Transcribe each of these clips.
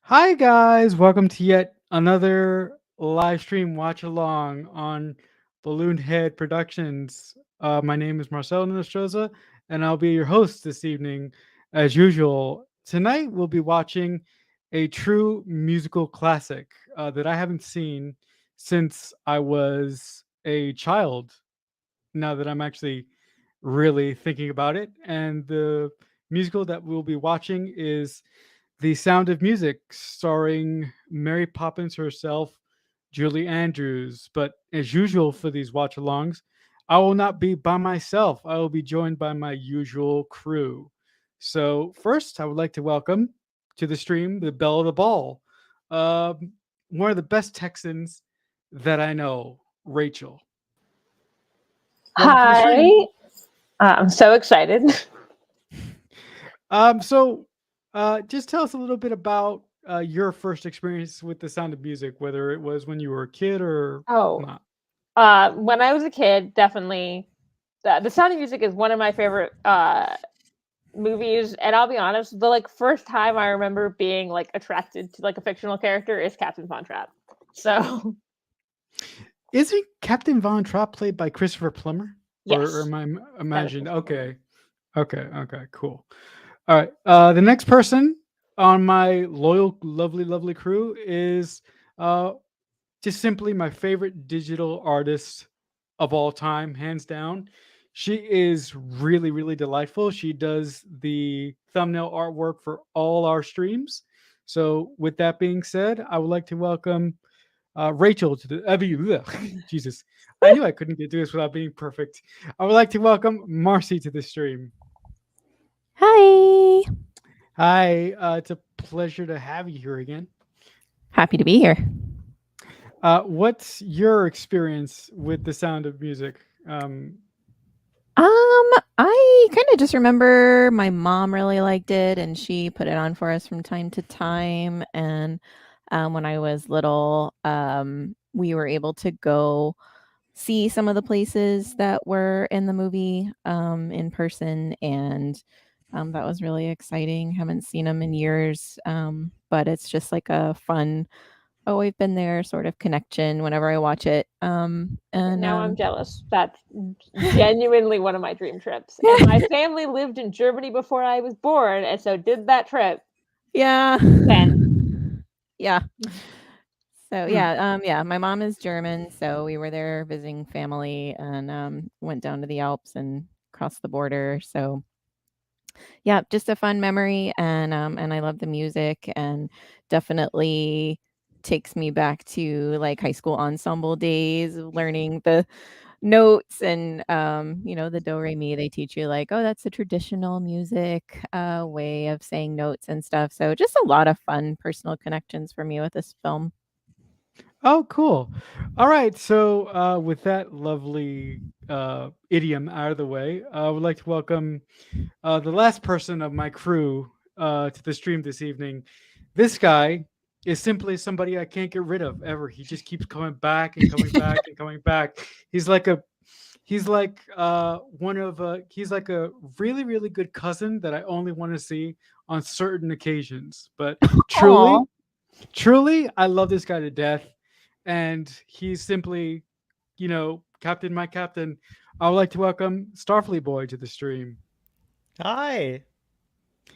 Hi guys, welcome to yet another live stream watch along on Balloon Head Productions. My name is Marcelo Nostroza, and I'll be your host this evening, as usual. Tonight we'll be watching a true musical classic that I haven't seen since I was a child. Now that I'm actually really thinking about it, and the musical that we'll be watching is the Sound of Music, starring Mary Poppins herself, Julie Andrews. But as usual for these watch alongs, I will not be by myself. I will be joined by my usual crew. So, first, I would like to welcome to the stream the Belle of the Ball, um, one of the best Texans that I know, Rachel. Welcome to the stream. Hi, I'm so excited. Just tell us a little bit about your first experience with the Sound of Music, whether it was when you were a kid or Oh, not. when I was a kid, definitely the Sound of Music is one of my favorite movies. And I'll be honest, the first time I remember being attracted to a fictional character is Captain Von Trapp. So Isn't Captain Von Trapp played by Christopher Plummer? Or yes, am I that is imagined? Christopher. Okay, cool. All right. The next person on my loyal, lovely crew is uh, just simply my favorite digital artist of all time, hands down. She is really delightful. She does the thumbnail artwork for all our streams. So, with that being said, I would like to welcome Rachel to Jesus. I knew I couldn't get through this without being perfect. I would like to welcome Marcy to the stream. Hi. Hi, it's a pleasure to have you here again. Happy to be here. What's your experience with the Sound of Music? I kind of just remember my mom really liked it and she put it on for us from time to time. And when I was little, we were able to go see some of the places that were in the movie in person. And that was really exciting. Haven't seen them in years, but it's just like a fun, oh, we've been there sort of connection whenever I watch it. And Now I'm jealous. That's genuinely one of my dream trips. And my family lived in Germany before I was born, and so did that trip. Yeah. 10. Yeah. So yeah, my mom is German, so we were there visiting family and went down to the Alps and crossed the border. So yeah, just a fun memory and I love the music and definitely takes me back to like high school ensemble days, learning the notes and the do re mi. They teach you like, oh, that's the traditional music way of saying notes and stuff. So just a lot of fun personal connections for me with this film. Oh, cool. All right. So, with that lovely idiom out of the way, I would like to welcome the last person of my crew to the stream this evening. This guy is simply somebody I can't get rid of ever. He just keeps coming back and coming back and coming back. He's like a he's like one of he's like a really good cousin that I only want to see on certain occasions. But Aw. truly, I love this guy to death, and he's simply, Captain, my captain. I would like to welcome Starfleet Boy to the stream. Hi.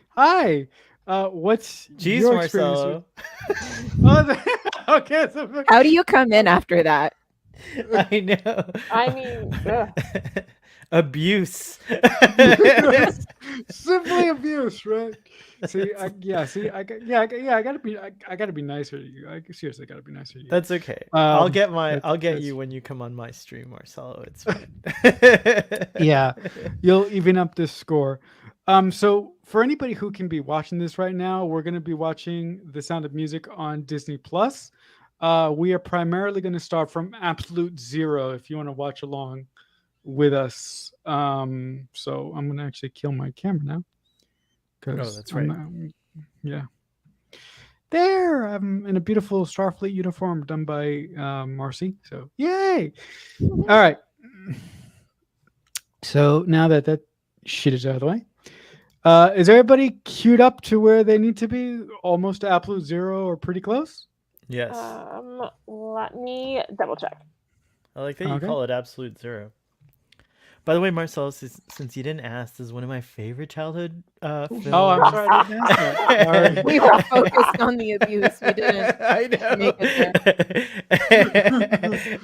Hi. What's Jeez, your experience with? Marcelo. Okay. So, How do you come in after that? I know. I mean, ugh. Abuse. simply abuse, right? See, I gotta be, I gotta be nicer to you. Seriously, gotta be nicer to you. That's okay. I'll get that's- you when you come on my stream, Marcelo. It's fine. Yeah, you'll even up this score. So for anybody who can be watching this right now, we're going to be watching The Sound of Music on Disney Plus. We are primarily going to start from absolute zero if you want to watch along with us. So I'm going to actually kill my camera now. Oh, that's right. Yeah. There, I'm in a beautiful Starfleet uniform done by Marcy. So yay! All right. So now that shit is out of the way, is everybody queued up to where they need to be? Almost to absolute zero or pretty close? Yes. Let me double check. I like that you Okay. call it absolute zero. By the way, Marcelo, since you didn't ask, this is one of my favorite childhood films. Oh, I'm sorry. I didn't ask that. Sorry. We were focused on the abuse. We didn't. I know. make it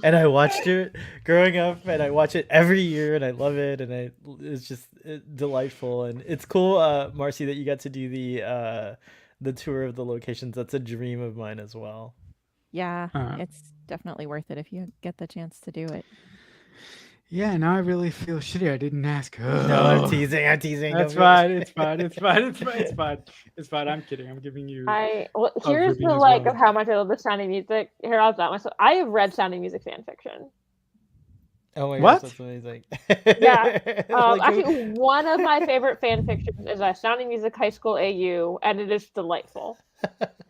And I watched it growing up, and I watch it every year, and I love it, and it's just delightful, and it's cool, Marcy, that you got to do the tour of the locations. That's a dream of mine as well. Yeah, Uh, it's definitely worth it if you get the chance to do it. Yeah, now I really feel shitty. I didn't ask. No, I'm Oh. teasing. I'm teasing. That's Don't fine. feel- It's fine. It's fine. It's fine. It's fine. It's fine. I'm kidding. I'm giving you. Here's ribbing the as like well. of how much I love the Sound of Music. Here, I'll tell myself. I have read Sound of Music fan fiction. Oh my What? gosh, that's amazing. Yeah. Like, Actually, one of my favorite fan fictions is Sound of Music High School AU, and it is delightful.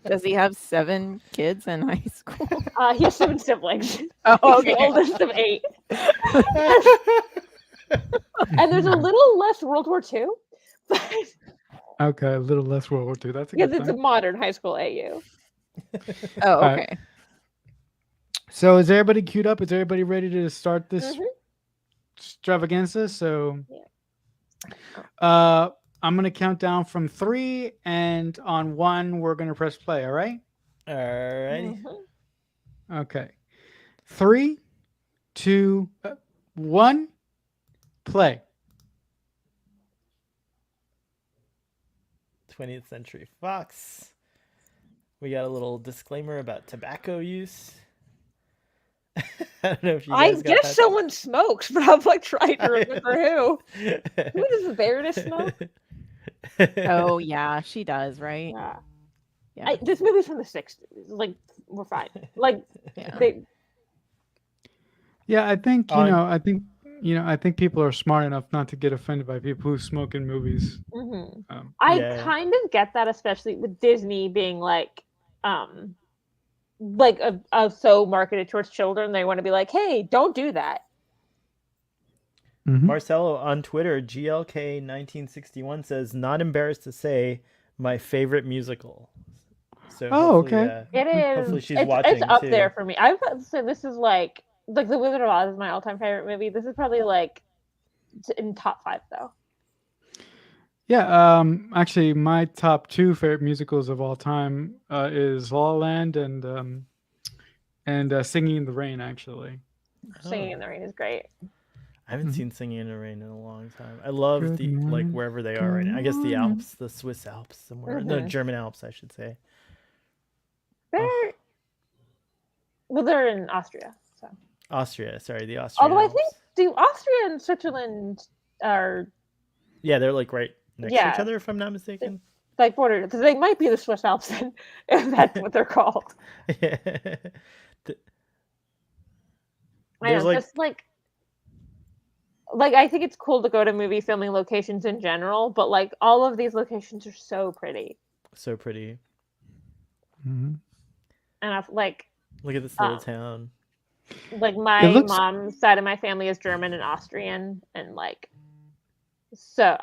Does he have 7 kids in high school? He has 7 siblings. Oh, He's the oldest of 8. And there's a little less World War II, but Okay, a little less World War II. That's a because good it's a sign. modern high school AU. Oh, All right. okay. So is everybody queued up? Is everybody ready to start this Mhm. extravaganza? So Yeah. I'm gonna count down from 3, and on 1 we're gonna press play. All right. Alrighty. Mhm. Okay. 3, 2, 1, play. 20th Century Fox. We got a little disclaimer about tobacco use. I don't know if you I guys got guess that. someone smokes, but I'm like trying to remember who. Who does Baroness smoke? Oh, yeah, she does, right? Yeah. Yeah. This movie's from the 60s. Like, we're fine. Like, Yeah. Yeah, I think On- I think people are smart enough not to get offended by people who smoke in movies. mhm. Um, I Yeah. kind of get that, especially with Disney being like so marketed towards children. They want to be like, hey, don't do that. mhm. Marcelo on Twitter, GLK1961 says, "Not embarrassed to say my favorite musical." So Oh, hopefully, okay. It is. Hopefully she's it's watching, up too. there for me. I would say this is like The Wizard of Oz is my all-time favorite movie. This is probably like in top 5 though. Yeah, actually, my top 2 favorite musicals of all time is La La Land and Singing in the Rain. Actually, Singing Oh. in the Rain is great. I haven't Mhm. seen Singing in the Rain in a long time. I love Good the like morning, wherever they are right now. I guess the good morning. Alps, the Swiss Alps somewhere. No, Mhm. German Alps, I should say. They're they're in Austria. So Austria, sorry, the Austrian although I Alps. think do Austria and Switzerland are Yeah, they're like right next to each Yeah. other, if I'm not mistaken. like bordered because they might be the Swiss Alps then, if that's what they're called. Yeah. I There's know, like just like I think it's cool to go to movie filming locations in general, but like all of these locations are so pretty, so pretty. Mhm. and I've like Look at this little Um, town. my looks- mom's side of my family is German and Austrian, and like so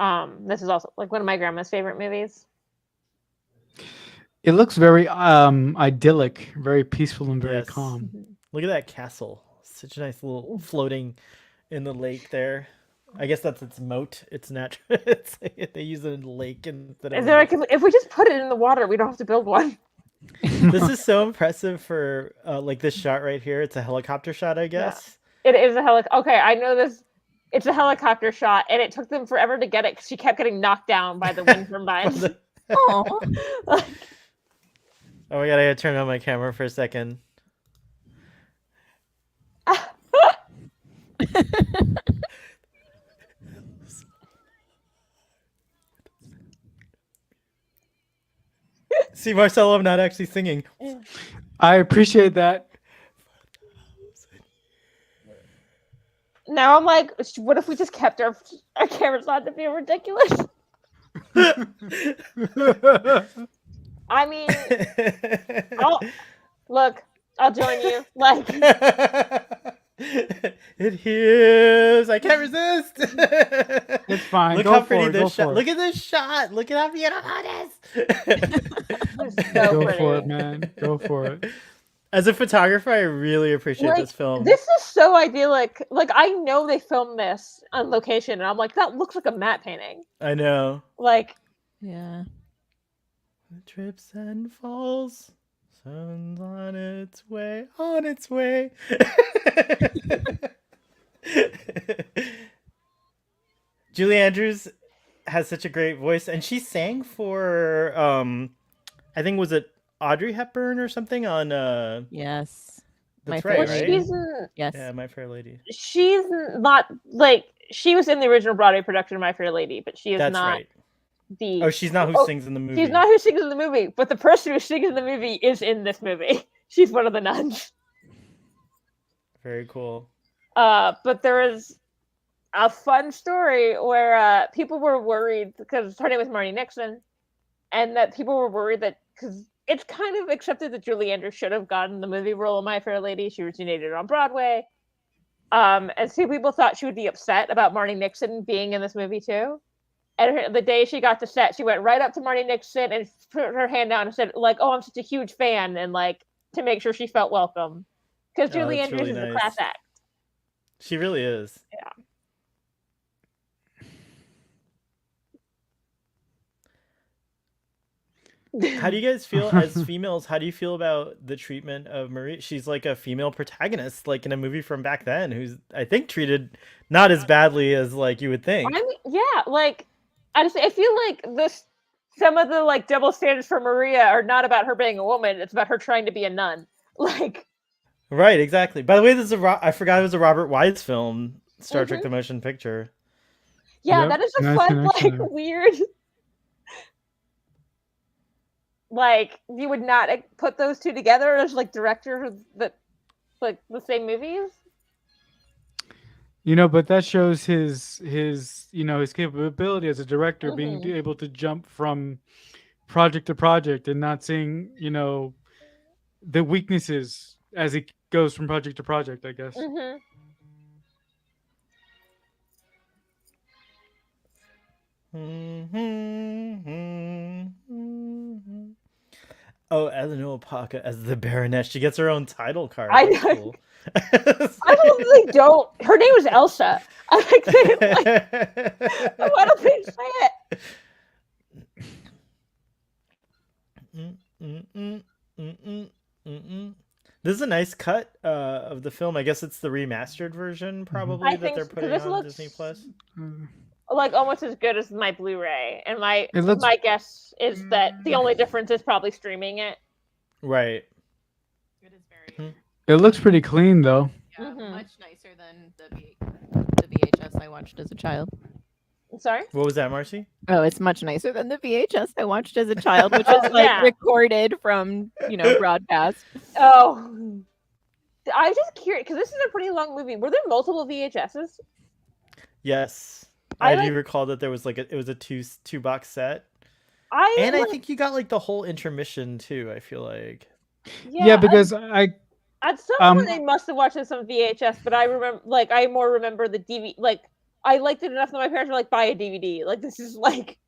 this is also like one of my grandma's favorite movies. It looks very idyllic, very peaceful, and very Yes. calm. Look at that castle. Such a nice little floating in the lake there. I guess that's its moat. It's natural. It's like they use a lake instead Is of. there like, if we just put it in the water, we don't have to build one. This is so impressive for like this shot right here. It's a helicopter shot, I guess. It is a helicopter. Okay, I know this. It's a helicopter shot, and it took them forever to get it because she kept getting knocked down by the wind turbines. Oh, Oh my god, I gotta turn on my camera for a second. See, Marcelo, I'm not actually singing. I appreciate that. Now I'm like, what if we just kept our cameras on to be ridiculous? I mean, I'll join you. Like, it hears. I can't resist. It's fine. Look Go how for pretty it. Go this shot. for it. Look at this shot. Look at how beautiful it is. it's so Go pretty. for it, man. Go for it. As a photographer, I really appreciate Like, this film. this is so idyllic. Like, I know they filmed this on location, and I'm like, that looks like a matte painting. I know. Like, yeah. It trips and falls. Sun's on its way. On its way. Julie Andrews has such a great voice, and she sang for I think, was it Audrey Hepburn or something on Yes. That's My right, Fair right? Lady. she's Yes. Yeah, My Fair Lady. she's not like she was in the original Broadway production of My Fair Lady, but she is That's not right. the. Oh, she's not who sings in the movie. She's not who sings in the movie, but the person who sings in the movie is in this movie. She's one of the nuns. Very cool. But there is a fun story where people were worried because her name was Marnie Nixon, and that people were worried that because it's kind of accepted that Julie Andrews should have gotten the movie role of My Fair Lady. She originated on Broadway. And so people thought she would be upset about Marnie Nixon being in this movie too. And the day she got to set, she went right up to Marnie Nixon and put her hand down and said, like, "Oh, I'm such a huge fan," and like to make sure she felt welcome. Because Julie that's Andrews really is a nice. class act. She really is. How do you guys feel as females? How do you feel about the treatment of Marie? She's like a female protagonist, like in a movie from back then, who's I think treated not as badly as like you would think. I mean, yeah, like I feel like some of the like double standards for Maria are not about her being a woman; it's about her trying to be a nun. Like, Right, exactly. By the way, this is I forgot it was a Robert Wise film, Star Trek: The Motion Picture. yeah, Yep, that is a nice fun, connection like there. weird. Like you would not put those two together as like directors that like the same movies. You know, but that shows his his capability as a director, being Mhm. able to jump from project to project and not seeing the weaknesses as it goes from project to project, I guess. Mm-hmm. Oh, Eleanor Parker as the Baroness. She gets her own title card. I That's know. cool. I totally don't. Her name was Elsa. I like saying like, why don't they say it? This is a nice cut of the film. I guess it's the remastered version, probably, I that think they're so, 'cause putting this on looks- Disney Plus. Like almost as good as my Blu-ray, and my It looks- my guess is that the only difference is probably streaming it. Right. It is very It looks pretty clean though. Mhm. much nicer than the VHS I watched as a child. Sorry. What was that, Marcy? Oh, it's much nicer than the VHS I watched as a child, which was like Yeah. recorded from broadcast. Oh, I was just curious because this is a pretty long movie. Were there multiple VHSs? Yes. I I do recall that there was like it was a two box set. I And I think you got like the whole intermission too, I feel like. Yeah, because I at some point I must have watched this on VHS, but I remember I more remember the DVD. Like I liked it enough that my parents were like, "Buy a DVD." Like this is like.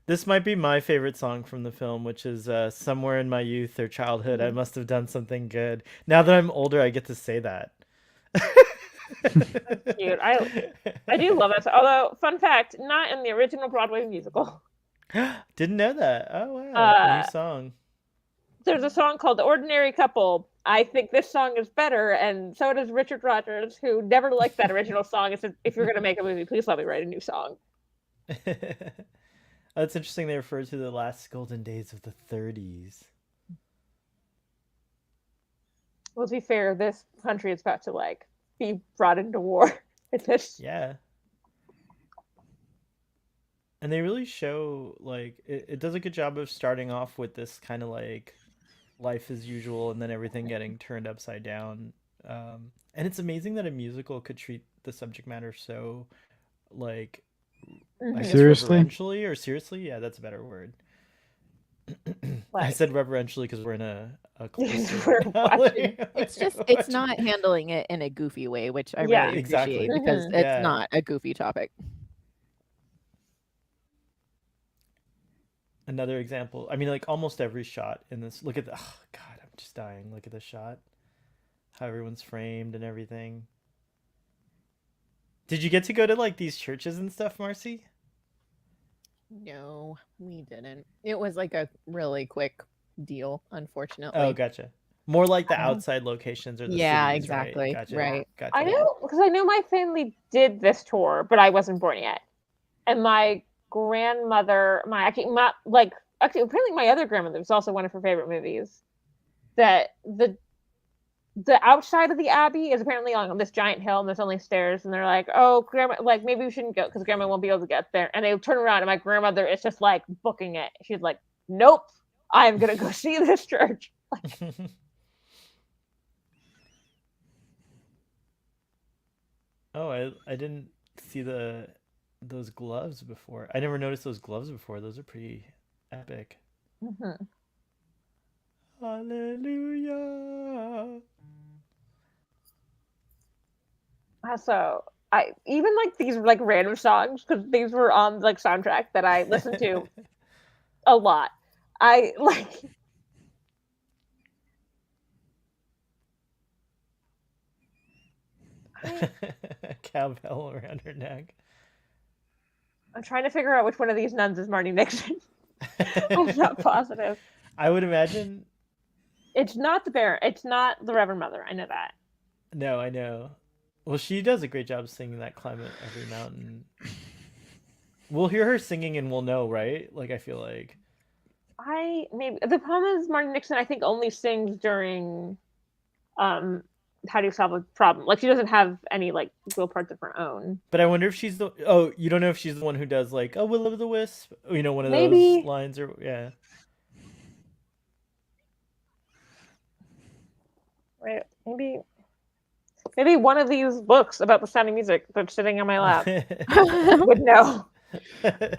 This might be my favorite song from the film, which is Somewhere in My Youth or Childhood, I Must Have Done Something Good. Now that I'm older, I get to say that. Cute. I do love it. Although, fun fact, not in the original Broadway musical. Didn't know that. Oh wow, a new song. There's a song called "The Ordinary Couple." I think this song is better, and so does Richard Rodgers, who never liked that original song. And said, "If you're going to make a movie, please let me write a new song." That's interesting. They refer to the last golden days of the 30s. Well, to be fair, this country is about to like be brought into war. Yeah. And they really show like it does a good job of starting off with this kind of like life as usual and then everything getting turned upside down. And it's amazing that a musical could treat the subject matter so like I guess Seriously? reverentially or seriously. Yeah, that's a better word. I said reverentially because we're in a close. It's not handling it in a goofy way, which I really appreciate because it's not a goofy topic. Another example. I mean, like almost every shot in this. Look at the. Oh God, I'm just dying. Look at the shot. How everyone's framed and everything. Did you get to go to like these churches and stuff, Marcy? No, we didn't. It was like a really quick deal, unfortunately. Oh, gotcha. More like the outside locations or the cities, exactly. Right. Gotcha. Right. Gotcha. I know because I know my family did this tour, but I wasn't born yet, and my grandmother, apparently my other grandmother was also one of her favorite movies. That the outside of the abbey is apparently on this giant hill and there's only stairs, and they're like, oh grandma, like maybe we shouldn't go because grandma won't be able to get there, and they turn around and my grandmother is just like booking it. She's like, nope, I am gonna go see this church. Oh, I didn't see those gloves before. I never noticed those gloves before. Those are pretty epic. Hallelujah. So I even like these like random songs because these were on like soundtrack that I listened to a lot. I like. Cowbell around her neck. I'm trying to figure out which one of these nuns is Marty Nixon. I'm not positive. I would imagine it's not the Baron. It's not the Reverend Mother. I know that. No, I know. Well, she does a great job singing that "Climb Every Mountain." We'll hear her singing and we'll know, right? Like I feel like. Maybe the problem is Marty Nixon. I think only sings during, How Do You Solve a Problem? Like she doesn't have any like real parts of her own. But I wonder if she's the. Oh, you don't know if she's the one who does like "Oh, Will o' the Wisp." You know, one of those lines or yeah. Right. Maybe one of these books about the sound of music that's sitting on my lap would know.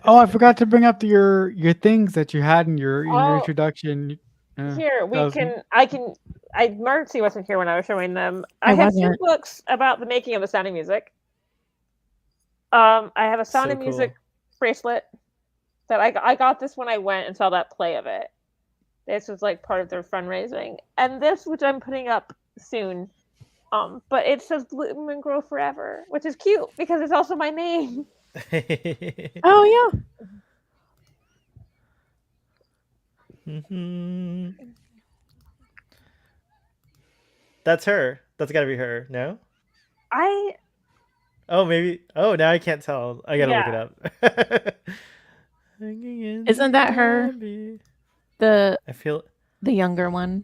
Oh, I forgot to bring up your things that you had in your introduction. Here Marcy wasn't here when I was showing them. I have 2 books about the making of the Sound of Music. I have a Sound of Music bracelet that I got this when I went and saw that play of it. This was like part of their fundraising, and this, which I'm putting up soon, but it says "Bloom and Grow Forever," which is cute because it's also my name. Oh yeah. That's her. That's got to be her. No. Oh, maybe. Oh, now I can't tell. I gotta look it up. Isn't that her? I feel the younger one.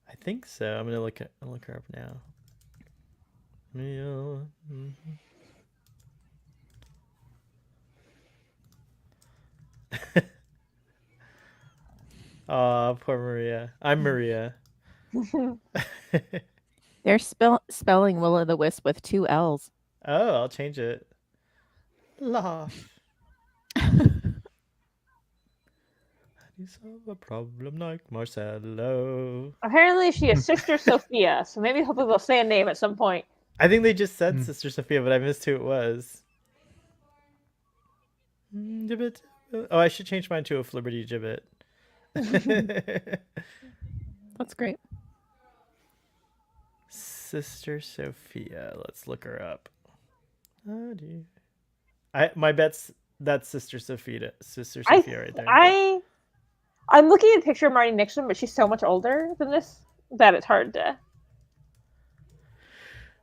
I think so. I'm gonna look her up now. Oh, poor Maria. I'm Maria. They're spelling Will o' the Wisp with 2 L's. Oh, I'll change it. Laugh. You solve a problem like Marcello. Apparently, she is Sister Sophia, so maybe hopefully they'll say a name at some point. I think they just said Sister Sophia, but I missed who it was. Oh, I should change mine to a Flibberty Gibbet. That's great. Sister Sophia. Let's look her up. Oh, dear. My bet's that's Sister Sophia. Sister Sophia right there. I'm looking at a picture of Marty Nixon, but she's so much older than this that it's hard to.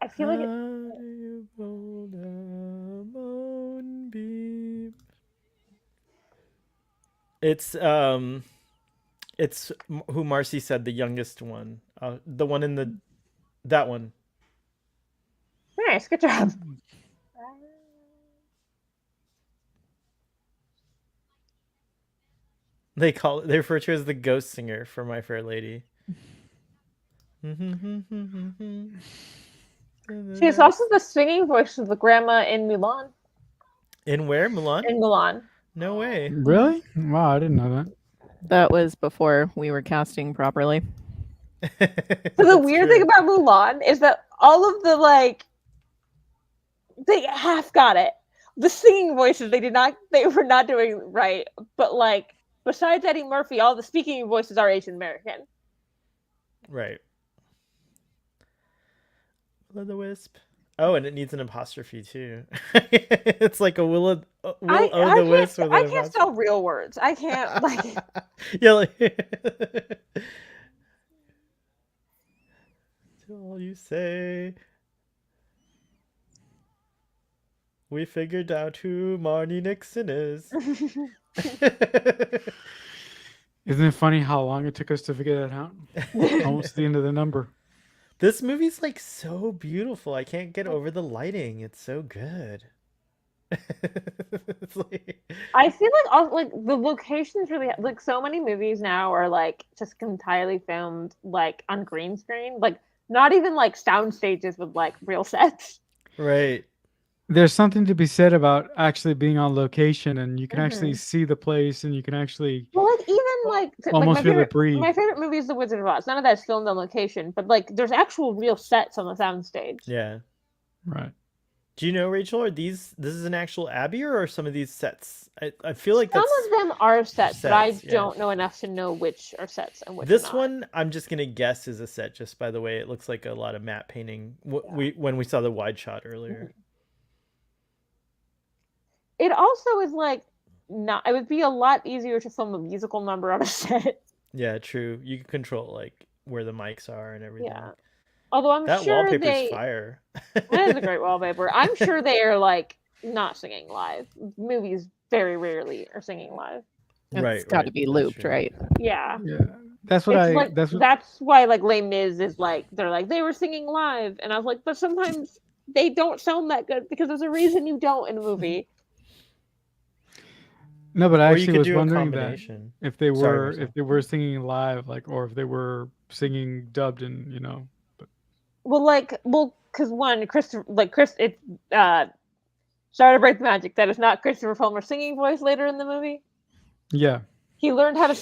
I feel like it's who Marcy said, the youngest one. The one in that one. nice, good job. They refer to her as the ghost singer for My Fair Lady. She's also the singing voice of the grandma in Mulan. In where? Mulan? In Mulan. No way. Really? Wow, I didn't know that. That was before we were casting properly. So the weird thing about Mulan is that all of the they half got it. The singing voices they were not doing right, but besides Eddie Murphy, all the speaking voices are Asian American. Right. Will-o'-the-wisp. Oh, and it needs an apostrophe too. It's like a will-o'-the-wisp. I can't spell real words. I can't Yeah. All you say. We figured out who Marnie Nixon is. Isn't it funny how long it took us to figure that out? Almost the end of the number. This movie's so beautiful. I can't get over the lighting. It's so good. It's I feel the locations really so many movies now are just entirely filmed on green screen, not even sound stages with real sets. Right. There's something to be said about actually being on location, and you can actually see the place, and you can actually almost feel it breathe. My favorite movie is The Wizard of Oz. None of that's filmed on location, but there's actual real sets on the sound stage. Yeah. Right. Do you know, Rachel, this is an actual abbey, or are some of these sets? I feel like some of them are sets, but I don't know enough to know which are sets and which this are not. one I'm just gonna guess is a set just by the way it looks like a lot of matte painting. When we saw the wide shot earlier. It also is not. It would be a lot easier to film a musical number on a set. Yeah, true. You can control where the mics are and everything. Yeah. Although I'm that sure wallpaper's fire. That is a great wallpaper. I'm sure they are not singing live. Movies very rarely are singing live. It's got to be looped, right? Yeah. Yeah. That's what That's why Les Mis is they were singing live, and I was but sometimes they don't sound that good because there's a reason you don't in a movie. No, but I Or you actually could was do a wondering that combination. if they were singing live, or if they were singing dubbed, and because one Christopher, it's sorry to break the magic, that is not Christopher Plummer's singing voice later in the movie. Yeah. He learned to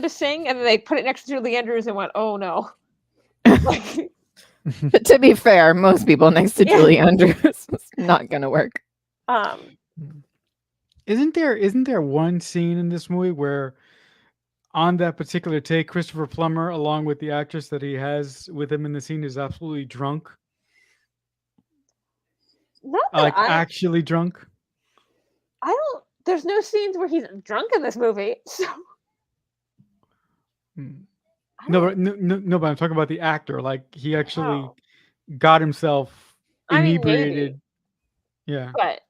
sing, and then they put it next to Julie Andrews and went, "Oh no." But to be fair, most people next to Julie Andrews is not gonna work. Isn't there one scene in this movie where on that particular take, Christopher Plummer, along with the actress that he has with him in the scene, is absolutely drunk? Actually drunk? There's no scenes where he's drunk in this movie, so. No, but I'm talking about the actor. He actually got himself inebriated. Yeah. But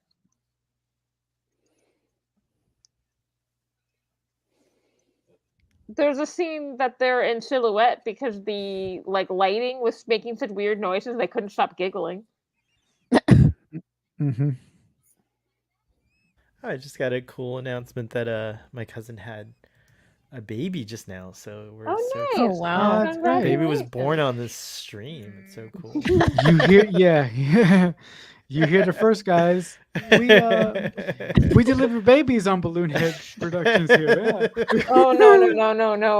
there's a scene that they're in silhouette because the lighting was making such weird noises they couldn't stop giggling. Mm-hmm. I just got a cool announcement that my cousin had a baby just now, so we're nice. Oh wow, that's great. Baby was born on this stream. It's so cool. You hear the first, guys. We deliver babies on Balloon Head Productions here. Yeah. Oh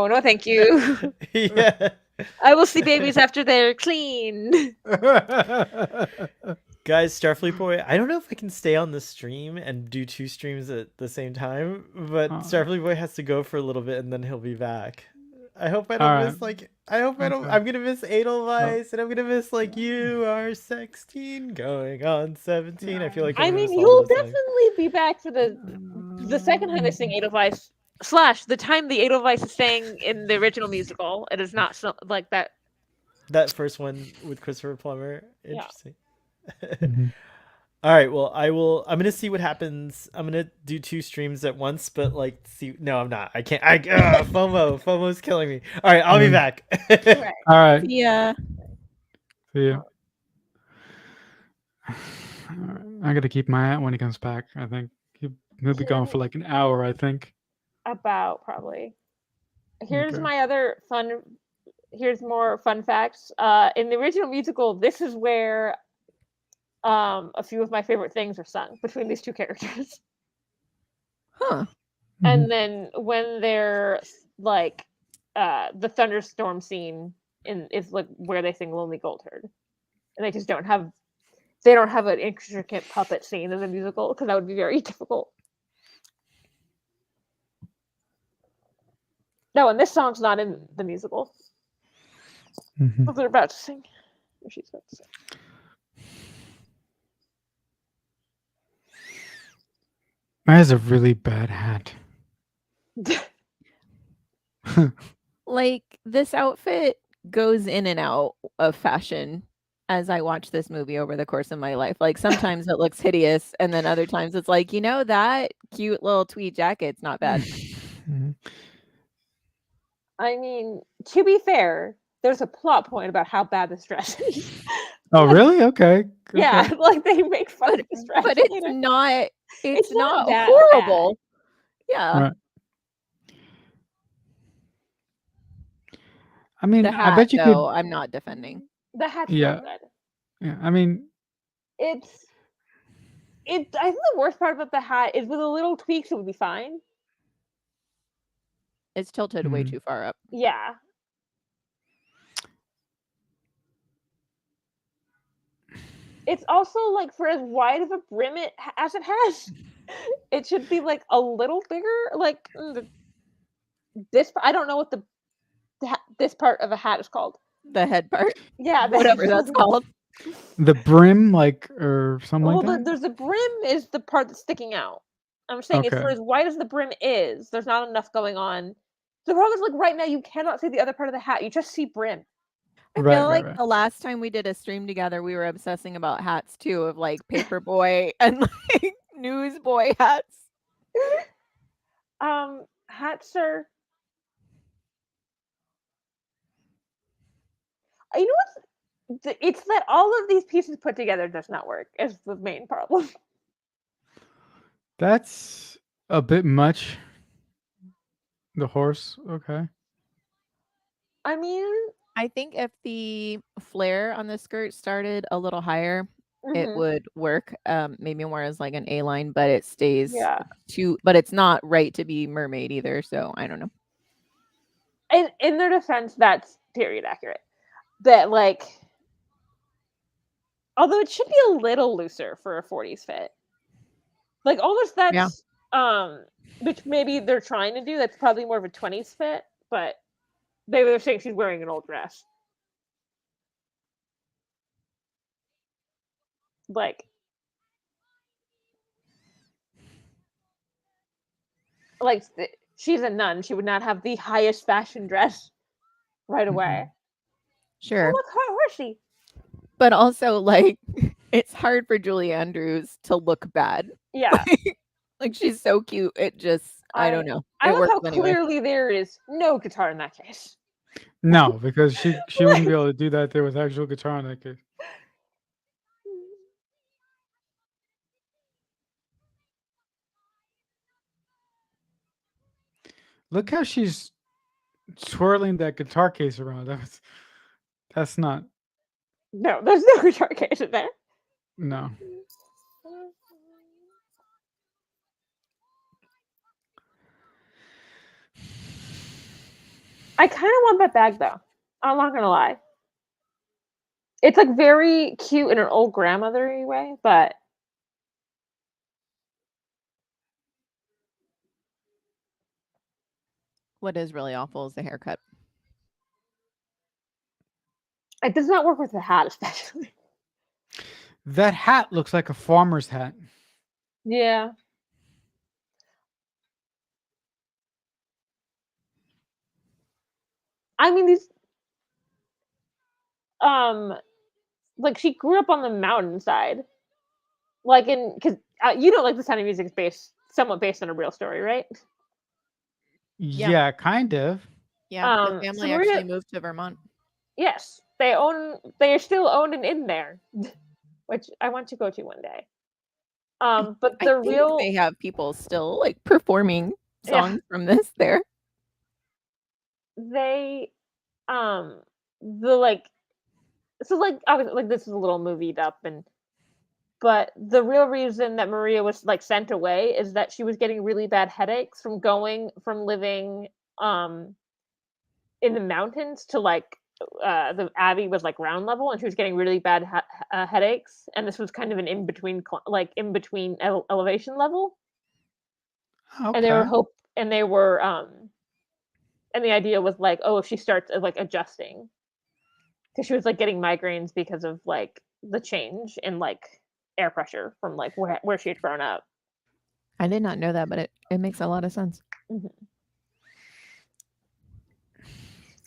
no, thank you. Yeah. I will see babies after they're clean. Guys, Starfleet Boy, I don't know if I can stay on the stream and do 2 streams at the same time, but Starfleet Boy has to go for a little bit and then he'll be back. I hope I All don't right. miss like. I hope I don't. Okay. I'm gonna miss Edelweiss, and I'm gonna miss like you are 16 going on 17. I feel like I'm I gonna mean, miss all you'll those songs. definitely be back for the second time they sing Edelweiss / the time the Edelweiss is sang in the original musical. It is not so, like that. That first one with Christopher Plummer. Yeah. Interesting. Mhm. All right, well, I'm gonna see what happens. I'm gonna do 2 streams at once, but like, see, no, I'm not. I can't. FOMO's killing me. All right, I'll be Mhm. back. Right. All right. Yeah. See ya. All right. I gotta keep my eye when he comes back. I think he'll be gone for like an hour. I think. About probably. Here's Okay. my other fun. Here's more fun facts. In the original musical, this is where a few of my favorite things are sung between these two characters. Huh. Mhm. And then when they're like the thunderstorm scene is like where they sing Lonely Gold Herd. And they don't have an intricate puppet scene in the musical because that would be very difficult. No, and this song's not in the musical. Mhm. What they're about to sing. Or she's about to sing. That is a really bad hat. Like, this outfit goes in and out of fashion as I watch this movie over the course of my life. Like, sometimes it looks hideous, and then other times it's like, that cute little tweed jacket's not bad. Mhm. I mean, to be fair, there's a plot point about how bad this dress is. Oh, really? Okay. Yeah, Okay. like they make fun of this dress. But it's later. not It's not that horrible. Yeah. Right. I mean, The I hat, bet you though, could. I'm not defending. The hat's Yeah. still good. Yeah. I mean, It's I think the worst part about the hat is with a little tweaks it would be fine. It's tilted way Mhm. too far up. Yeah. It's also like for as wide of a brim as it has, it should be like a little bigger. Like this, I don't know what this part of a hat is called. The head part, Yeah, whatever that's called. the brim, like, or something Well, like that. there's the brim is the part that's sticking out. I'm saying it's for Okay. as wide as the brim is. There's not enough going on. The problem is like right now you cannot see the other part of the hat. You just see brim. I Right. feel like Right. the last time we did a stream together, we were obsessing about hats too, of like Paperboy and like Newsboy hats. Hats are. You know what's? It's that all of these pieces put together does not work. Is the main problem. That's a bit much. The horse. Okay. I mean, I think if the flare on the skirt started a little higher, it mhm, would work. Maybe more as like an A line, but it stays yeah. but it's not right to be mermaid either. So I don't know. In their defense, that's period accurate. That like, although it should be a little looser for a 40s fit. Like almost that's which maybe they're trying to do. That's probably more of a 20s fit, but they were saying she's wearing an old dress. Like she's a nun. She would not have the highest fashion dress right away. Oh, Sure. look, her horsey. But also like it's hard for Julie Andrews to look bad. Yeah. Like she's so cute. It just I don't know. I It love works how anyway. clearly there is no guitar in that case. No, because she wouldn't be able to do that there with actual guitar in that case. Look how she's twirling that guitar case around. That's not. No, there's no guitar case in there. No. I kind of want that bag though. I'm not gonna lie. It's like very cute in an old grandmothery way, but What is really awful is the haircut. It does not work with the hat, especially. That hat looks like a farmer's hat. Yeah. I mean, these like she grew up on the mountainside, like because you know, like the Sound of Music is somewhat based on a real story, right? Yeah, kind of. Yeah, the So family Maria, actually moved to Vermont. yes, they are still owned and in there, which I want to go to one day. But I the think real, they have people still like performing yeah, songs from this there. they, the like, so like, obviously, like this is a little movied up, but the real reason that Maria was like sent away is that she was getting really bad headaches from living in the mountains to like the abbey was like ground level, and she was getting really bad headaches, and this was kind of an in between elevation level, and Okay. they were and the idea was like, oh, if she starts like adjusting, because she was like getting migraines because of like the change in like air pressure from like where she had grown up. I did not know that, but it makes a lot of sense. Mm-hmm.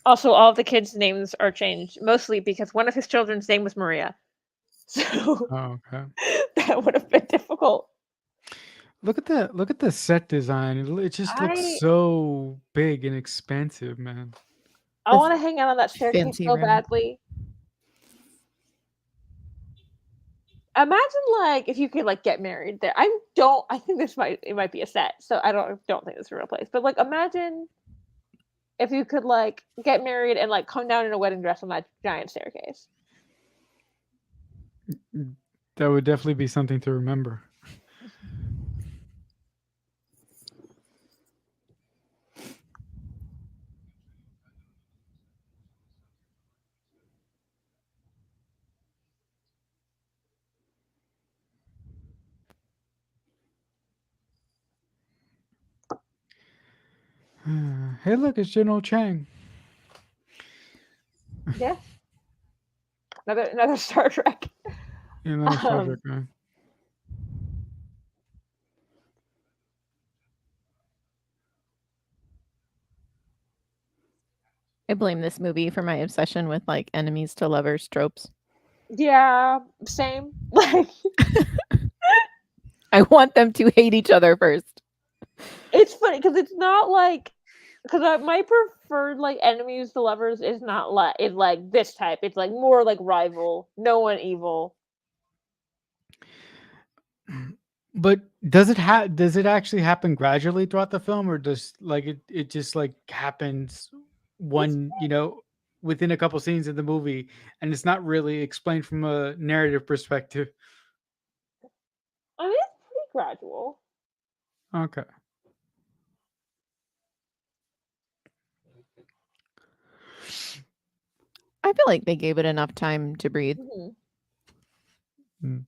Also, all of the kids' names are changed, mostly because one of his children's name was Maria. So Okay. that would have been difficult. Look at the set design. It just looks so big and expensive, man. I want to hang out on that staircase fancy so room. badly. Imagine like if you could like get married there. I think it might be a set, so I don't think it's a real place. But like imagine if you could like get married and like come down in a wedding dress on that giant staircase. That would definitely be something to remember. Hey, look, it's General Chang. Yeah. Another Star Trek. Another Star Trek guy. I blame this movie for my obsession with like enemies to lovers tropes. Yeah, same. Like I want them to hate each other first. it's funny because it's not like my preferred like enemies to lovers is not like this type. It's like more like rival, no one evil. But does it actually happen gradually throughout the film, or does like it just like happens within a couple scenes of the movie, and it's not really explained from a narrative perspective? I mean, it's pretty gradual. Okay. I feel like they gave it enough time to breathe. Mm-hmm. Mm.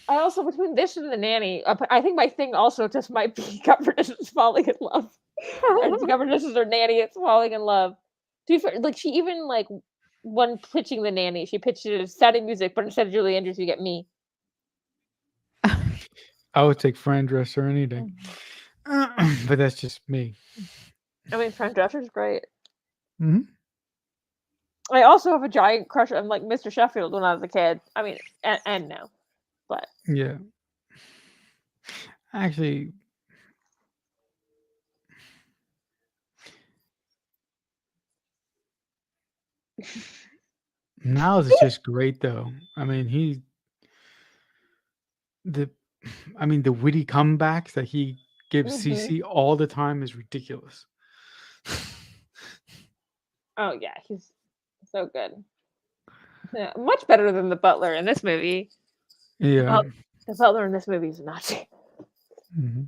I also between this and the nanny, I think my thing also just might be governesses falling in love. Governesses or nanny is falling in love. Like she even like when pitching the nanny, she pitched it as Sound of Music, but instead of Julie Andrews, you get me. I would take Fran Dresser any day, but that's just me. I mean, Fran Dresser's great. Mm-hmm. I also have a giant crush on like Mr. Sheffield when I was a kid. I mean, and now, but Yeah. Actually, Niles is just great, though. I mean, the witty comebacks that he gives CC all the time is ridiculous. Oh yeah, he's so good. Yeah, much better than the butler in this movie. Yeah. The butler in this movie is Nazi. Mm-hmm.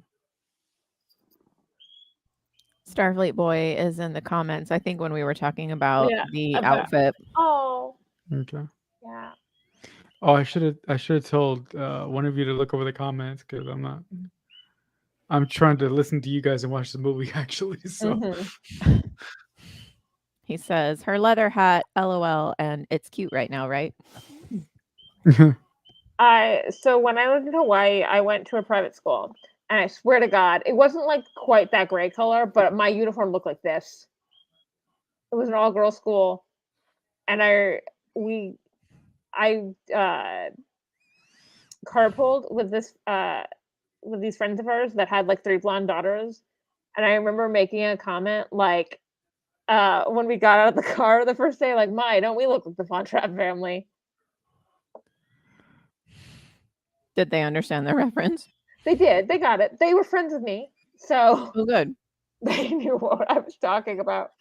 Starfleet Boy is in the comments. I think when we were talking about the outfit. Oh. Okay. Yeah. Oh, I should have told one of you to look over the comments because I'm trying to listen to you guys and watch the movie actually. So He says, her leather hat, LOL, and it's cute right now, right? So when I lived in Hawaii, I went to a private school, and I swear to God, it wasn't like quite that gray color, but my uniform looked like this. It was an all-girls school, and I carpooled with these friends of ours that had like 3 blonde daughters, and I remember making a comment like when we got out of the car the first day, like, "My, don't we look like the Von Trapp family?" Did they understand the reference? They did. They got it. They were friends with me, so Oh, good. they knew what I was talking about.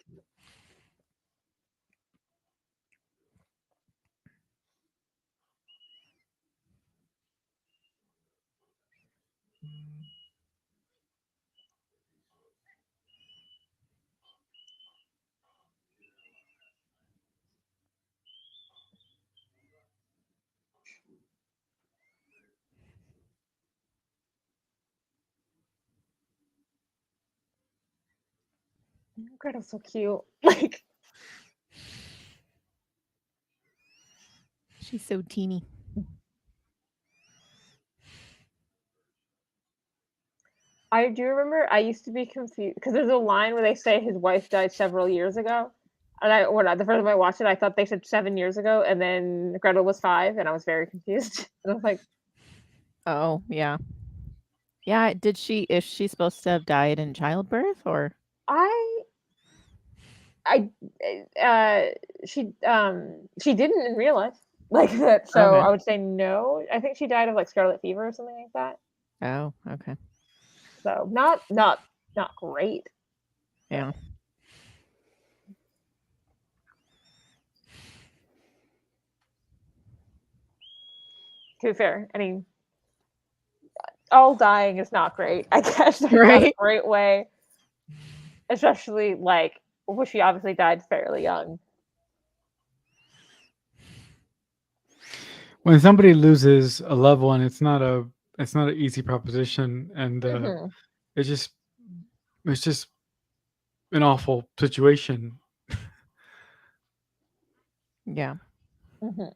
Gretel's so cute. Like, She's so teeny. I do remember I used to be confused because there's a line where they say his wife died several years ago. And the first time I watched it, I thought they said 7 years ago, and then Gretel was 5, and I was very confused. And I was like, Oh, yeah. Yeah, is she supposed to have died in childbirth or? I, she didn't in real life like that. So Okay. I would say no. I think she died of like scarlet fever or something like that. Oh, okay. So not great. Yeah. To be fair, I mean, all dying is not great. I guess that's not a Right. great way. Especially like, well, she obviously died fairly young. when somebody loses a loved one, it's not an easy proposition, and Mhm. it's just an awful situation. Yeah. Mhm.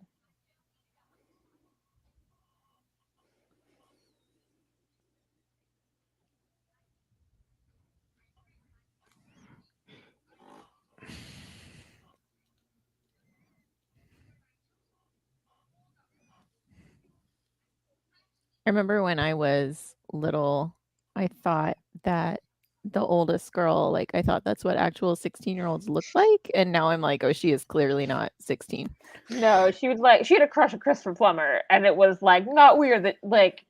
I remember when I was little, I thought that the oldest girl, like, I thought that's what actual 16-year-olds look like, and now I'm like, "Oh, she is clearly not 16." No, she had a crush on Christopher Plummer, and it was like not weird that like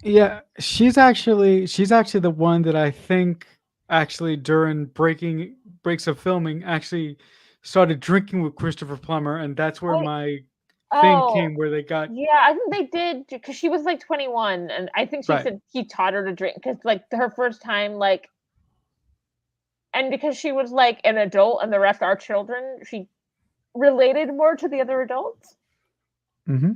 Yeah, she's actually the one that I think actually during breaks of filming actually started drinking with Christopher Plummer, and that's where oh, my thing oh came where they got yeah, I think they did because she was like 21, and I think she right. said he taught her to drink because like her first time like, and because she was like an adult and the rest are children, she related more to the other adults. Hmm.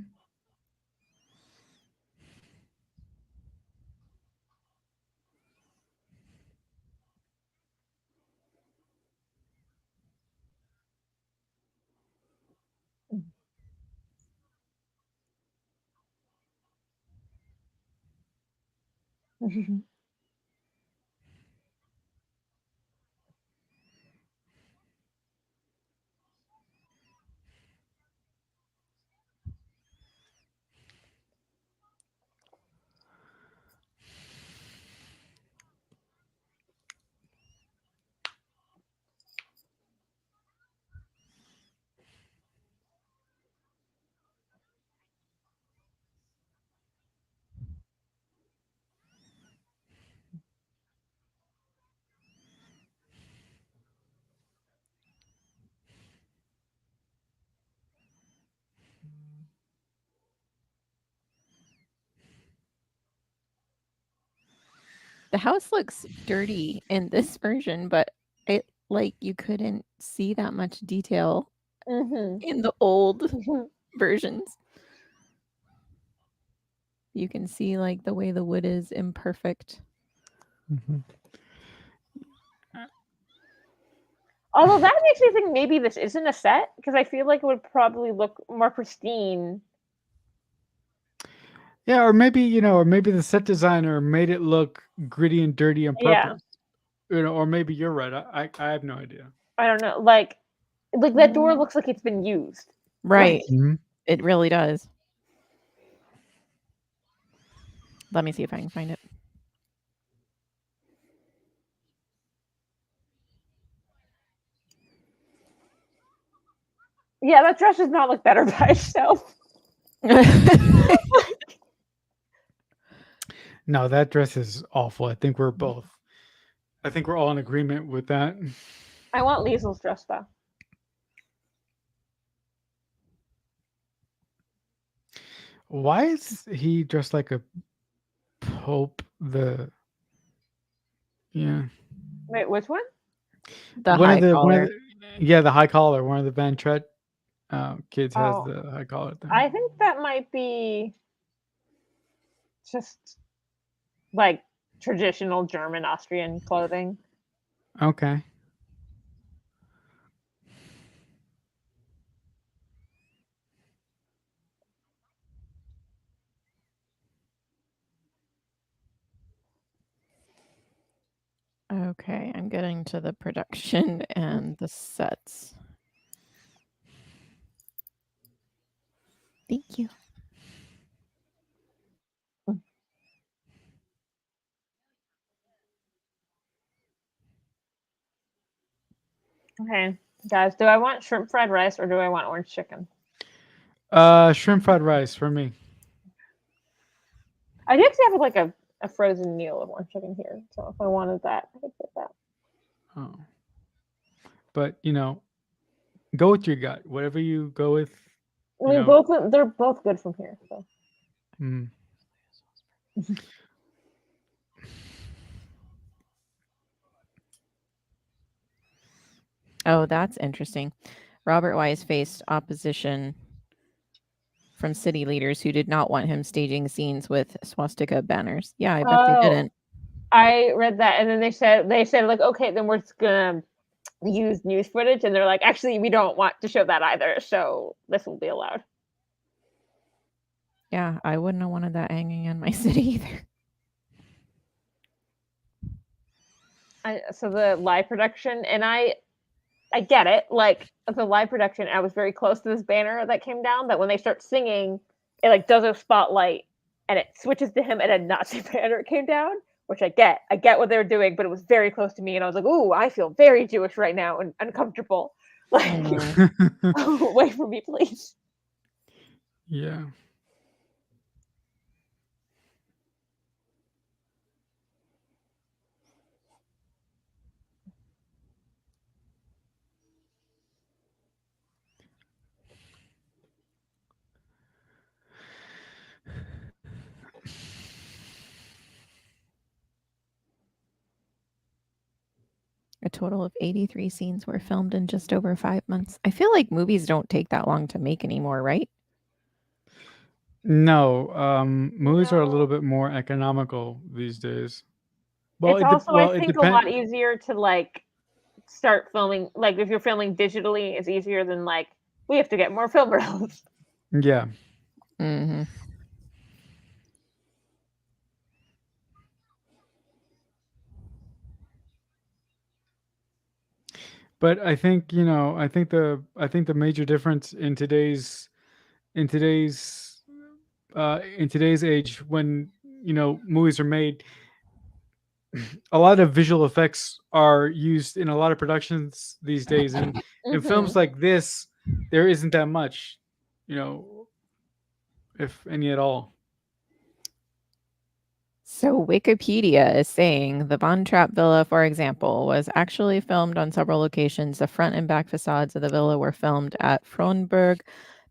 The house looks dirty in this version, but it like, you couldn't see that much detail Mhm. in the old versions. You can see like the way the wood is imperfect. Mhm. Although that makes me think maybe this isn't a set, because I feel like it would probably look more pristine. Yeah, or maybe or maybe the set designer made it look gritty and dirty on Yeah. purpose. Or maybe you're right. I have no idea. I don't know. Like that door looks like it's been used. Right. Mhm. It really does. Let me see if I can find it. Yeah, that dress does not look better by itself. No, that dress is awful. I think we're all in agreement with that. I want Liesel's dress though. Why is he dressed like a pope? Yeah. Wait, which one? The high collar. The high collar. One of the Van Tret kids has Oh. the high collar thing. I think that might be just like traditional German Austrian clothing. Okay. Okay, I'm getting to the production and the sets. Thank you. Okay, guys, do I want shrimp fried rice or do I want orange chicken? Shrimp fried rice for me. I do actually have like a frozen meal of orange chicken here, so if I wanted that, I could get that. Oh. But go with your gut. Whatever you go with. They're both good from here. So. Mm. Oh, that's interesting. Robert Wise faced opposition from city leaders who did not want him staging scenes with swastika banners. Yeah, I bet they didn't. I read that, and then they said like, okay, then we're just gonna use news footage, and they're like, actually, we don't want to show that either, so this will be allowed. Yeah, I wouldn't have wanted that hanging in my city either. So the live production, and I get it. Like the live production, I was very close to this banner that came down. That when they start singing, it like does a spotlight, and it switches to him, and a Nazi banner came down. Which I get what they were doing, but it was very close to me, and I was like, "Ooh, I feel very Jewish right now and uncomfortable. Like, away from me, please." Yeah. A total of 83 scenes were filmed in just over 5 months. I feel like movies don't take that long to make anymore, right? No, movies are a little bit more economical these days. Well, it's also, I think, depends. a lot easier to like start filming. Like if you're filming digitally, it's easier than like we have to get more film rolls. Yeah. Mm-hmm. But I think the major difference in today's age when movies are made, a lot of visual effects are used in a lot of productions these days, and in films like this, there isn't that much, if any at all. So Wikipedia is saying the Von Trapp Villa, for example, was actually filmed on several locations. The front and back facades of the villa were filmed at Fronberg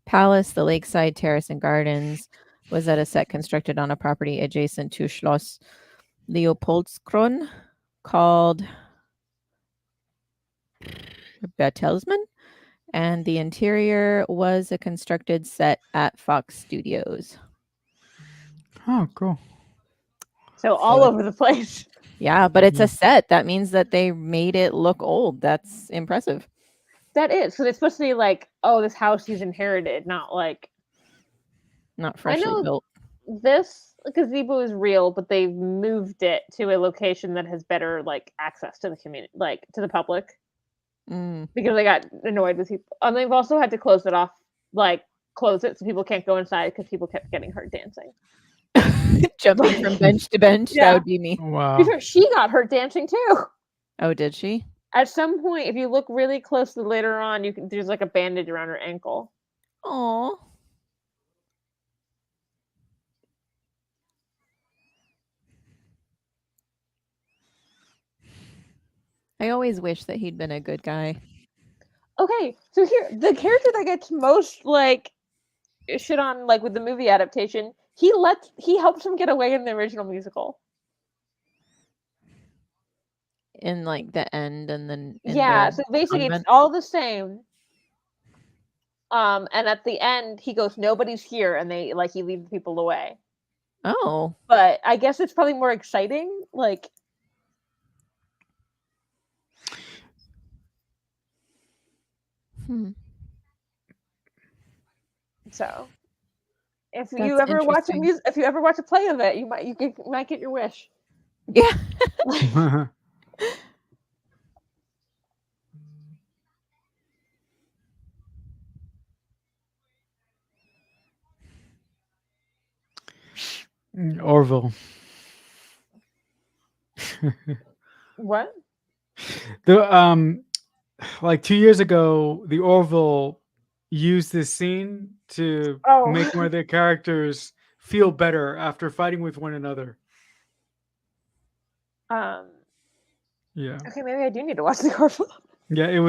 Palace. The lakeside terrace and gardens was at a set constructed on a property adjacent to Schloss Leopoldskron called Bertelsmann. And the interior was a constructed set at Fox Studios. Oh, cool. So all over the place. Yeah, but it's Yeah. a set. That means that they made it look old. That's impressive. That is, because it's supposed to be like, oh, this house he's inherited, not like Not freshly know built. this gazebo is real, but they've moved it to a location that has better like access to the community, like to the public, Mm. because they got annoyed with people. And they've also had to close it off, like close it so people can't go inside because people kept getting hurt dancing. Jumping from bench to bench. Yeah. That would be me. Wow. She got hurt dancing too. Oh, did she? At some point, if you look really closely later on, there's like a bandage around her ankle. Oh. I always wish that he'd been a good guy. Okay, so here the character that gets most like shit on like with the movie adaptation, he helps him get away in the original musical. In like the end and then So basically convent. it's all the same. And at the end he goes, nobody's here, and he leads people away. Oh. But I guess it's probably more exciting, like so. If you ever watch a play of it, you might get your wish. Yeah. Orville. What? The like 2 years ago, the Orville used this scene to make one of their characters feel better after fighting with one another. Yeah. Okay, maybe I do need to watch the Orville. Yeah, it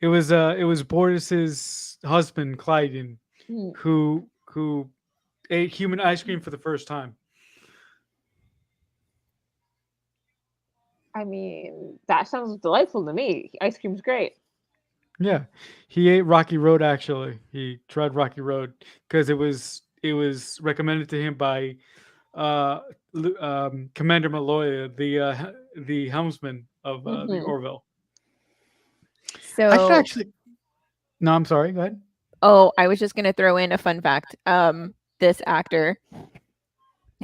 was Boris's husband, Clyden, who ate human ice cream for the first time. I mean, that sounds delightful to me. Ice cream's great. Yeah, he ate Rocky Road. Actually, he tried Rocky Road because it was recommended to him by Commander Maloya, the helmsman of the Orville. So I should actually. No, I'm sorry. Go ahead. Oh, I was just going to throw in a fun fact. This actor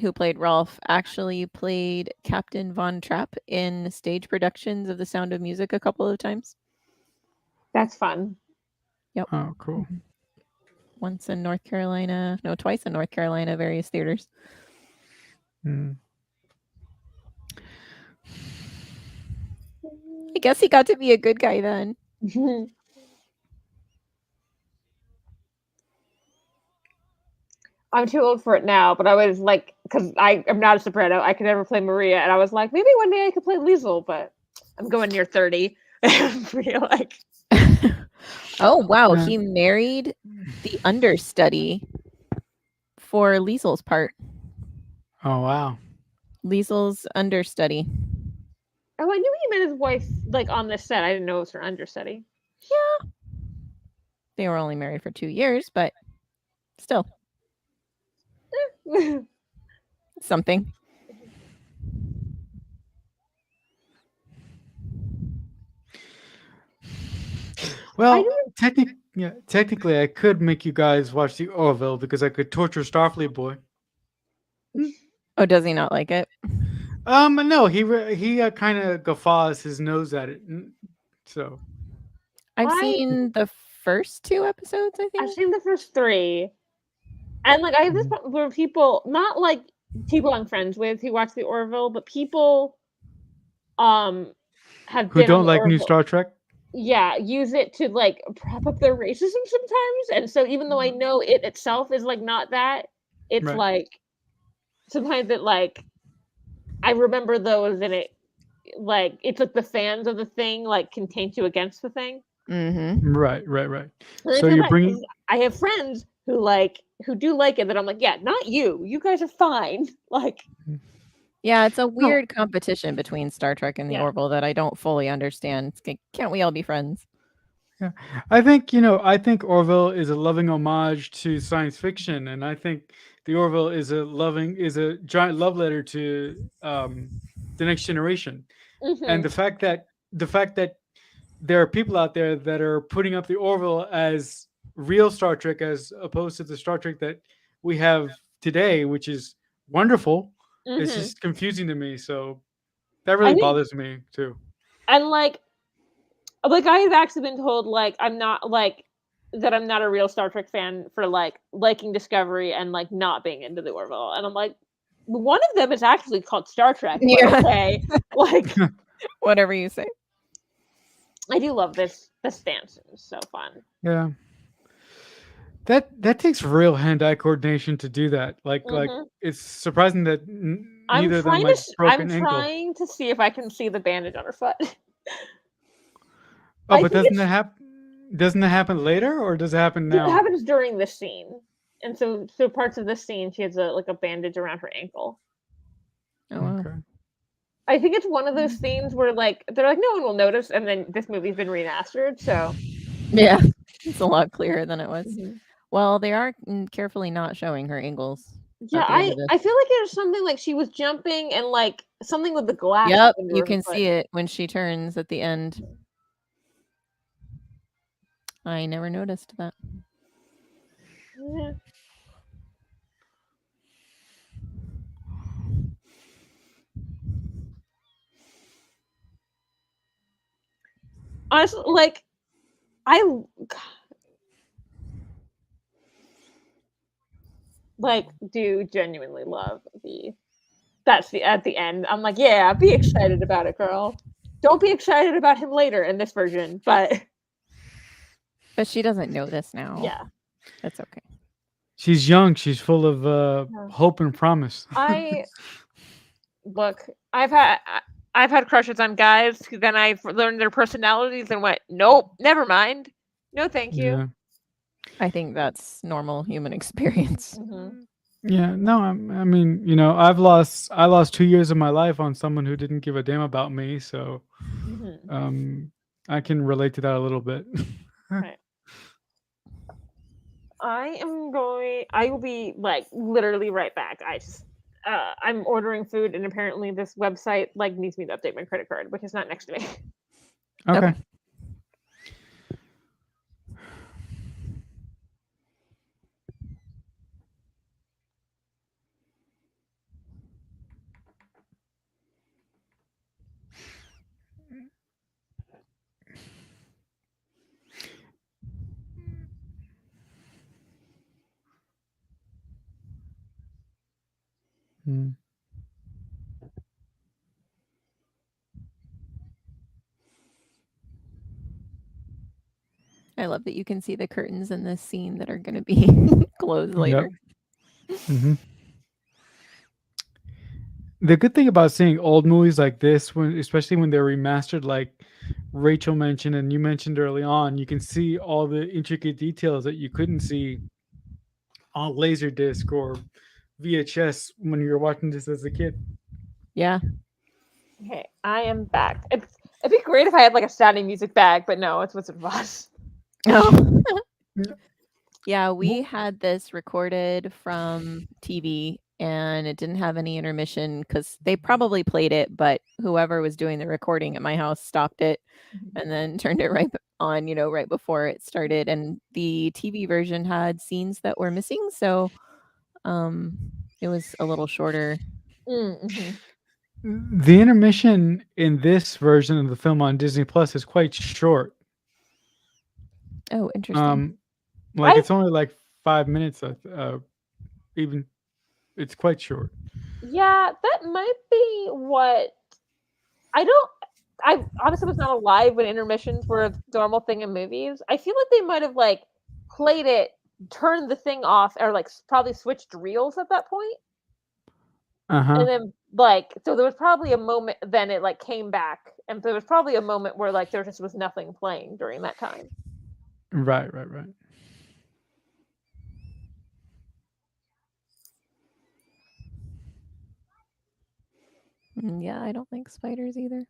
who played Rolf actually played Captain Von Trapp in stage productions of The Sound of Music a couple of times. That's fun. Yep. Oh, cool. Once in North Carolina. No, twice in North Carolina, various theaters. Mm. I guess he got to be a good guy then. I'm too old for it now, but I was like, because I'm not a soprano, I could never play Maria, and I was like, maybe one day I could play Liesel, but I'm going near 30. Pretty like. Oh wow, he married the understudy for Liesel's part. Oh wow. Liesel's understudy. Oh, I knew he met his wife like on this set. I didn't know it was her understudy. Yeah. They were only married for 2 years, but still. Something. Well, technically, I could make you guys watch the Orville because I could torture Starfleet Boy. Oh, does he not like it? No, he kind of guffaws his nose at it. So, I've seen the first 2 episodes. I think I've seen the first 3, and like I have this where people, not like people I'm friends with who watch the Orville, but people, have who been don't like Orville. new Star Trek. Yeah, use it to like prop up their racism sometimes, and so even though I know it itself is like not that, it's Right. like sometimes it like I remember those, and it like it's like the fans of the thing like can taint you against the thing. Mm-hmm. Right. And So you're bringing. I have friends who do like it that I'm like, yeah, not you. You guys are fine. Like. Yeah, it's a weird competition between Star Trek and the Yeah. Orville that I don't fully understand. Can't we all be friends? Yeah, I think Orville is a loving homage to science fiction, and I think the Orville is a giant love letter to the next generation, and Hmm. the fact that there are people out there that are putting up the Orville as real Star Trek as opposed to the Star Trek that we have today, which is wonderful. It's Hmm. just confusing to me. So that I really think, bothers me too. and like I have actually been told like I'm not like that I'm not a real Star Trek fan for like liking Discovery and like not being into the Orville, and I'm like, one of them is actually called Star Trek, but Yeah. okay, like Whatever you say. I do love this dance. It's so fun. Yeah. That takes real hand-eye coordination to do that. Like Hmm. it's surprising that neither of them like broke I'm an ankle. trying to see if I can see the bandage on her foot. Oh, I but think doesn't that happen? Doesn't that happen later, or does it happen it now? happens during this scene, and so parts of this scene she has a bandage around her ankle. Oh wow. Okay. I think it's one of those scenes where like they're like no one will notice, and then this movie's been remastered, so. Yeah. It's a lot clearer than it was. Mhm. Well, they are carefully not showing her ankles Yeah, at the end of this. I feel like it was something like she was jumping and like something with the glass Yep, happened to you her can foot. see it when she turns at the end. I never noticed that. Yeah. Honestly, like I like do genuinely love that's the at the end. I'm like, yeah, be excited about it, girl. Don't be excited about him later in this version, but But she doesn't know this now. yeah. That's okay. She's young. She's full of Yeah. hope and promise. I look, I've had crushes on guys who then I've learned their personalities and went, nope, never mind. No, thank you. Yeah. I think that's normal human experience. Hmm. Yeah. No, I mean, I lost 2 years of my life on someone who didn't give a damn about me. So, Hmm. um, I can relate to that a little bit. Right. I will be like literally right back. I'm ordering food and apparently this website like needs me to update my credit card, which is not next to me. Okay. Okay. Mm. I love that you can see the curtains in this scene that are going to be closed later. Yep. Hmm. The good thing about seeing old movies like this, especially when they're remastered, like Rachel mentioned and you mentioned early on, you can see all the intricate details that you couldn't see on Laserdisc or VHS when you were watching this as a kid. Yeah. Okay, I am back. It'd be great if I had like a sounding music bag, but no, it's Wizard of Oz. Oh. Yeah. Yeah, we had this recorded from TV and it didn't have any intermission because they probably played it, but whoever was doing the recording at my house stopped it and then turned it right on, right before it started. And the TV version had scenes that were missing, so it was a little shorter. Mm-hmm. The intermission in this version of the film on Disney Plus is quite short. Oh, interesting. Like I it's only like 5 minutes. Even it's quite short. Yeah, that might be what I don't. I obviously was not alive when intermissions were a normal thing in movies. I feel like they might have like played it, turned the thing off, or like probably switched reels at that point, Uh huh. and then like so there was probably a moment. Then it like came back, and there was probably a moment where like there just was nothing playing during that time. Right. Right. Right. Yeah, I don't like spiders either.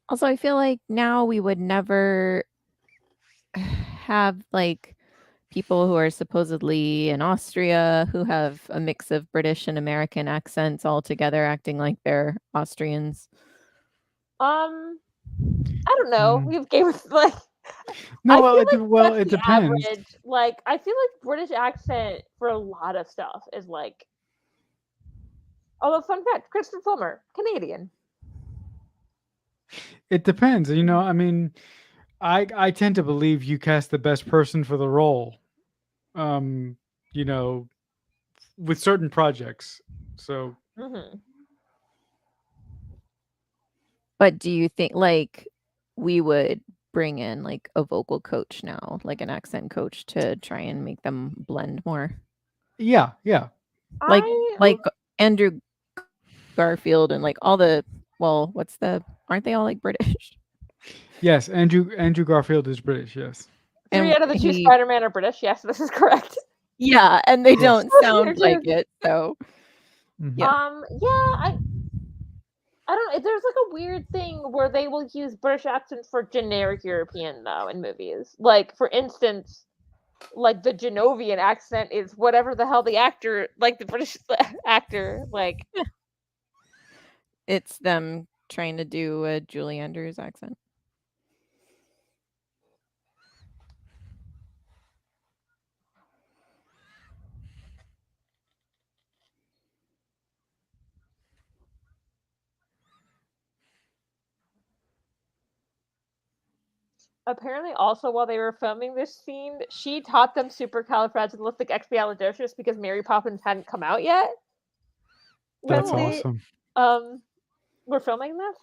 Also, I feel like now we would never have like people who are supposedly in Austria who have a mix of British and American accents all together acting like they're Austrians. I don't know. We've Game of like. No, I well, feel like that's it the depends. average. Like, I feel like British accent for a lot of stuff is like. Although, fun fact: Christopher Plummer, Canadian. It depends. You know, I mean, I tend to believe you cast the best person for the role. You know, with certain projects. So Mm-hmm. But do you think like we would bring in like a vocal coach now, like an accent coach to try and make them blend more? yeah. Like Andrew Garfield and like all the aren't they all like British? Yes, Andrew Garfield is British, yes. 3 out of the 2 Spider-Man are British. Yes, this is correct. Yeah, and they don't Here sound like too. it. So Yeah. I don't know. There's like a weird thing where they will use British accents for generic European though in movies. Like for instance, like the Genovian accent is whatever the hell the actor, like the British actor, like it's them trying to do a Julie Andrews accent. apparently also while they were filming this scene, she taught them supercalifragilisticexpialidocious because Mary Poppins hadn't come out yet. That's When they awesome. were filming this.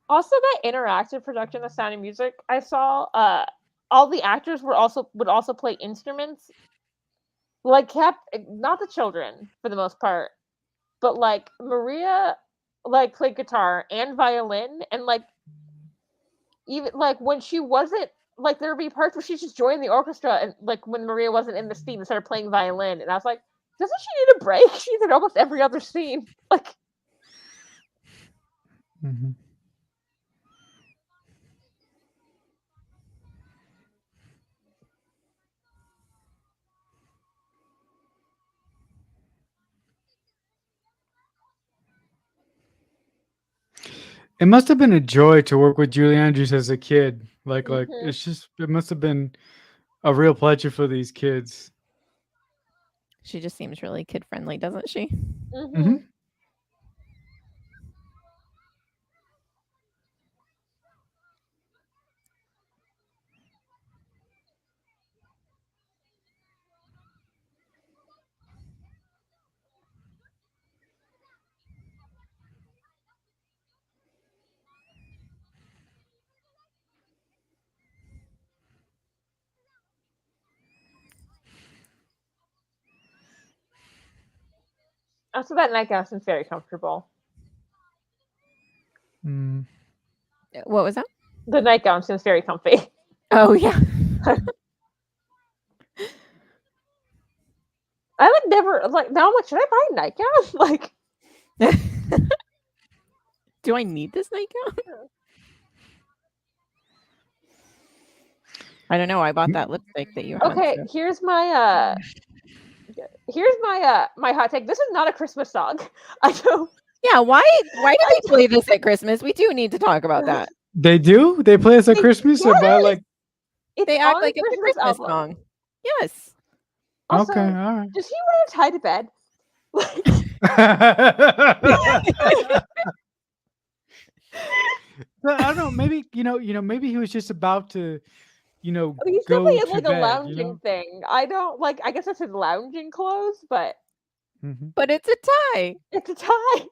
Also, that interactive production of Sound and Music I saw, all the actors would also play instruments. Like not the children for the most part, but like Maria like played guitar and violin, and like even like when she wasn't like there would be parts where she just joined the orchestra, and like when Maria wasn't in the scene and started playing violin, and I was like, doesn't she need a break? She's in almost every other scene. Like Mm-hmm. It must have been a joy to work with Julie Andrews as a kid. Like it must have been a real pleasure for these kids. She just seems really kid friendly, doesn't she? Mm-hmm. also that nightgown seems very comfortable. Mm. What was that? The nightgown seems very comfy. Oh yeah. I like never like now I'm like, should I buy a nightgown? Like do I need this nightgown? I don't know. I bought that lipstick that you had. okay, So. here's my my hot take. This is not a Christmas song. I don't. Yeah, why do they play this at Christmas? We do need to talk about that. They do? They play us at Christmas or by like they act like it's a Christmas song. Yes. Also, okay, all right. Does he wear a tie to bed? I don't know. Maybe maybe he was just about to, He's go definitely in to like bed, a lounging thing. I don't like. I guess that's his lounging clothes, but but it's a tie. It's a tie.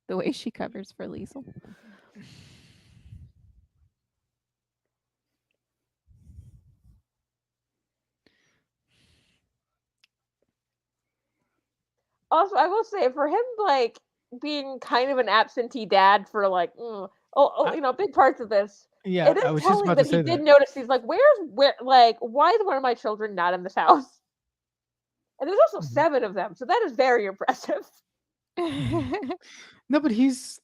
The way she covers for Liesel. Also, I will say for him, like being kind of an absentee dad for like, big parts of this. Yeah, It I is was just telling about to that he say did that. notice. He's like, why is one of my children not in this house? And there's also Mhm. 7 of them, so that is very impressive. No, but he's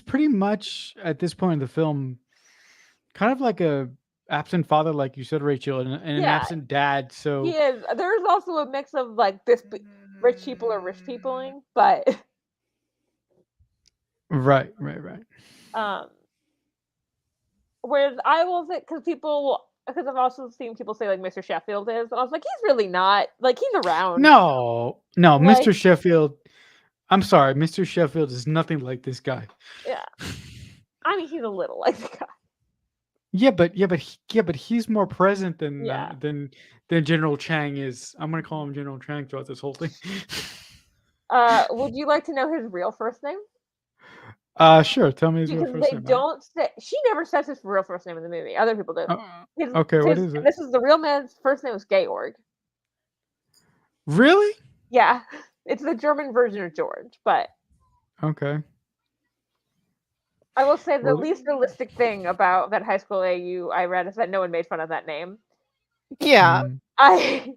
pretty much at this point in the film kind of like a absent father, like you said, Rachel, and an Yeah, absent dad. he So is. There is also a mix of like rich people are rich peopling, but right. um, whereas I will say because I've also seen people say like Mr. Sheffield is, and I was like, he's really not. Like he's around. No, Like, Mr. Sheffield. I'm sorry, Mr. Sheffield is nothing like this guy. yeah. I mean, he's a little like the guy. Yeah, but he's more present than Yeah. than General Chang is. I'm gonna call him General Chang throughout this whole thing. Would you like to know his real first name? Sure. Tell me his real Because first they name. don't say. She never says his real first name in the movie. Other people do. Okay, what is it? This is the real man's first name is Georg. Really? Yeah, it's the German version of George. But Okay. I will say the Well, least realistic thing about that high school AU I read is that no one made fun of that name. Yeah, mm, I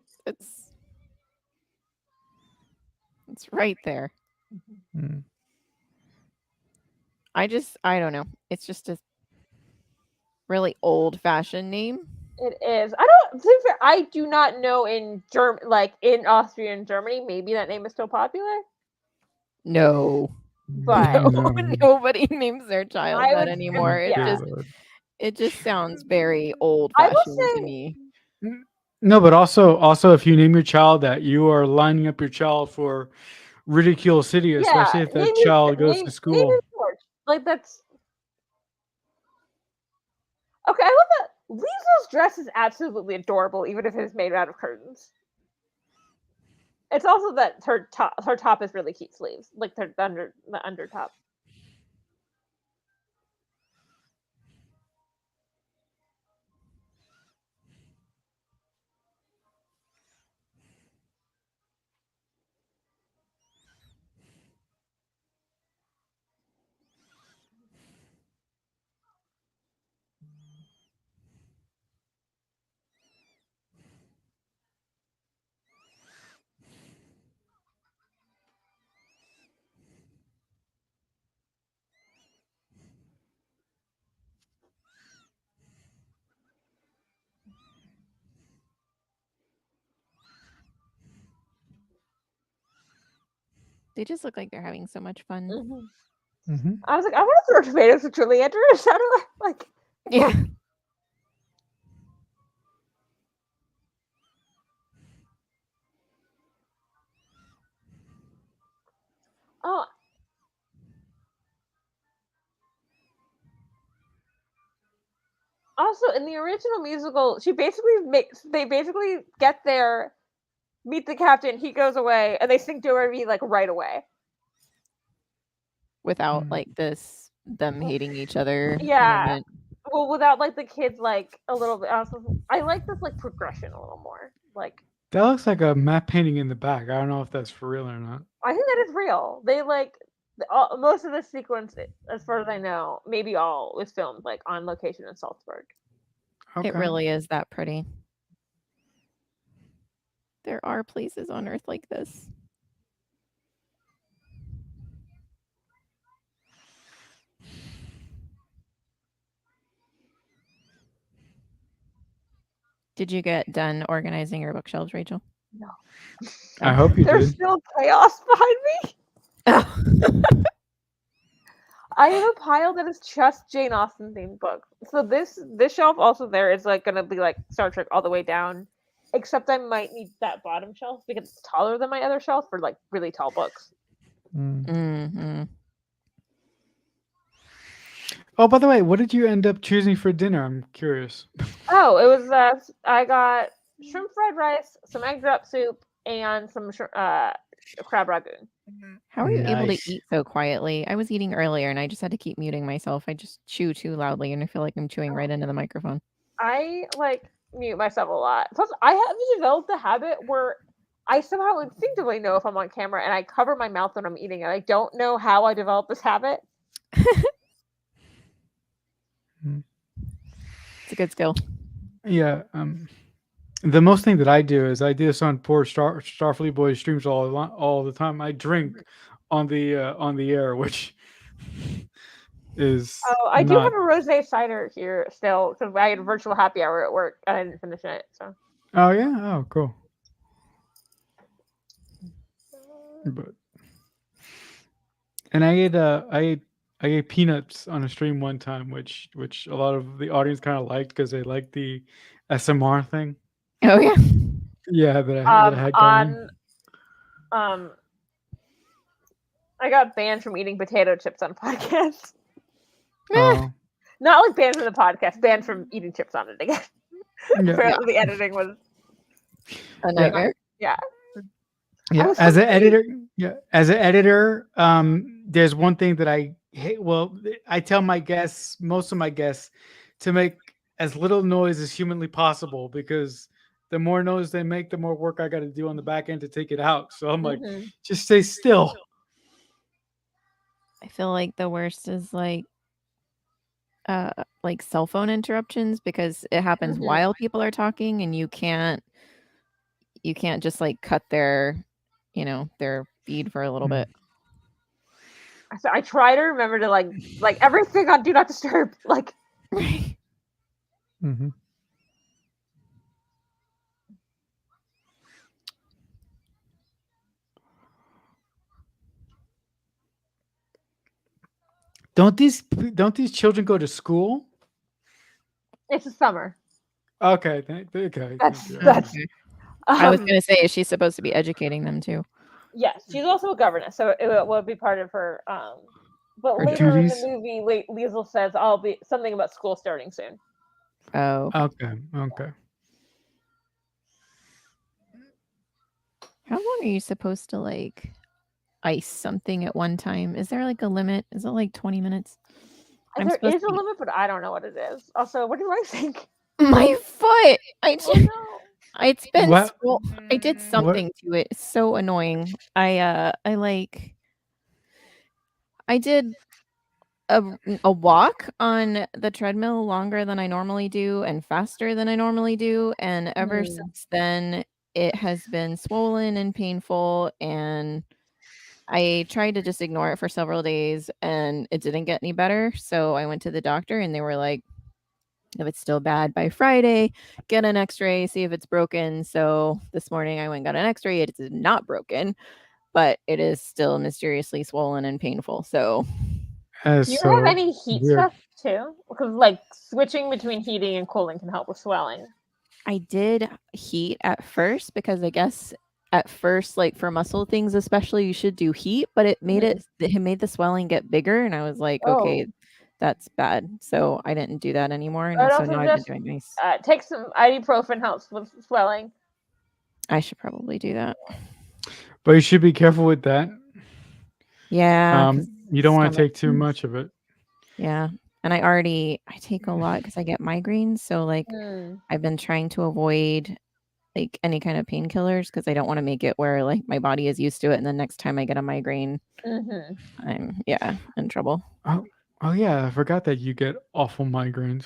it's right there. mm. I don't know. It's just a really old-fashioned name. It is. I don't. To be fair, I do not know in in Austria and Germany. Maybe that name is still popular. No. But No, nobody names their child I that would. anymore. Yeah. It just sounds very I old-fashioned will to say. me. No, but also if you name your child that, you are lining up your child for ridicule city, Yeah. especially if that child goes to Name school. your George. Like that's. Okay, I love that. Liesel's dress is absolutely adorable, even if it is made out of curtains. It's also that her top is really cute sleeves, like the under top. They just look like they're having so much fun. Mm-hmm. I was like, I want to throw tomatoes at Julie Andrews. How do I like? Yeah. Oh. Also, in the original musical, they basically get there, meet the captain, he goes away, and they sing Do Re Mi like right away. Without like them hating each other. Yeah. Moment. Well, without like the kids like a little bit. I like this like progression a little more. Like That looks like a matte painting in the back. I don't know if that's for real or not. I think that is real. They like most of the sequence, as far as I know, maybe all was filmed like on location in Salzburg. Okay. It really is that pretty. There are places on Earth like this. Did you get done organizing your bookshelves, Rachel? No. I hope you There's did. still chaos behind me. I have a pile that is just Jane Austen themed books. So this shelf also there is like gonna be like Star Trek all the way down. Except I might need that bottom shelf because it's taller than my other shelf for like really tall books. Mm-hmm. Oh, by the way, what did you end up choosing for dinner? I'm curious. Oh, it was I got shrimp fried rice, some egg drop soup, and some crab ragoon. How are you able to Nice. eat so quietly? I was eating earlier and I just had to keep muting myself. I just chew too loudly and I feel like I'm chewing right into the microphone. I like mute myself a lot. Plus, I have developed the habit where I somehow instinctively know if I'm on camera, and I cover my mouth when I'm eating, and I don't know how I developed this habit. It's a good skill. Yeah. The most thing that I do is I do this on poor Starfleet Boys streams all the time. I drink on the air, which is Oh, I do not. have a rosé cider here still, because I had a virtual happy hour at work. I didn't finish it, so. Oh yeah. Oh cool. But and I ate peanuts on a stream one time, which a lot of the audience kind of liked because they liked the SMR thing. Oh yeah. Yeah, that I had going. I got banned from eating potato chips on a podcast. Oh. Not like banned from the podcast, banned from eating chips on it again. Yeah. Apparently the editing was A nightmare. yeah. Yeah, was as so an editor, there's one thing that I hate. Well, I tell my guests, most of my guests, to make as little noise as humanly possible because the more noise they make, the more work I got to do on the back end to take it out. So I'm like, just stay still. I feel like the worst is like cell phone interruptions because it happens while people are talking and you can't just like cut their their feed for a little bit. So I try to remember to like everything on Do Not Disturb. Like Mm-hmm. Don't these children go to school? it's the summer. Okay, okay. That's I was gonna say, is she supposed to be educating them too? yes, she's also a governess, so it will be part of her. But Her later duties? in the movie, Liesl says, "I'll be something about school starting soon." Oh, Okay. How long are you supposed to like ice something at one time? Is there like a limit? Is it like 20 minutes? There is a limit, but I don't know what it is. Also, what do I think? My foot. Oh no. It's been What? I did something to it. It's so annoying. I did a walk on the treadmill longer than I normally do and faster than I normally do, and ever since then it has been swollen and painful, and I tried to just ignore it for several days and it didn't get any better. So I went to the doctor and they were like, if it's still bad by Friday, get an x-ray, see if it's broken. So this morning I went and got an x-ray. It is not broken, but it is still mysteriously swollen and painful. So do you have any heat stuff too? Because like switching between heating and cooling can help with swelling. I did heat at first because I guess at first, like for muscle things especially, you should do heat, but it made it made the swelling get bigger, and I was like, okay, that's bad. So I didn't do that anymore, and so now I've been doing ice. Take some ibuprofen, helps with swelling. I should probably do that. But you should be careful with that. Yeah. You don't want to take too much of it. Yeah. And I take a lot because I get migraines. So like I've been trying to avoid like any kind of painkillers because I don't want to make it where like my body is used to it. And the next time I get a migraine, I'm in trouble. Oh yeah. I forgot that you get awful migraines.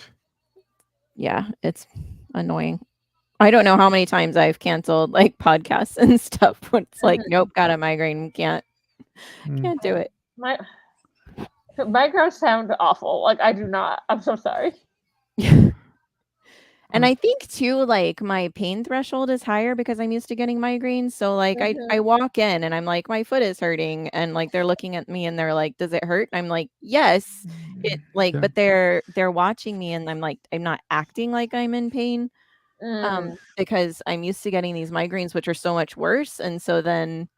Yeah. It's annoying. I don't know how many times I've canceled like podcasts and stuff when it's like, nope, got a migraine. Can't do it. My migraines sound awful. Like I do not. I'm so sorry. And I think too, like my pain threshold is higher because I'm used to getting migraines. So like I walk in and I'm like, my foot is hurting, and like they're looking at me and they're like, does it hurt? And I'm like, yes. It like, but they're watching me and I'm like, I'm not acting like I'm in pain. Because I'm used to getting these migraines, which are so much worse. And so then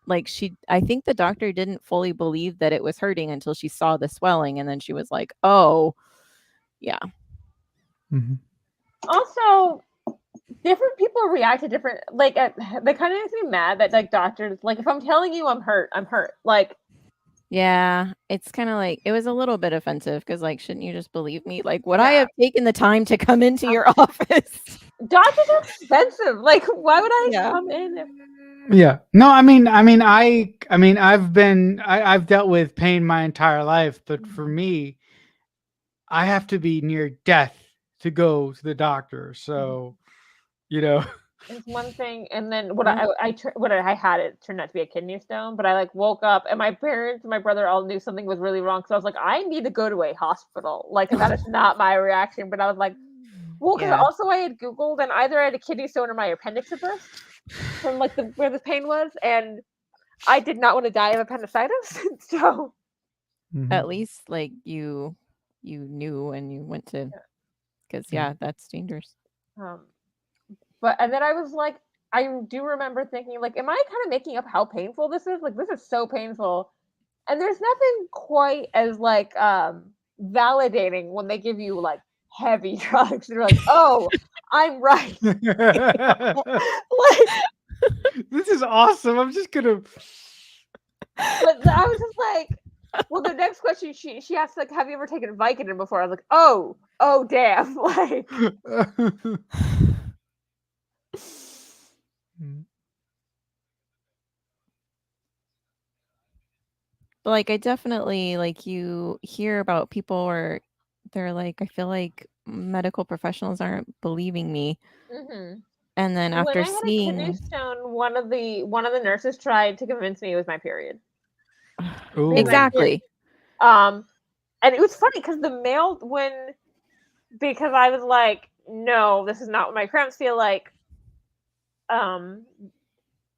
like I think the doctor didn't fully believe that it was hurting until she saw the swelling. And then she was like, oh, yeah. Also, different people react to different, like, they kind of makes me mad that, like, doctors, like, if I'm telling you I'm hurt, I'm hurt. Like, Yeah, it's kind of like it was a little bit offensive because, like, shouldn't you just believe me? Like, would I have taken the time to come into your office? Doctors are expensive. Like, why would I Yeah. come in? Yeah. No, I mean, I've dealt with pain my entire life, but for me, I have to be near death to go to the doctor. So, you know, It's one thing, and then what Mhm. I had, it turned out to be a kidney stone. But I like woke up, and my parents and my brother all knew something was really wrong. So I was like, I need to go to a hospital. Like, and that is not my reaction. But I was like, well, because Yeah. also I had Googled, and either I had a kidney stone or my appendix had burst from like where the pain was, and I did not want to die of appendicitis. So At least like you knew and you went to because yeah, that's dangerous. um, but and then I was like, I do remember thinking like, am I kind of making up how painful this is? Like, this is so painful. And there's nothing quite as like validating when they give you like heavy drugs. They're like, oh, I'm right. Like, this is awesome. I'm just gonna. but I was just like, well, the next question she asked like, have you ever taken Vicodin before? I was like, oh damn, like. But like I definitely like you hear about people or they're like, I feel like medical professionals aren't believing me. Mm-hmm. And then When after I had a kidney seeing stone, one of the nurses tried to convince me it was my period. Ooh. Because I did, exactly. and it was funny because because I was like, no, this is not what my cramps feel like. And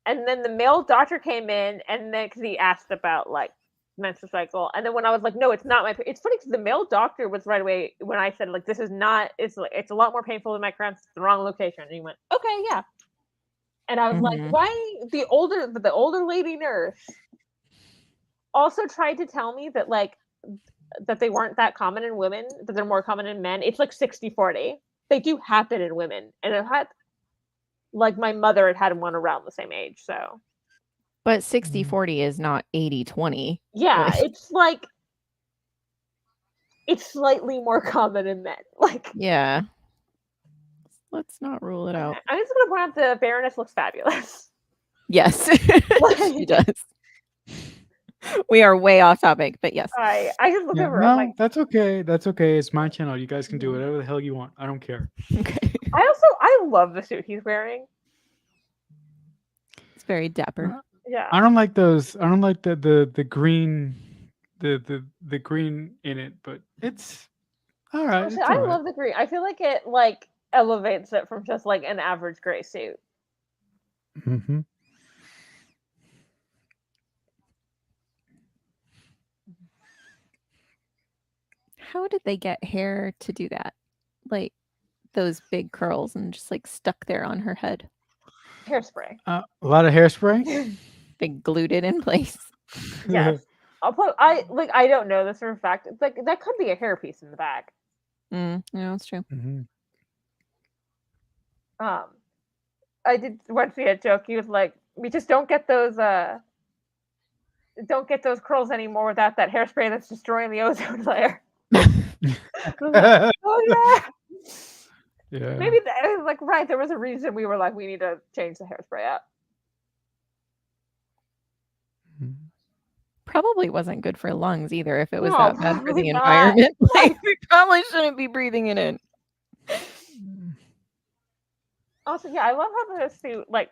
then the male doctor came in, and then because he asked about like menstrual cycle, and then when I was like, no, it's not my. It's funny because the male doctor was right away when I said like, this is not. It's like it's a lot more painful than my cramps. It's the wrong location. And he went, okay, yeah. And I was like, Mhm. why the older lady nurse also tried to tell me that like that they weren't that common in women, that they're more common in men. It's like 60-40. They do happen in women. And it had like my mother had one around the same age, so But 60-40 is not 80-20. yeah, Like, it's slightly more common in men. Like yeah. Let's not rule it out. I'm just gonna point out the Baroness looks fabulous. Yes. She does. We are way off topic, but yes. I just look Yeah, over. I'm like, no, that's okay. That's okay. It's my channel. You guys can do whatever the hell you want. I don't care. Okay. I love the suit he's wearing. It's very dapper. Yeah. I don't like those. I don't like the green, the green in it, but it's all right. Honestly, It's all I right. love the green. I feel like it like elevates it from just like an average gray suit. Mm-hmm. How did they get hair to do that? Like those big curls and just like stuck there on her head. Hairspray. A lot of hairspray. They glued it in place. Yes. I don't know this for a fact. It's like that could be a hairpiece in the back. Yeah, that's true. Mm-hmm. I did once see a joke. He was like, "We just don't get those curls anymore without that hairspray that's destroying the ozone layer." Oh yeah. Yeah. Maybe like right. There was a reason we were like, we need to change the hairspray out. Probably wasn't good for lungs either if it was No, that bad for probably the not. environment. Like, we probably shouldn't be breathing it in. Also, yeah, I love how the suit like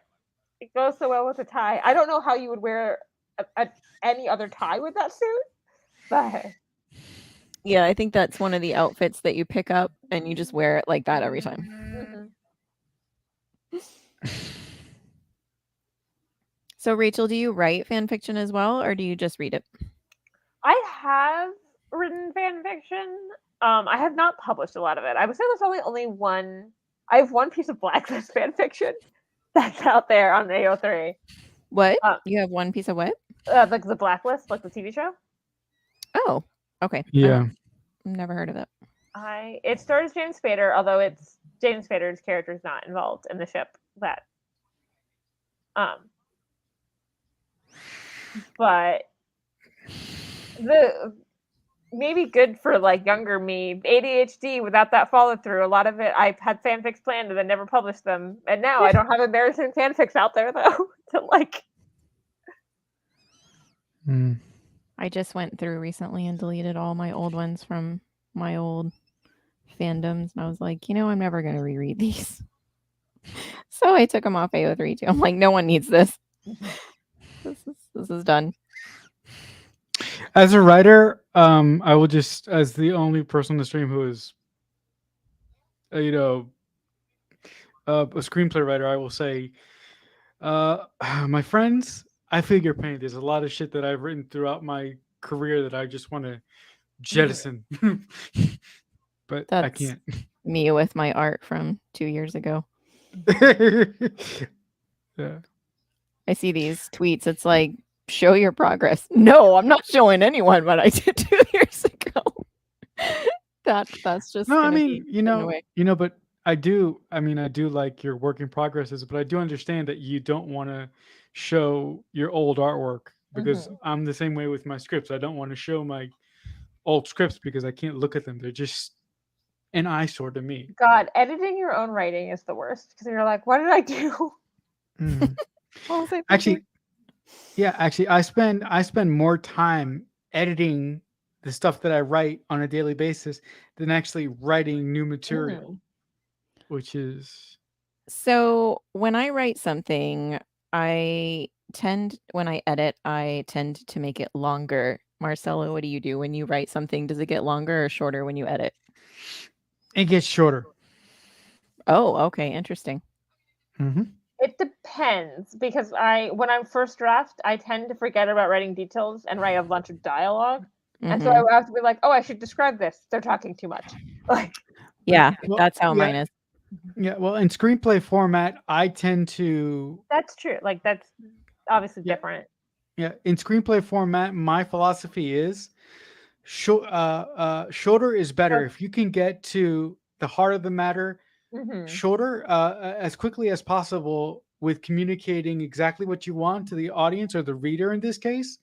it goes so well with the tie. I don't know how you would wear any other tie with that suit, but Yeah, I think that's one of the outfits that you pick up and you just wear it like that every time. So, Rachel, do you write fan fiction as well, or do you just read it? I have written fan fiction. I have not published a lot of it. I would say there's only one. I have one piece of Blacklist fan fiction that's out there on AO3. What? You have one piece of what? Like the Blacklist, like the TV show. Oh, okay. Yeah. Never heard of it. It stars James Spader, although it's James Spader's character is not involved in the ship. But the maybe good for like younger me. ADHD without that follow through. A lot of it I had fanfics planned and then never published them. And now I don't have embarrassing fanfics out there though to like. I just went through recently and deleted all my old ones from my old fandoms, and I was like, I'm never going to reread these. So I took them off AO3 too. I'm like, no one needs this. This is done. As a writer, I will just, as the only person on the stream who is, a screenplay writer, I will say, my friends, I feel your pain. There's a lot of shit that I've written throughout my career that I just want to jettison, but I That's can't. me with my art from 2 years ago. Yeah. I see these tweets. It's like, show your progress. No, I'm not showing anyone what I did 2 years ago. That's just No, I gonna mean, be in the way. but I do like your work in progresses, but I do understand that you don't want to show your old artwork because I'm the same way with my scripts. I don't want to show my old scripts because I can't look at them. They're just an eyesore to me. God, editing your own writing is the worst because you're like, what did I do? Actually, I spend more time editing the stuff that I write on a daily basis than actually writing new material, which is. So when I write something, when I edit, I tend to make it longer. Marcelo, what do you do when you write something? Does it get longer or shorter when you edit? It gets shorter. Oh, okay, interesting. It depends because when I'm first draft, I tend to forget about writing details and write a bunch of dialogue, and so I have to be like, oh, I should describe this. They're talking too much. Like, yeah, that's how mine is. Yeah, well, in screenplay format, I tend to. That's true. Like, that's obviously different. Yeah, in screenplay format, my philosophy is shorter is better. If you can get to the heart of the matter, shorter, as quickly as possible, with communicating exactly what you want to the audience or the reader in this case,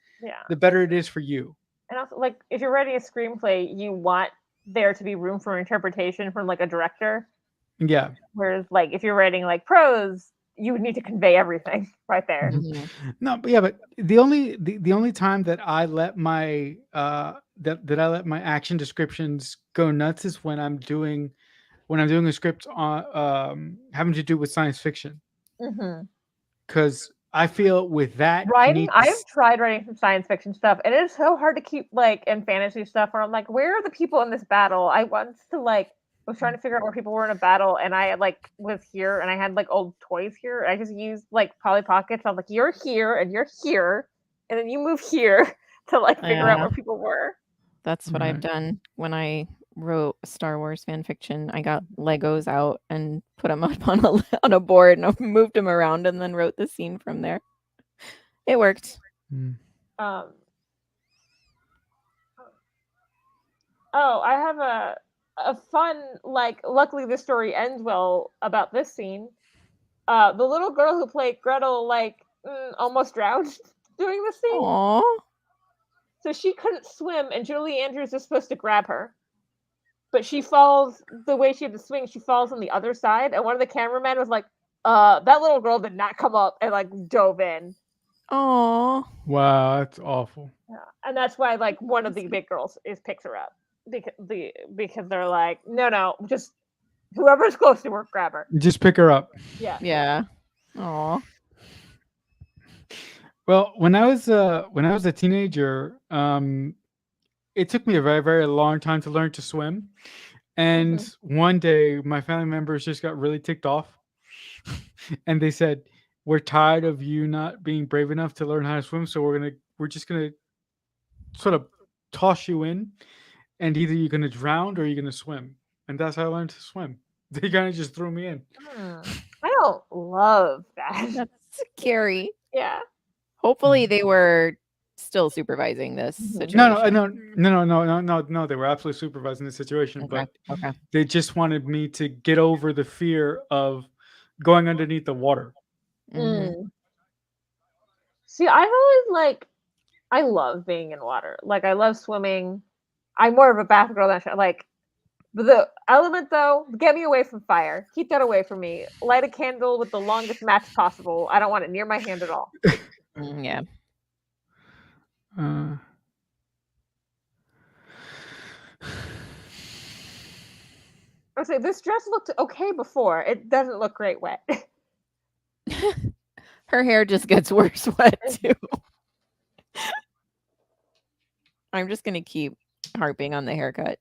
the better it is for you. And also, like, if you're writing a screenplay, you want there to be room for interpretation from like a director. Yeah. Whereas, like, if you're writing like prose, you would need to convey everything right there. No, but the only time that I let my that I let my action descriptions go nuts is when I'm doing a script on having to do with science fiction. Because I feel with that writing, I've tried writing some science fiction stuff, and it's so hard to keep like in fantasy stuff where I'm like, where are the people in this battle? I once was trying to figure out where people were in a battle, and I like was here, and I had like old toys here. I just used like Polly Pockets. I was like, you're here, and you're here, and then you move here to like figure out where people were. That's what I've done when I wrote Star Wars fan fiction. I got Legos out and put them up on a board, and I moved them around, and then wrote the scene from there. It worked. Oh, I have a fun, like, luckily this story ends well about this scene. The little girl who played Gretel, like, almost drowned doing this scene. Aww. So she couldn't swim, and Julie Andrews is supposed to grab her. But she falls, the way she had to swing, she falls on the other side, and one of the cameramen was like, that little girl did not come up, and, like, dove in. Aww. Wow, that's awful. Yeah, and that's why, like, one of the big girls picks her up. Because they're like, no, just whoever's close to her, grab her. Just pick her up. Yeah. Aw. Well, when I was a teenager, it took me a very, very long time to learn to swim. And one day my family members just got really ticked off. And they said, we're tired of you not being brave enough to learn how to swim, so we're just gonna sort of toss you in, and either you're gonna drown or you're gonna swim. And that's how I learned to swim. They kind of just threw me in. I don't love that. That's scary. Yeah. Hopefully they were still supervising this situation. No. They were absolutely supervising the situation, but they just wanted me to get over the fear of going underneath the water. See, I've always I love being in water. Like I love swimming. I'm more of a bath girl than like. But the element though, get me away from fire. Keep that away from me. Light a candle with the longest match possible. I don't want it near my hand at all. Yeah. Uh, I say this dress looked okay before. It doesn't look great wet. Her hair just gets worse wet too. I'm just gonna keep harping on the haircut.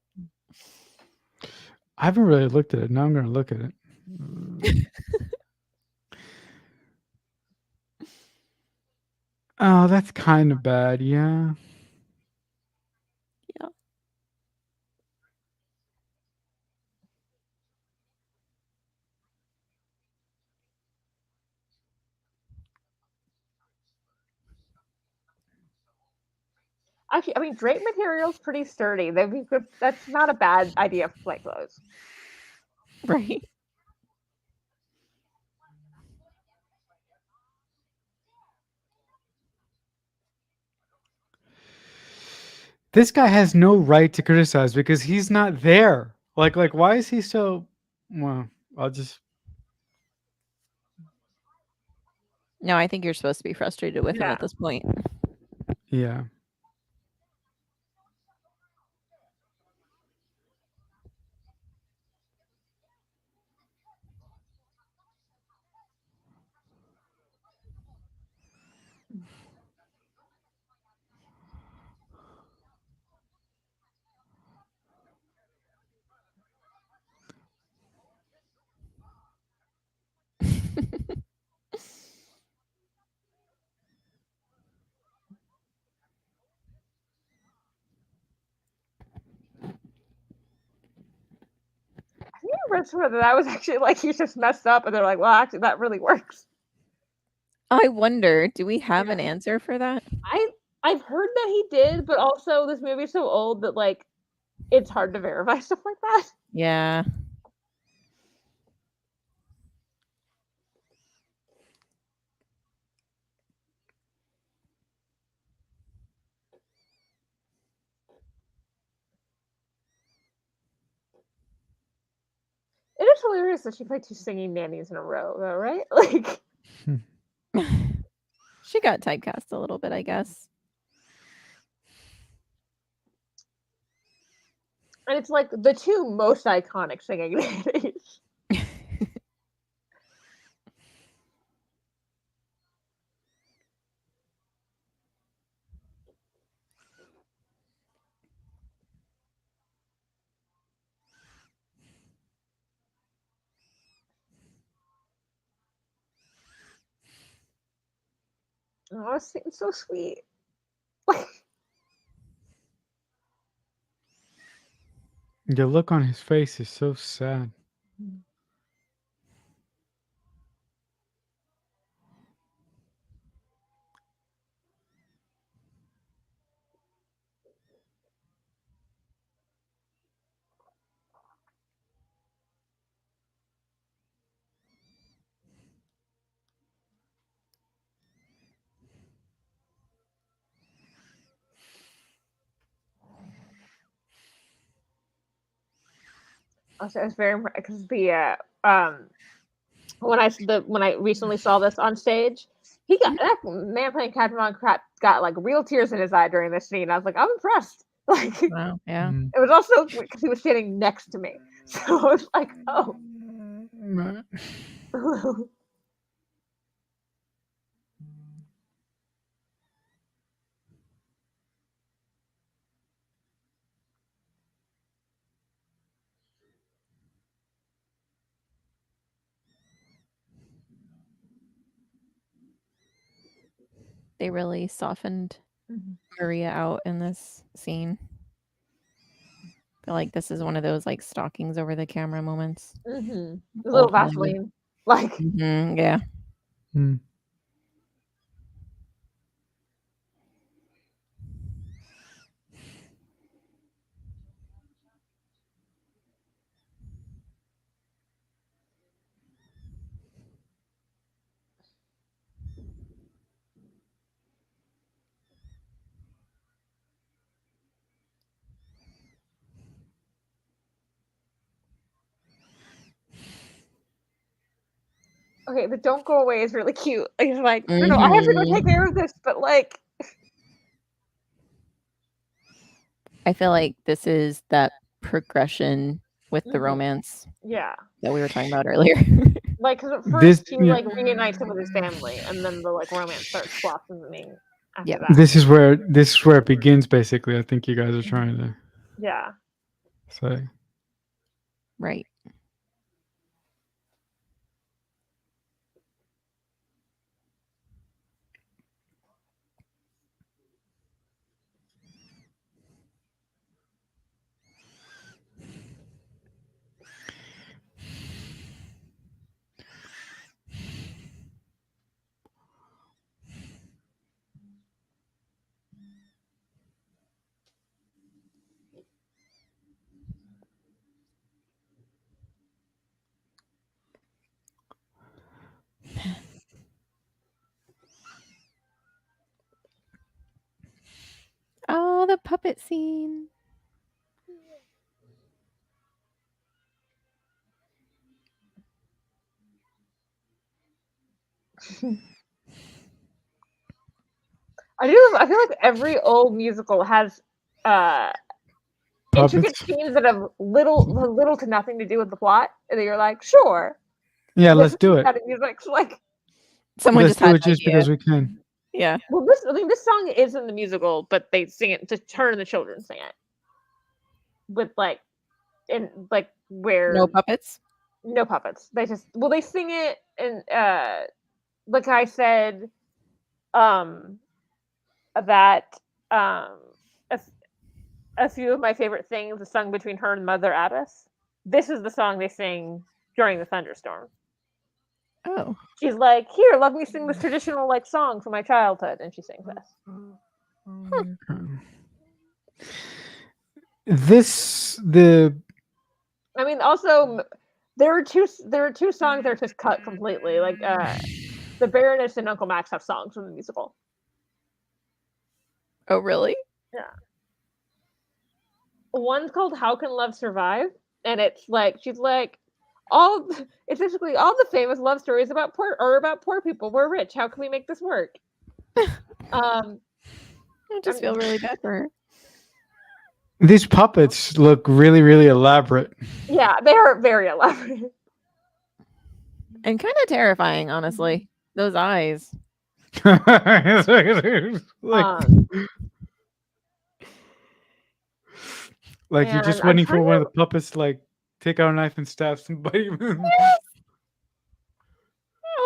I haven't really looked at it. Now I'm going to look at it. Oh, that's kind of bad. Yeah. Yeah. Actually, I mean, drape material's pretty sturdy. They'd be good. That's not a bad idea for play clothes. Right. This guy has no right to criticize because he's not there. Like why is he so? Well, I'll just. No, I think you're supposed to be frustrated with him Yeah. at this point. Yeah. I think I read somewhere that was actually like he's just messed up, and they're like, well, actually, that really works. I wonder, do we have an Yeah. answer for that? I've heard that he did, but also this movie's so old that like it's hard to verify stuff like that. Yeah. It is hilarious that she played 2 singing nannies in a row, though, right? Like, She got typecast a little bit, I guess. and it's like the 2 most iconic singing nannies. Oh, it's so sweet. The look on his face is so sad. Also, it's very because the when I recently saw this on stage, he got that man playing Captain Von Crap got like real tears in his eye during this scene. I was like, I'm impressed. Like, Wow. Yeah. Mm. it was also because he was standing next to me, so I was like, oh. They really softened Maria out in this scene. I feel like this is one of those like stockings over the camera moments. A little Old Hollywood. Vaseline, like. Yeah. Mm. Okay, the "Don't Go Away" is really cute. He's like, no, I have to go take care of this, but like, I feel like this is that progression with the Mhm. romance yeah, that we were talking about earlier. like because at This first he yeah, like reunites him with his family, and then the like romance starts blossoming after Yeah. that. this is where it begins. Basically, I think you guys are trying to Yeah. say. Right. Oh, the puppet scene. I feel like every old musical has intricate Puppets. scenes that have little to nothing to do with the plot, and then you're like, sure, Yeah, this let's do it. kind of music's like, Someone Let's just do had it an just idea. because we can. Yeah. well, this song is in the musical, but they sing it to Turn and the children sing it with like, in like where No puppets. no puppets. They sing it, and like I said, that a few of my favorite things is sung between her and Mother Abbess. This is the song they sing during the thunderstorm. Oh. She's like, "Here, let me sing this traditional like song from my childhood," and she sings this. I mean, also there are two songs that are just cut completely. Like the Baroness and Uncle Max have songs from the musical. Oh, really? Yeah. One's called "How Can Love Survive," and it's like she's like, it's basically all the famous love stories about poor people. We're rich. How can we make this work? I just feel really bad for her. These puppets look really, really elaborate. Yeah, they are very elaborate. And kind of terrifying, honestly. Those eyes. like you're just And I'm waiting for trying one to- of the puppets to like take out a knife and stab somebody.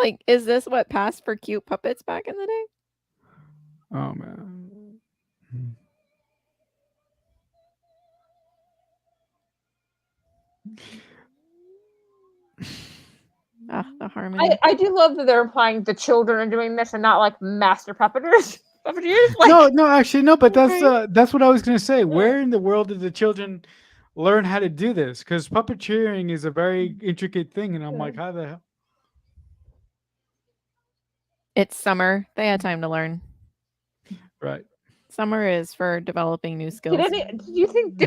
Like, is this what passed for cute puppets back in the day? Oh man. Ah, the harmony. I do love that they're implying the children are doing this and not like master puppeteers. Like, No, actually, no. But Right. that's what I was gonna say. Where in the world did the children learn how to do this? Because puppeteering is a very intricate thing, and I'm like, how the hell? It's summer. They had time to learn. Right. Summer is for developing new skills. did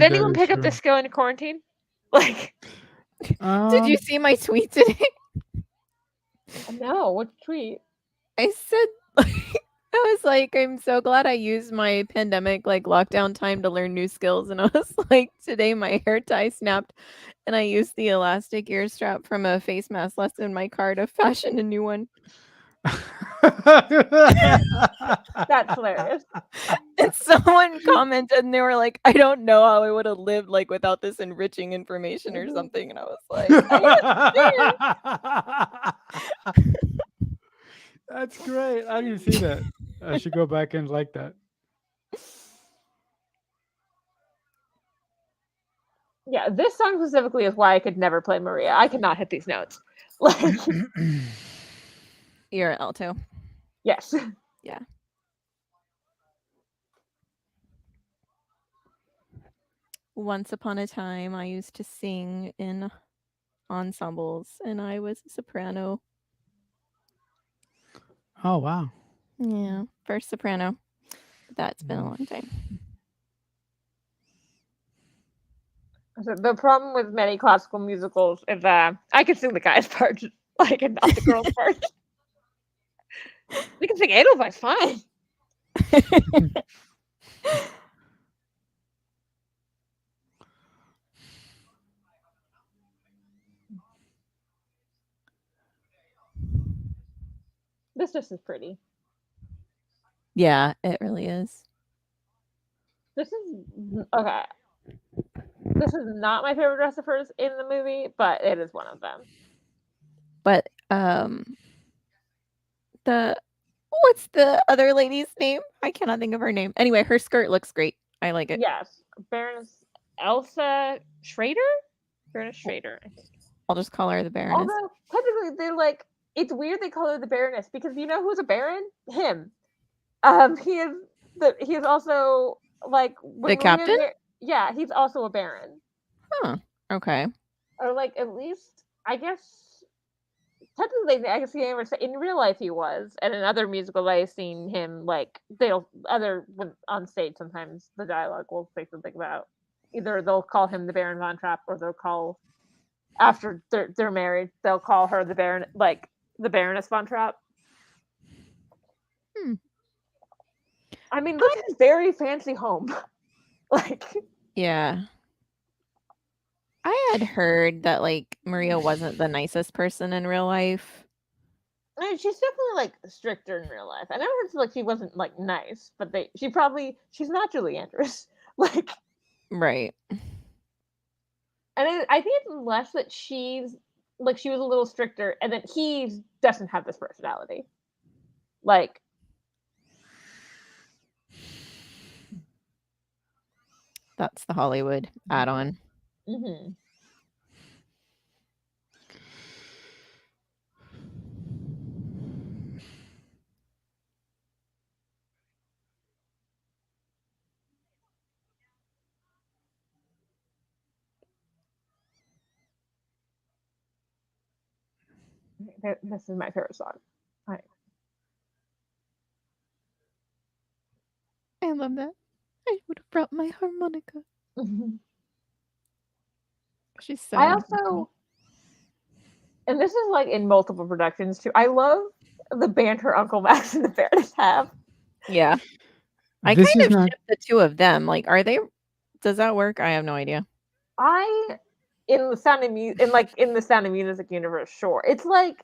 anyone That is pick up true. this skill in quarantine? Like, Did you see my tweet today? no, what tweet? I said, I was like, I'm so glad I used my pandemic like lockdown time to learn new skills. And I was like, today my hair tie snapped and I used the elastic ear strap from a face mask lesson in my car to fashion a new one. That's hilarious. And someone commented and they were like, I don't know how I would have lived like without this enriching information or something. And I was like, That's great. I didn't see that. I should go back and like that. Yeah, this song specifically is why I could never play Maria. I could not hit these notes. Like, you're an alto. yes. Yeah. Once upon a time, I used to sing in ensembles and I was a soprano. Oh wow. Yeah, first soprano. That's been a long time. So the problem with many classical musicals is I can sing the guy's part like, and not the girls' part. They can sing Edelweiss fine. This just is pretty. Yeah, it really is. This is okay. This is not my favorite dress of hers in the movie, but it is one of them. But what's the other lady's name? I cannot think of her name. Anyway, her skirt looks great. I like it. Yes, Baroness Elsa Schrader. Baroness Schrader. I think. I'll just call her the Baroness. Although technically they're like, it's weird they call her the Baroness because you know who's a Baron? Him. He is also like The captain? Yeah, he's also a Baron. Huh. Okay. Or like at least I guess technically I guess he never said in real life he was, and in other musicals I've seen him like when on stage sometimes the dialogue will say something about either they'll call him the Baron von Trapp or they'll call after they're married they'll call her the Baron like the Baroness von Trapp. I mean, look at his very fancy home. Like, yeah. I had heard that like Maria wasn't the nicest person in real life. I mean, she's definitely like stricter in real life. I never heard like she wasn't like nice, but she's not Julie Andrews. Like, right. And I think it's less that she was a little stricter, and that he doesn't have this personality. Like, that's the Hollywood add-on. Mm-hmm. This is my favorite song. I love that. I would have brought my harmonica. Mm-hmm. She's so. I also, and this is like in multiple productions too. I love the banter Uncle Max and the Baroness have. Yeah, I kind of ship the two of them. Like, are they? Does that work? I have no idea. In the Sound of Music universe, sure. It's like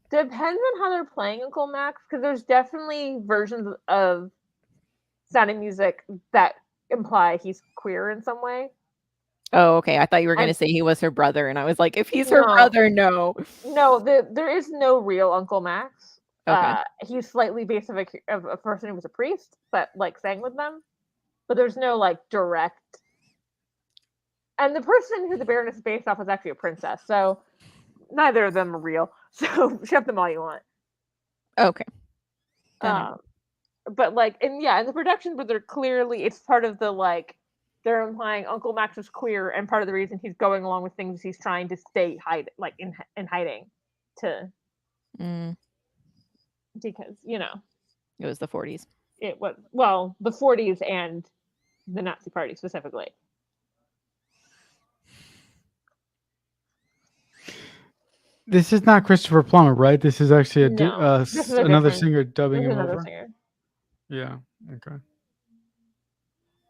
depends on how they're playing Uncle Max because there's definitely versions of Sound of Music that imply he's queer in some way. Oh, okay. I thought you were going to say he was her brother, and I was like, if he's her brother, no. No, there is no real Uncle Max. Okay. He's slightly based of a person who was a priest, but like sang with them. But there's no like direct. And the person who the Baroness is based off is actually a princess, so neither of them are real. So shove them all you want. Okay. But like, in the production, but they're clearly it's part of the like. They're implying Uncle Max is queer, and part of the reason he's going along with things is he's trying to stay in hiding, because it was the 40s. It was the 40s and the Nazi Party specifically. This is not Christopher Plummer, right? This is actually another singer dubbing him over. Singer. Yeah. Okay.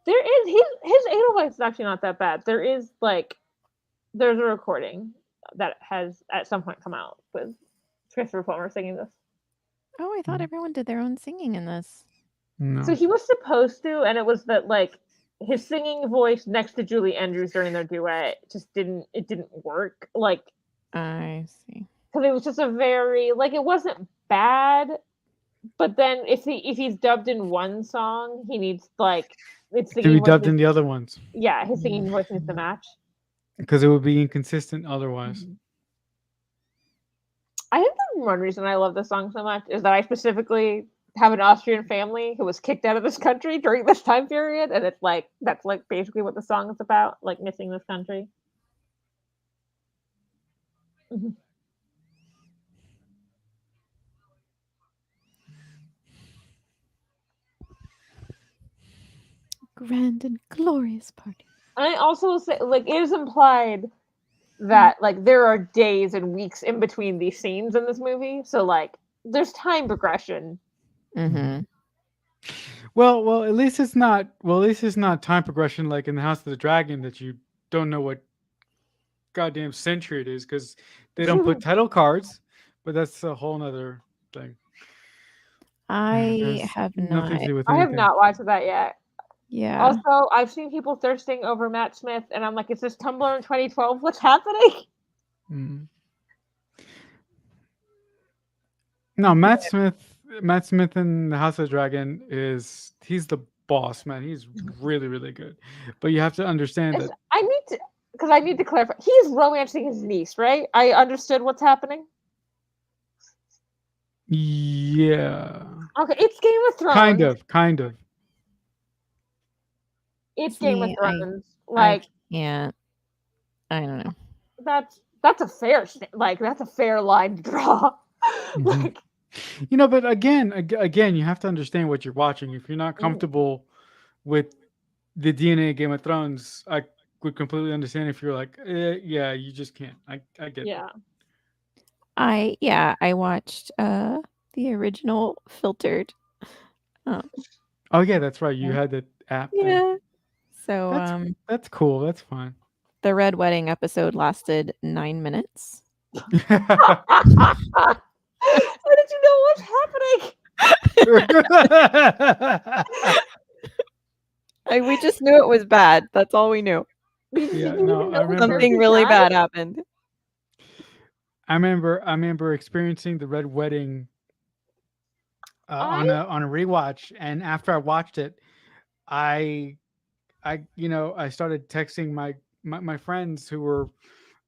There is his Edelweiss is actually not that bad. There's a recording that has at some point come out with Christopher Plummer singing this. Oh, I thought everyone did their own singing in this. No. So he was supposed to, and it was that like his singing voice next to Julie Andrews during their duet just didn't work. Like I see. Because it was just a very it wasn't bad, but then if he's dubbed in one song, he needs it's to be dubbed in the other ones. Yeah, his singing voice needs to match. Because it would be inconsistent otherwise. I think the one reason I love this song so much is that I specifically have an Austrian family who was kicked out of this country during this time period, and it's that's basically what the song is about, missing this country. Grand and glorious party. And I also say, it is implied that like there are days and weeks in between these scenes in this movie, so like there's time progression. Mm-hmm. Well, at least it's not. Well, at least it's not time progression like in the House of the Dragon that you don't know what goddamn century it is because they don't put title cards. But that's a whole nother thing. I There's have nothing not. to do with I have anything. not watched that yet. Yeah. Also, I've seen people thirsting over Matt Smith, and I'm like, is this Tumblr in 2012? What's happening? Mm. No, Matt Smith in the House of the Dragon he's the boss, man. He's really, really good. But you have to understand that I need to clarify. He's romancing his niece, right? I understood what's happening. yeah. Okay, it's Game of Thrones. Kind of. It's Game of See, Thrones. I Like can't. I don't know. that's a fair that's a fair line to draw. Mhm. Like You know, but again, you have to understand what you're watching. If you're not comfortable with the DNA of Game of Thrones, I would completely understand if you're like, yeah, you just can't. I get yeah. I watched the original filtered. Oh yeah, that's right. You had that app thing. Yeah. So That's cool. That's fine. the Red Wedding episode lasted 9 minutes. How did you know what's happening? We just knew it was bad. That's all we knew. Yeah, You no, even I know the remember- Something character really died? bad happened. I remember experiencing the Red Wedding on a rewatch, and after I watched it, I started texting my friends who were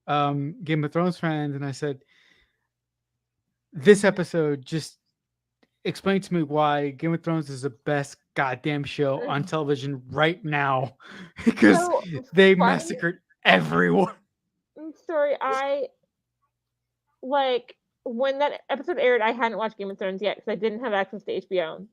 Game of Thrones fans, and I said, "This episode just explained to me why Game of Thrones is the best goddamn show on television right now because So they funny massacred everyone." story. I like when that episode aired. I hadn't watched Game of Thrones yet because I didn't have access to HBO.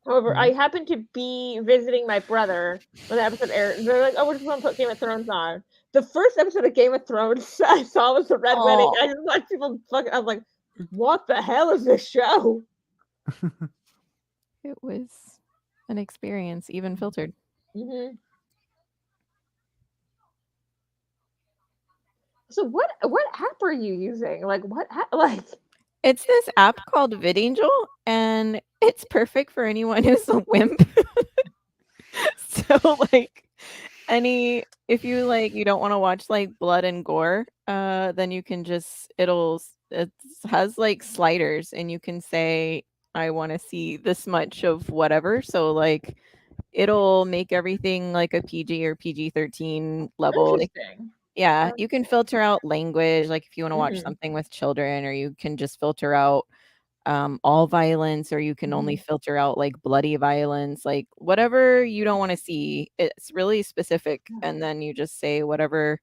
However, I happened to be visiting my brother when the episode aired. They're like, "Oh, we're just going to put Game of Thrones on." The first episode of Game of Thrones I saw was the Red Wedding. I just watched people fucking. I was like, "What the hell is this show?" It was an experience, even filtered. Mm-hmm. So what app are you using? Like like? It's this app called VidAngel, and it's perfect for anyone who's a wimp. So like if you like you don't want to watch like blood and gore, then you can just it has like sliders, and you can say I want to see this much of whatever. So like it'll make everything like a PG or PG-13 level. Like, Interesting. yeah, you can filter out language, like if you want to watch something with children, or you can just filter out all violence, or you can only filter out like bloody violence, like whatever you don't want to see. It's really specific, and then you just say whatever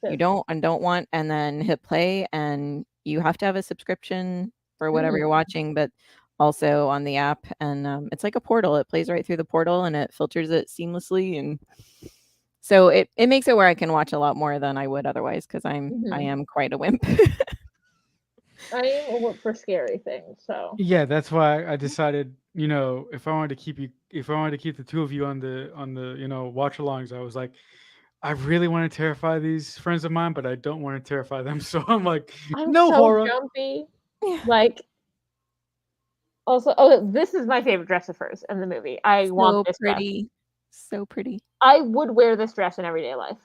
you don't want, and then hit play, and you have to have a subscription for whatever you're watching, but also on the app, and it's like a portal. It plays right through the portal, and it filters it seamlessly, and so it makes it where I can watch a lot more than I would otherwise, because I am quite a wimp. I am a wimp for scary things, so Yeah, that's why I decided, if I wanted to keep the two of you on the watch alongs, I was like, I really want to terrify these friends of mine, but I don't want to terrify them. So I'm like, I'm no so horror. jumpy. Yeah. Like, also, this is my favorite dress of hers in the movie. I want this dress. So pretty. I would wear this dress in everyday life.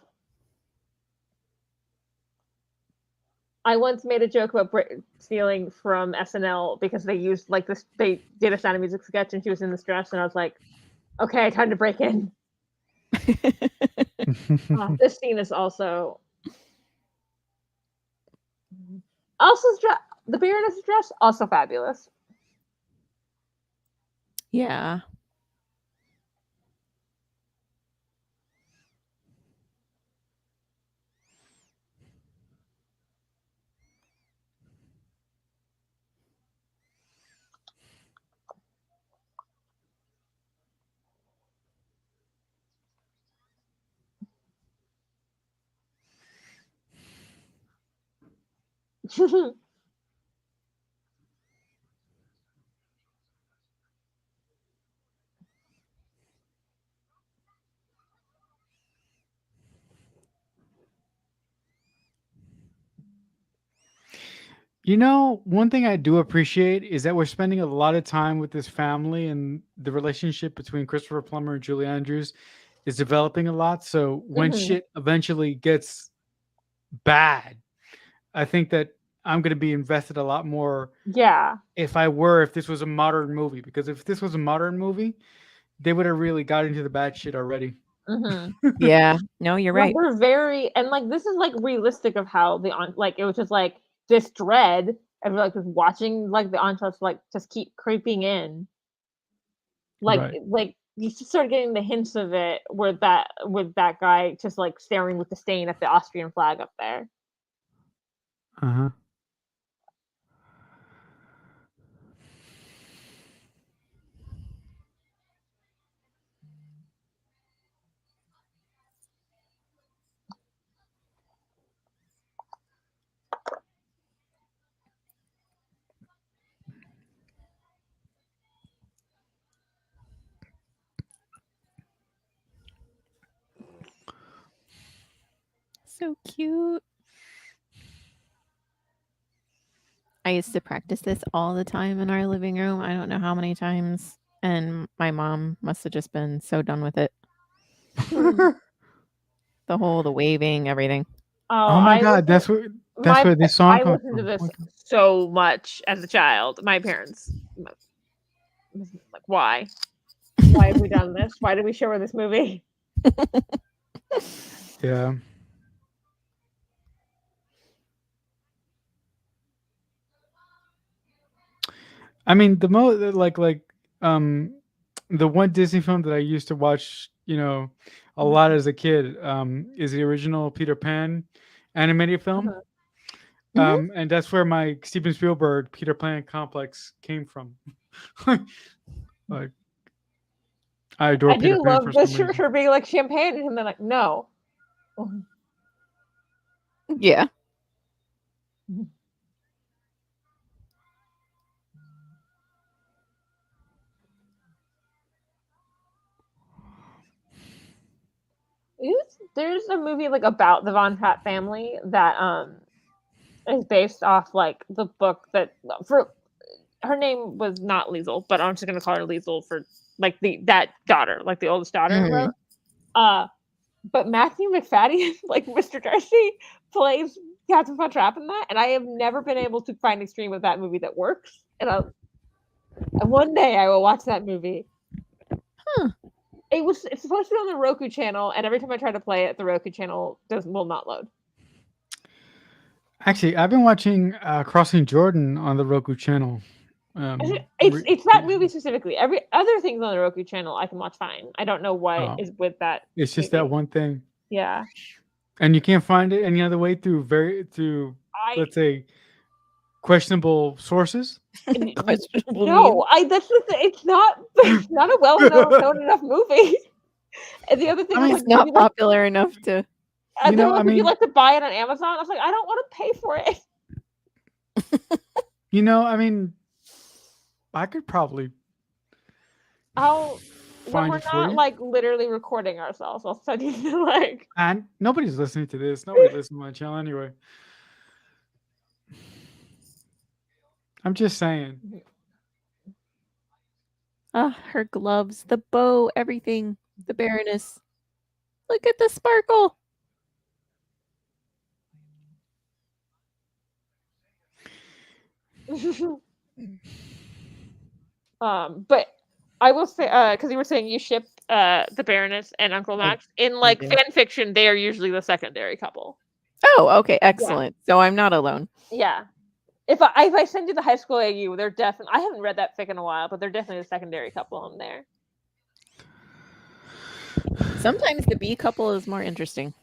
I once made a joke about stealing from SNL because they used like this. They did a Sound of Music sketch, and she was in this dress, and I was like, "Okay, time to break in." This scene is also the Baroness dress, also fabulous. Yeah. You know, one thing I do appreciate is that we're spending a lot of time with this family, and the relationship between Christopher Plummer and Julie Andrews is developing a lot. So when Mhm. shit eventually gets bad, I think that I'm going to be invested a lot more Yeah. if this was a modern movie, because if this was a modern movie, they would have really got into the bad shit already. Hmm. Yeah. No, you're Like right. they're very and like this is like realistic of how the on like it was just like this dread and we're like just watching like the entourage like just keep creeping in. Right. Like you just start getting the hints of it with that guy just like staring with disdain at the Austrian flag up there. Uh-huh. So cute. I used to practice this all the time in our living room. I don't know how many times. And my mom must have just been so done with it. Hmm. The waving, everything. Oh, Oh my I god, listen that's my where this song I comes listened to from. Oh this my God. so much as a child. My parents like why? Why have we done this? Why did we show her this movie? Yeah. I mean, um the one Disney film that I used to watch, a lot as a kid, is the original Peter Pan animated film. Uh-huh. Mhm. And that's where my Steven Spielberg Peter Pan complex came from. Like, I adore I Peter do Pan love for the some shirt reason. her being like champagne and then like no. Yeah. There's a movie like about the Von Trapp family that is based off like the book that for her name was not Liesel, but I'm just gonna call her Liesel for like that daughter, like the oldest daughter Mhm. wrote. Uh but Matthew McFadden, like Mr. Darcy, plays Captain Von Trapp in that, and I have never been able to find a stream of that movie that works. And one day I will watch that movie. Huh. It's supposed to be on the Roku channel, and every time I try to play it, the Roku channel will not load. Actually, I've been watching Crossing Jordan on the Roku channel. It's that movie Recently. specifically. Every other things on the Roku channel I can watch fine. I don't know what Oh, is with that it's just that movie. one thing, Yeah, and you can't find it any other way through, I let's say, questionable sources. Questionable means. no, I that's the thing. It's not a well known enough movie. And the other thing I was mean, like, It's not popular enough to. they're like, I would you mean, like to buy it on Amazon? I was like, I don't want to pay for it. I mean, I could probably I'll when find we're it for not you. like literally recording ourselves, I'll send you the like. And nobody's listening to this. Nobody listens to my channel anyway. I'm just saying. Ah, her gloves, the bow, everything. The Baroness. Look at the sparkle. But I will say, because you were saying you ship the Baroness and Uncle I, Max in I like do. fan fiction, they are usually the secondary couple. Oh, okay, Yeah, excellent. So I'm not alone. yeah. If I send you the high school AU, they're definitely. I haven't read that fic in a while, but they're definitely the secondary couple in there. Sometimes the B couple is more interesting.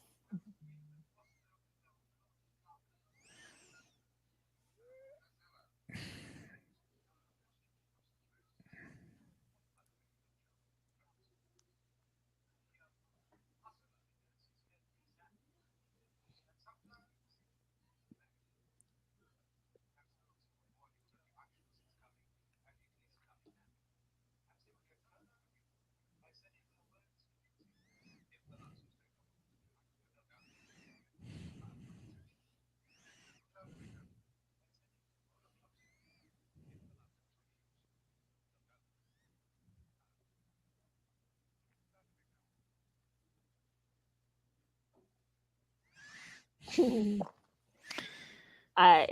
I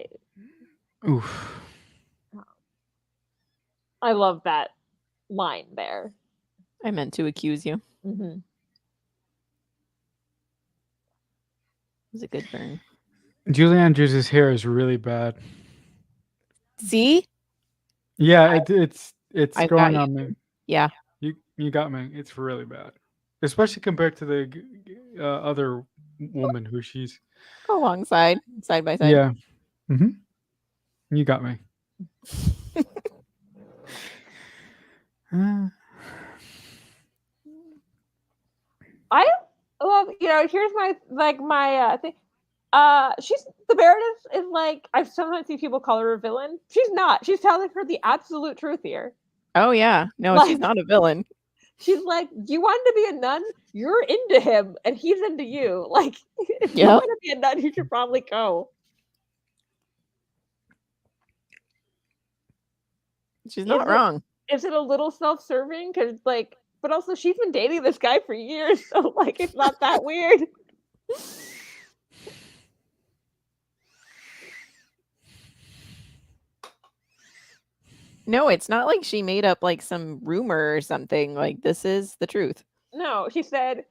Oof. love that line there. I meant to accuse you. Mm-hmm. It was a good burn. Julie Andrews' hair is really bad. See? Yeah, it's I've growing got on me. Yeah. You got me. It's really bad, especially compared to the other woman who she's. Alongside, side by side. Yeah. Mm-hmm. You got me. I love, here's my thing. She's the Baroness is like, I've sometimes seen people call her a villain. She's not. She's telling her the absolute truth here. Oh yeah. No, she's Like- not a villain. She's like, you wanted to be a nun? You're into him, and he's into you. Like, if you Yep. want to be a nun, you should probably go. She's not wrong. Is it a little self-serving? Because, like, but also she's been dating this guy for years, so, like, it's not that weird. No, it's not like she made up like some rumor or something. Like this is the truth. No, she said,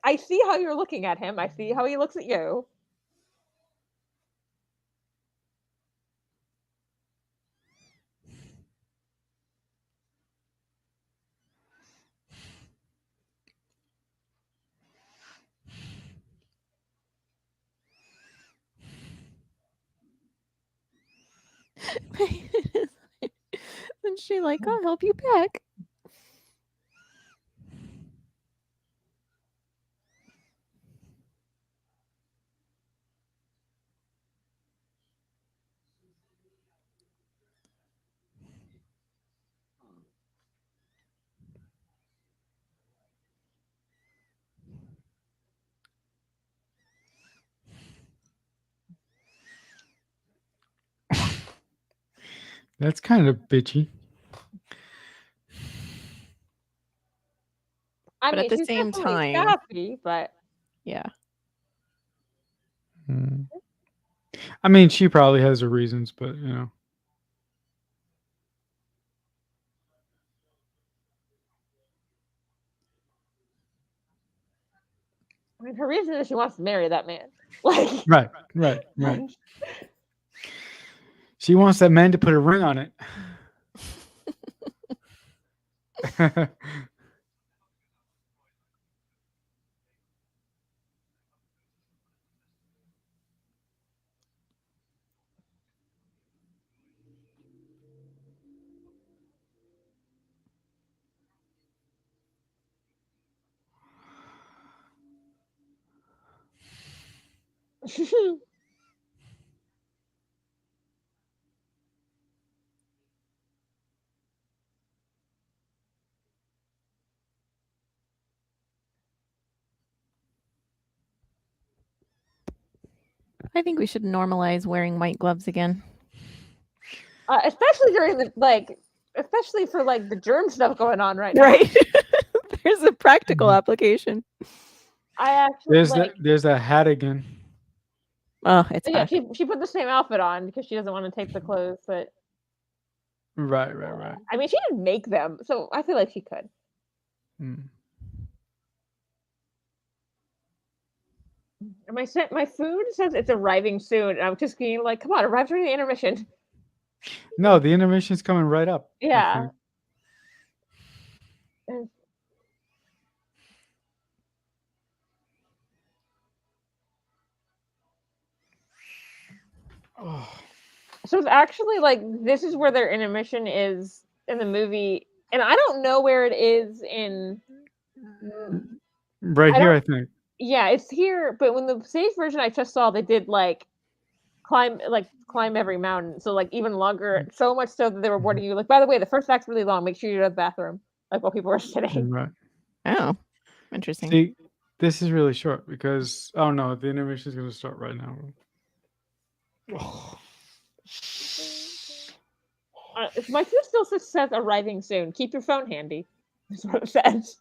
I see how you're looking at him. I see how he looks at you. And she like, I'll help you pack. That's kind of bitchy. I But mean, at the she's same definitely time- sassy, but Yeah. Hmm. I mean, she probably has her reasons, but you know. I mean, her reason is she wants to marry that man. Like, Right. She wants that man to put a ring on it. I think we should normalize wearing white gloves again. especially during especially for like the germ stuff going on right now. Right. There's a practical application. I actually there's a hat again. Oh, it's yeah, back. she put the same outfit on because she doesn't want to take the clothes, but Right. I mean, she didn't make them, so I feel like she could. Mm. And my food says it's arriving soon, and I'm just being like, come on, arrive during the intermission. No, the intermission's coming right up. I Yeah. think. And- Oh. So it's actually like this is where their intermission is in the movie, and I don't know where it is in. Right here, I think. Yeah, it's here, but when the stage version I just saw, they did like climb every mountain, so like even longer, so much so that they were warning you, like, by the way, the first act's really long. Make sure you're in the bathroom, like while people are sitting. Right. Oh, interesting. See, this is really short because oh no, the intermission is going to start right now. Oh. My food still says arriving soon. Keep your phone handy. That's what it says.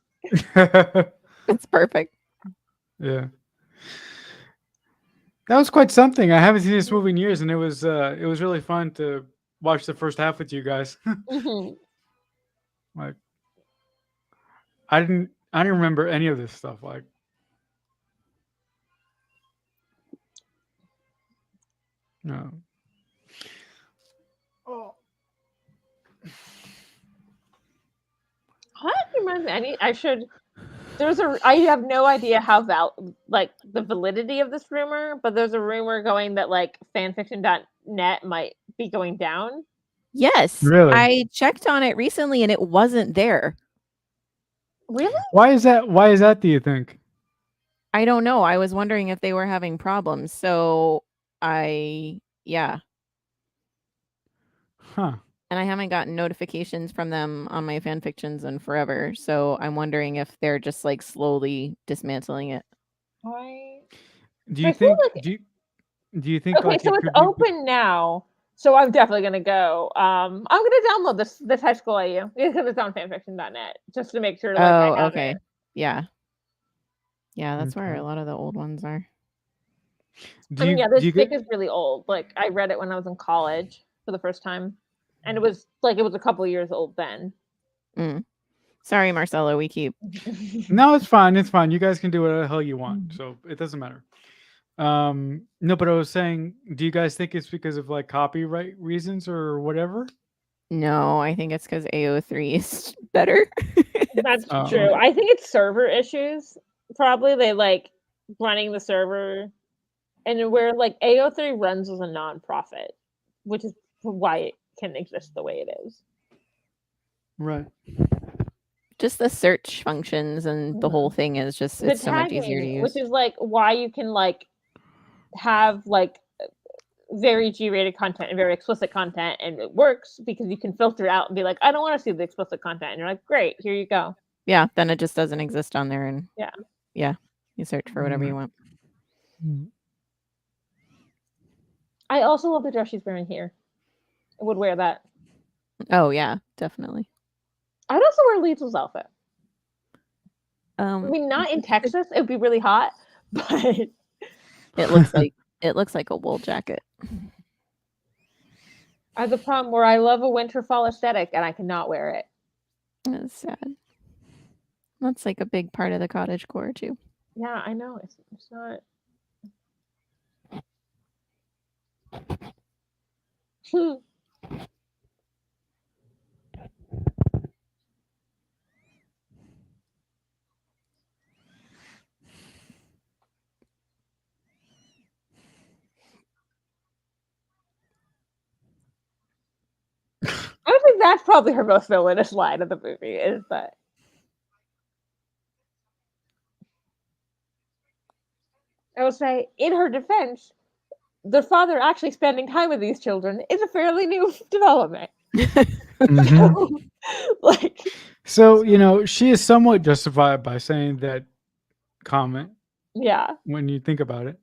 It's perfect. Yeah. That was quite something. I haven't seen this movie in years, and it was really fun to watch the first half with you guys. Mhm. Like, I didn't remember any of this stuff. Like, no. Oh. That reminds me, I should. I have no idea how like the validity of this rumor, but there's a rumor going that like fanfiction.net might be going down. Yes. Really? I checked on it recently and it wasn't there. Really? Why is that? Why is that? Do you think? I don't know. I was wondering if they were having problems. So yeah. Huh. And I haven't gotten notifications from them on my fanfictions in forever. So I'm wondering if they're just like slowly dismantling it. Do you I feel think? like Do you think okay, like so it it's could be? open now. So I'm definitely gonna go. I'm gonna download this high school AU because it's on fanfiction.net just to make sure like I Oh, have okay. it. Yeah. Yeah, that's where Okay. a lot of the old ones are. Do I mean, you yeah, do this you fic get? is really old. Like I read it when I was in college for the first time, and it was a couple years old then. Mm. Sorry, Marcelo. We keep. No, it's fine. It's fine. You guys can do whatever the hell you want, so it doesn't matter. No, but I was saying, do you guys think it's because of like copyright reasons or whatever? No, I think it's because AO3 is better. That's Oh, true. okay. I think it's server issues. Probably they like running the server, and where like AO3 runs as a nonprofit, which is why it can exist the way it is. Right. Just the search functions and the whole thing is just, The it's so much easier to tagging, which use. is like why you can like have like very G-rated content and very explicit content, and it works because you can filter it out and be like, I don't want to see the explicit content, and you're like, great, here you go. Yeah, then it just doesn't exist on there, and Yeah. you search for whatever you want. I also love the dress she's wearing here. I would wear that. Oh yeah, definitely. I'd also wear Liesl's outfit. I Um, mean, not in Texas, it would be really hot, but it looks like a wool jacket. I have the problem where I love a winter fall aesthetic and I cannot wear it. That's sad. That's like a big part of the cottage core too. Yeah, I know. It's not. I think that's probably her most villainous line of the movie is that. I would say, in her defense, the father actually spending time with these children is a fairly new development. Mhm. Like, So she is somewhat justified by saying that comment yeah. when you think about it.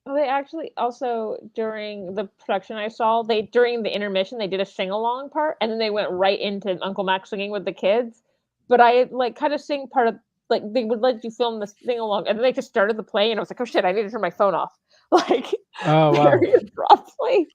Well, they actually also during the production I saw, during the intermission they did a sing along part, and then they went right into Uncle Max singing with the kids. But I like kind of sing part of like they would let you film the sing along, and then they just started the play, and I was like, oh shit, I need to turn my phone off, like Oh wow. very abruptly.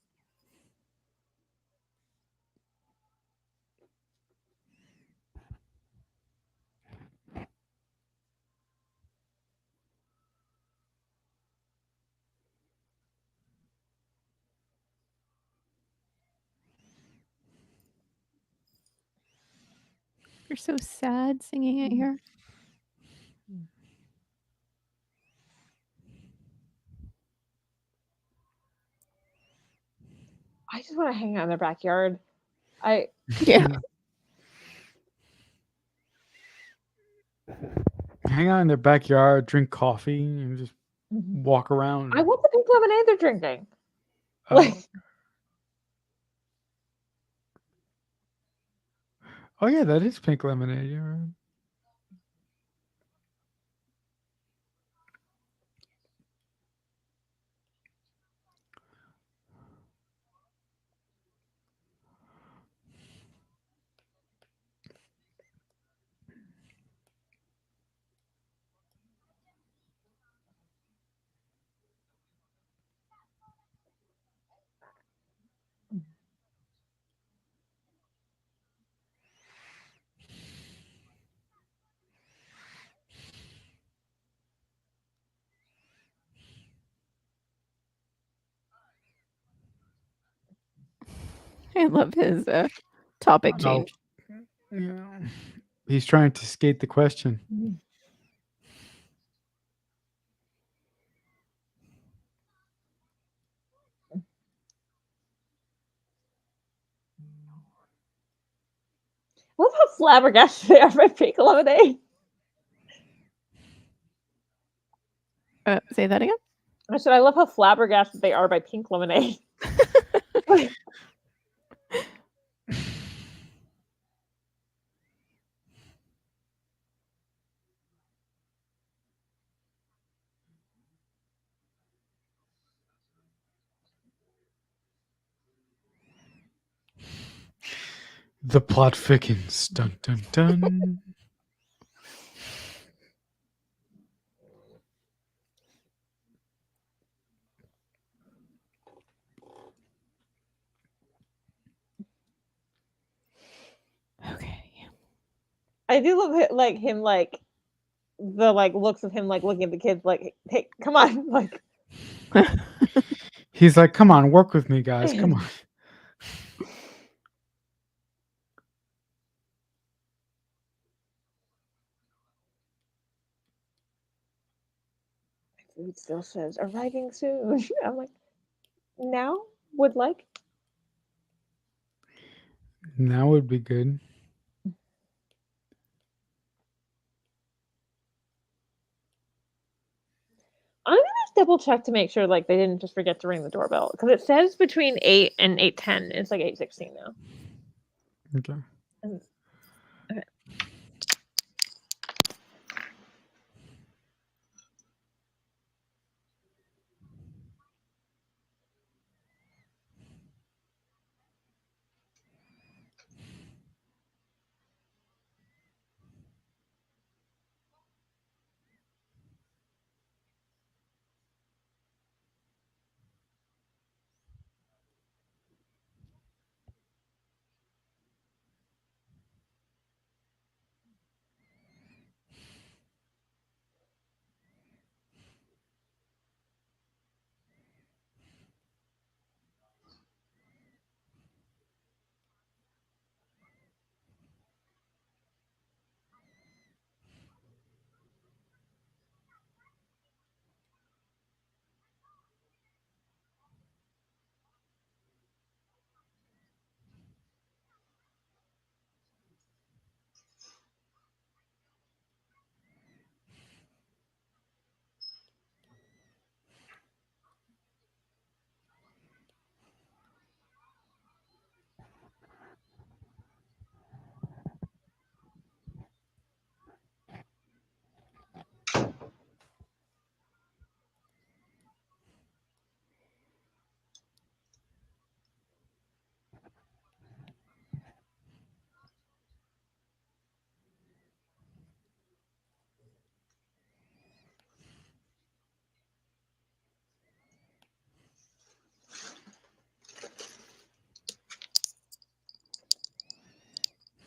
You're so sad singing it here. I just want to hang out in their backyard. Yeah. Hang out in their backyard, drink coffee, and just walk around. I want the pink lemonade they're drinking. Oh. Like, Oh yeah, that is pink lemonade. You're right. I love his topic Oh, change. yeah. He's trying to skate the question. I love how flabbergasted they are by pink lemonade. Say that again. I said I love how flabbergasted they are by pink lemonade. The plot thickens. Dun dun dun. Okay. I do love it, like him, like the looks of him, like looking at the kids, like, hey, come on, like. He's like, come on, work with me, guys. Come on. Food still says arriving soon. I'm like, now would like. That would be good. I'm gonna double check to make sure like they didn't just forget to ring the doorbell because it says between 8 and 8:10. It's like 8:16 now. Okay. Okay.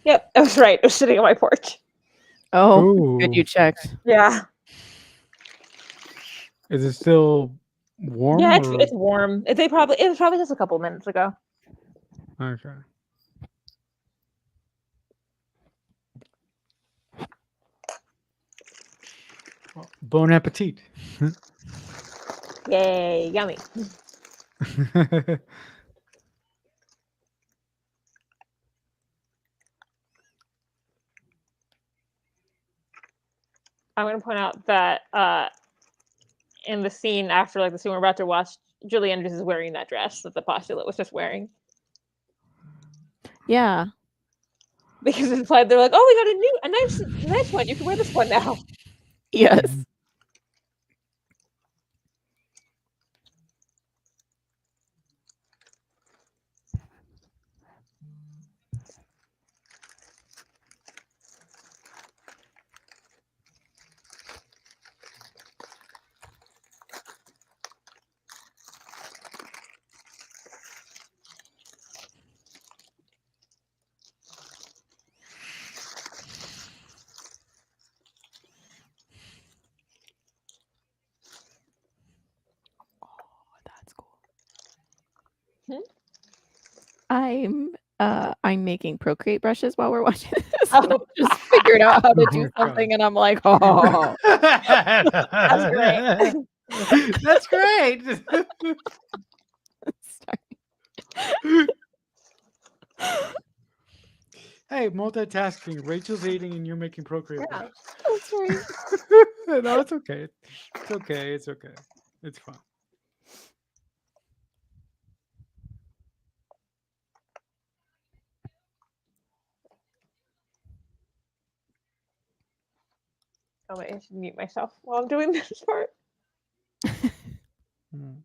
Yep, I was right. I was sitting on my porch. Oh, good Ooh. you checked. Yeah. Is it still warm? Yeah, or... it's warm. It was probably just a couple minutes ago. Okay. Well, bon appetit. Yay, yummy. I'm gonna point out that in the scene after like the scene we're about to watch, Julie Andrews is wearing that dress that the postulate was just wearing. Yeah. Because it's implied they're like, oh, we got a nice one. You can wear this one now. Yes. I'm making Procreate brushes while we're watching this. Oh. And I just figured out how to Oh do my something, God. and I'm like, oh, That's great. That's great. sorry. Hey, multitasking. Rachel's eating and you're making Procreate. Yeah. brushes. That's right. No, it's okay. It's okay. It's okay. It's fine. Oh wait, I should mute myself while I'm doing this part. Mm.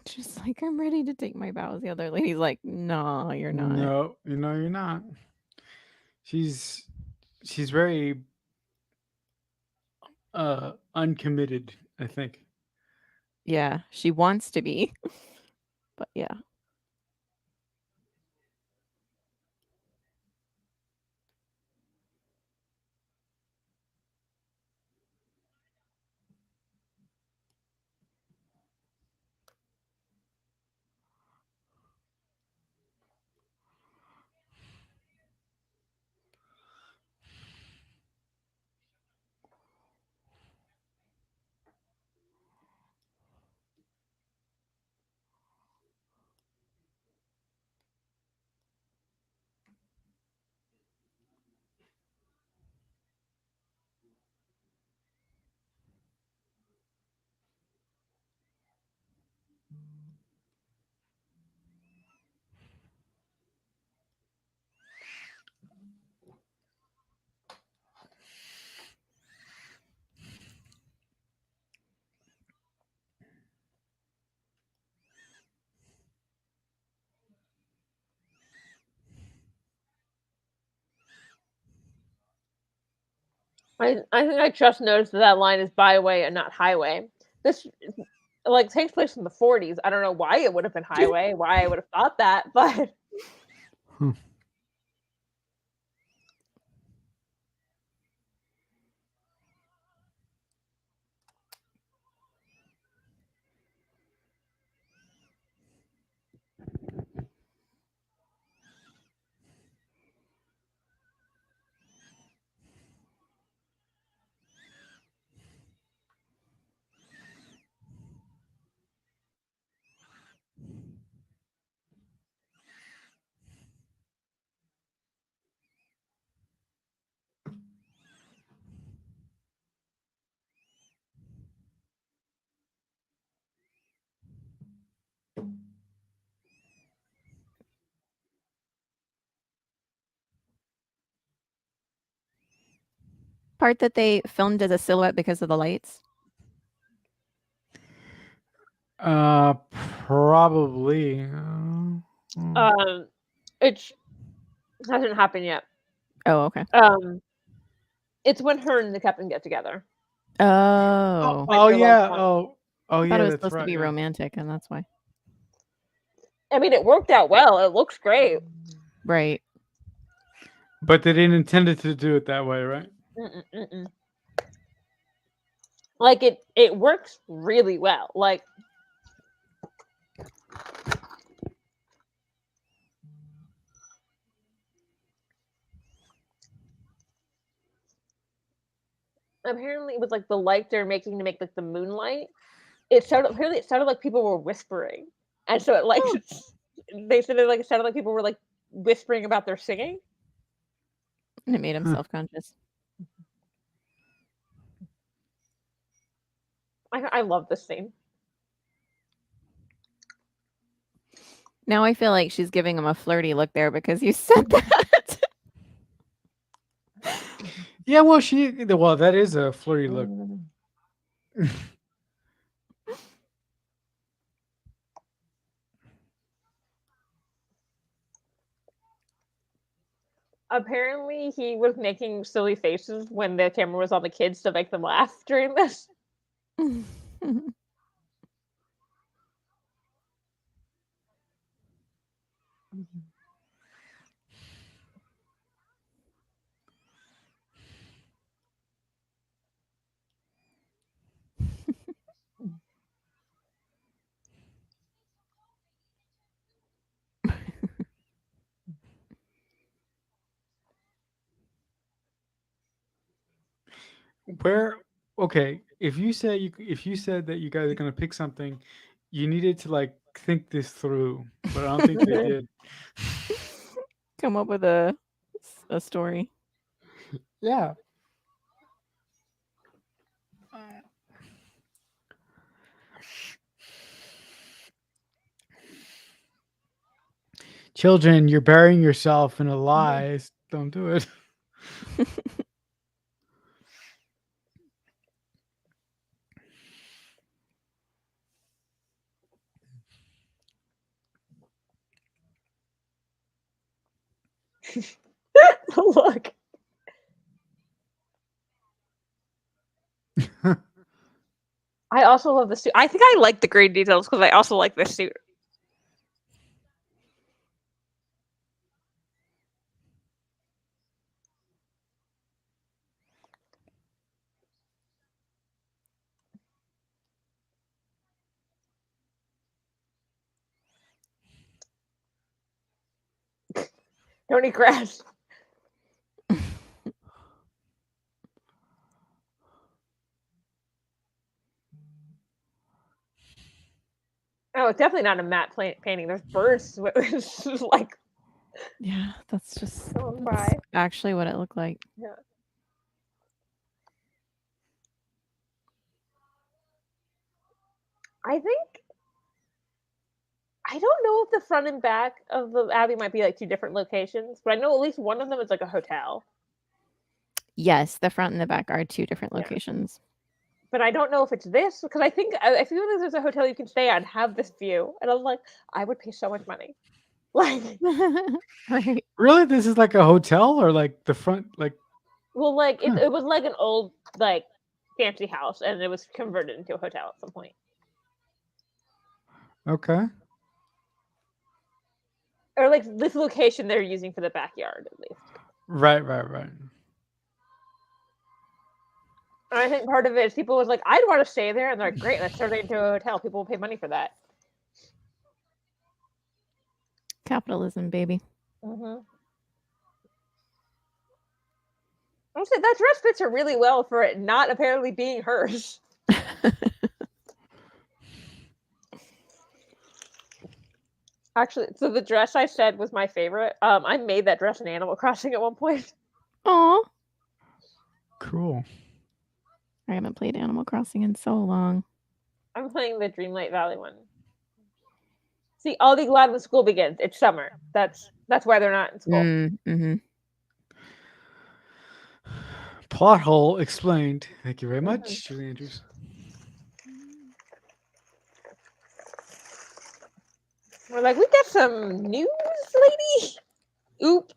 She's like, I'm ready to take my vows. The other lady's like, no, you're not. No, you're not. She's very uncommitted, I think. Yeah, she wants to be, but yeah. I think I just noticed that line is byway and not highway. This like takes place in the 40s. I don't know why it would have been highway, why I would have thought that, but Part that they filmed as a silhouette because of the lights. Uh, Probably. it hasn't happened yet. Oh, okay. It's when her and the captain get together. Oh, Oh they're, like, yeah. on- Oh I thought yeah. it was That's supposed to right. be Yeah. romantic, and that's why. I mean, it worked out well. It looks great. Right. But they didn't intend it to do it that way, right? Mm-mm. Like it works really well. Like apparently with like the light they're making to make like the moonlight, it sounded like people were whispering, and so it like they said it sounded like people were like whispering about their singing. And it made him Huh. self-conscious. I love this scene. Now I feel like she's giving him a flirty look there because you said that. Yeah. Well, that is a flirty look. Apparently, he was making silly faces when the camera was on the kids to make them laugh during this. Where okay, if you said that you guys are gonna pick something, you needed to like think this through, but I don't think they did. Come up with a story. Yeah. Children, you're burying yourself in a lie. Don't do it. Look. I also love the suit. I think I like the green details because I also like this suit. Don't eat grass. Oh, it's definitely not a matte painting. There's birds. It's just like Yeah, that's just going that's by. actually what it looked like. Yeah. I think I don't know if the front and back of the abbey might be like two different locations, but I know at least one of them is like a hotel. Yes, the front and the back are two different Yeah. locations. But I don't know if it's this because I think I feel like there's a hotel you can stay at and have this view, and I was like, I would pay so much money. Like, Right. Really? This is like a hotel or like the front like well, like Huh. it was like an old like fancy house, and it was converted into a hotel at some point. okay. Or like this location they're using for the backyard at least. Right. And I think part of it is people was like, I'd want to stay there, and they're like, great, let's turn it into a hotel. People will pay money for that. Capitalism, baby. Mm-hmm. I'm saying that dress fits her really well for it not apparently being hers. Actually, so the dress I said was my favorite. I made that dress in Animal Crossing at one point. Aw. Cool. I haven't played Animal Crossing in so long. I'm playing the Dreamlight Valley one. See, I'll be glad when school begins. It's summer. That's why they're not in school. Mm-hmm. Plot hole explained. Thank you very much, Julie Andrews. We're like, we got some news, lady. Oop.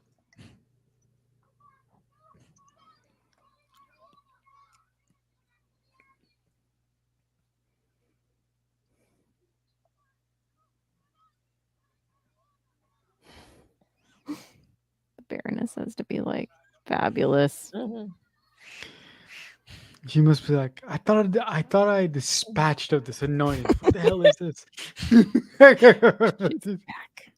The Baroness has to be like fabulous. Mm-hmm. She must be like, I thought I dispatched of this annoyance. What the hell is this? She's back.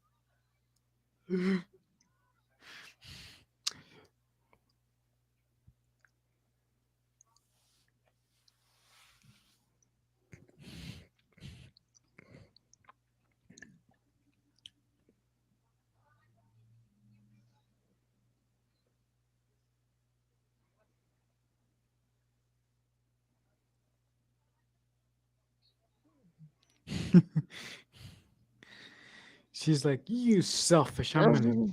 She's like, you selfish. I'm gonna.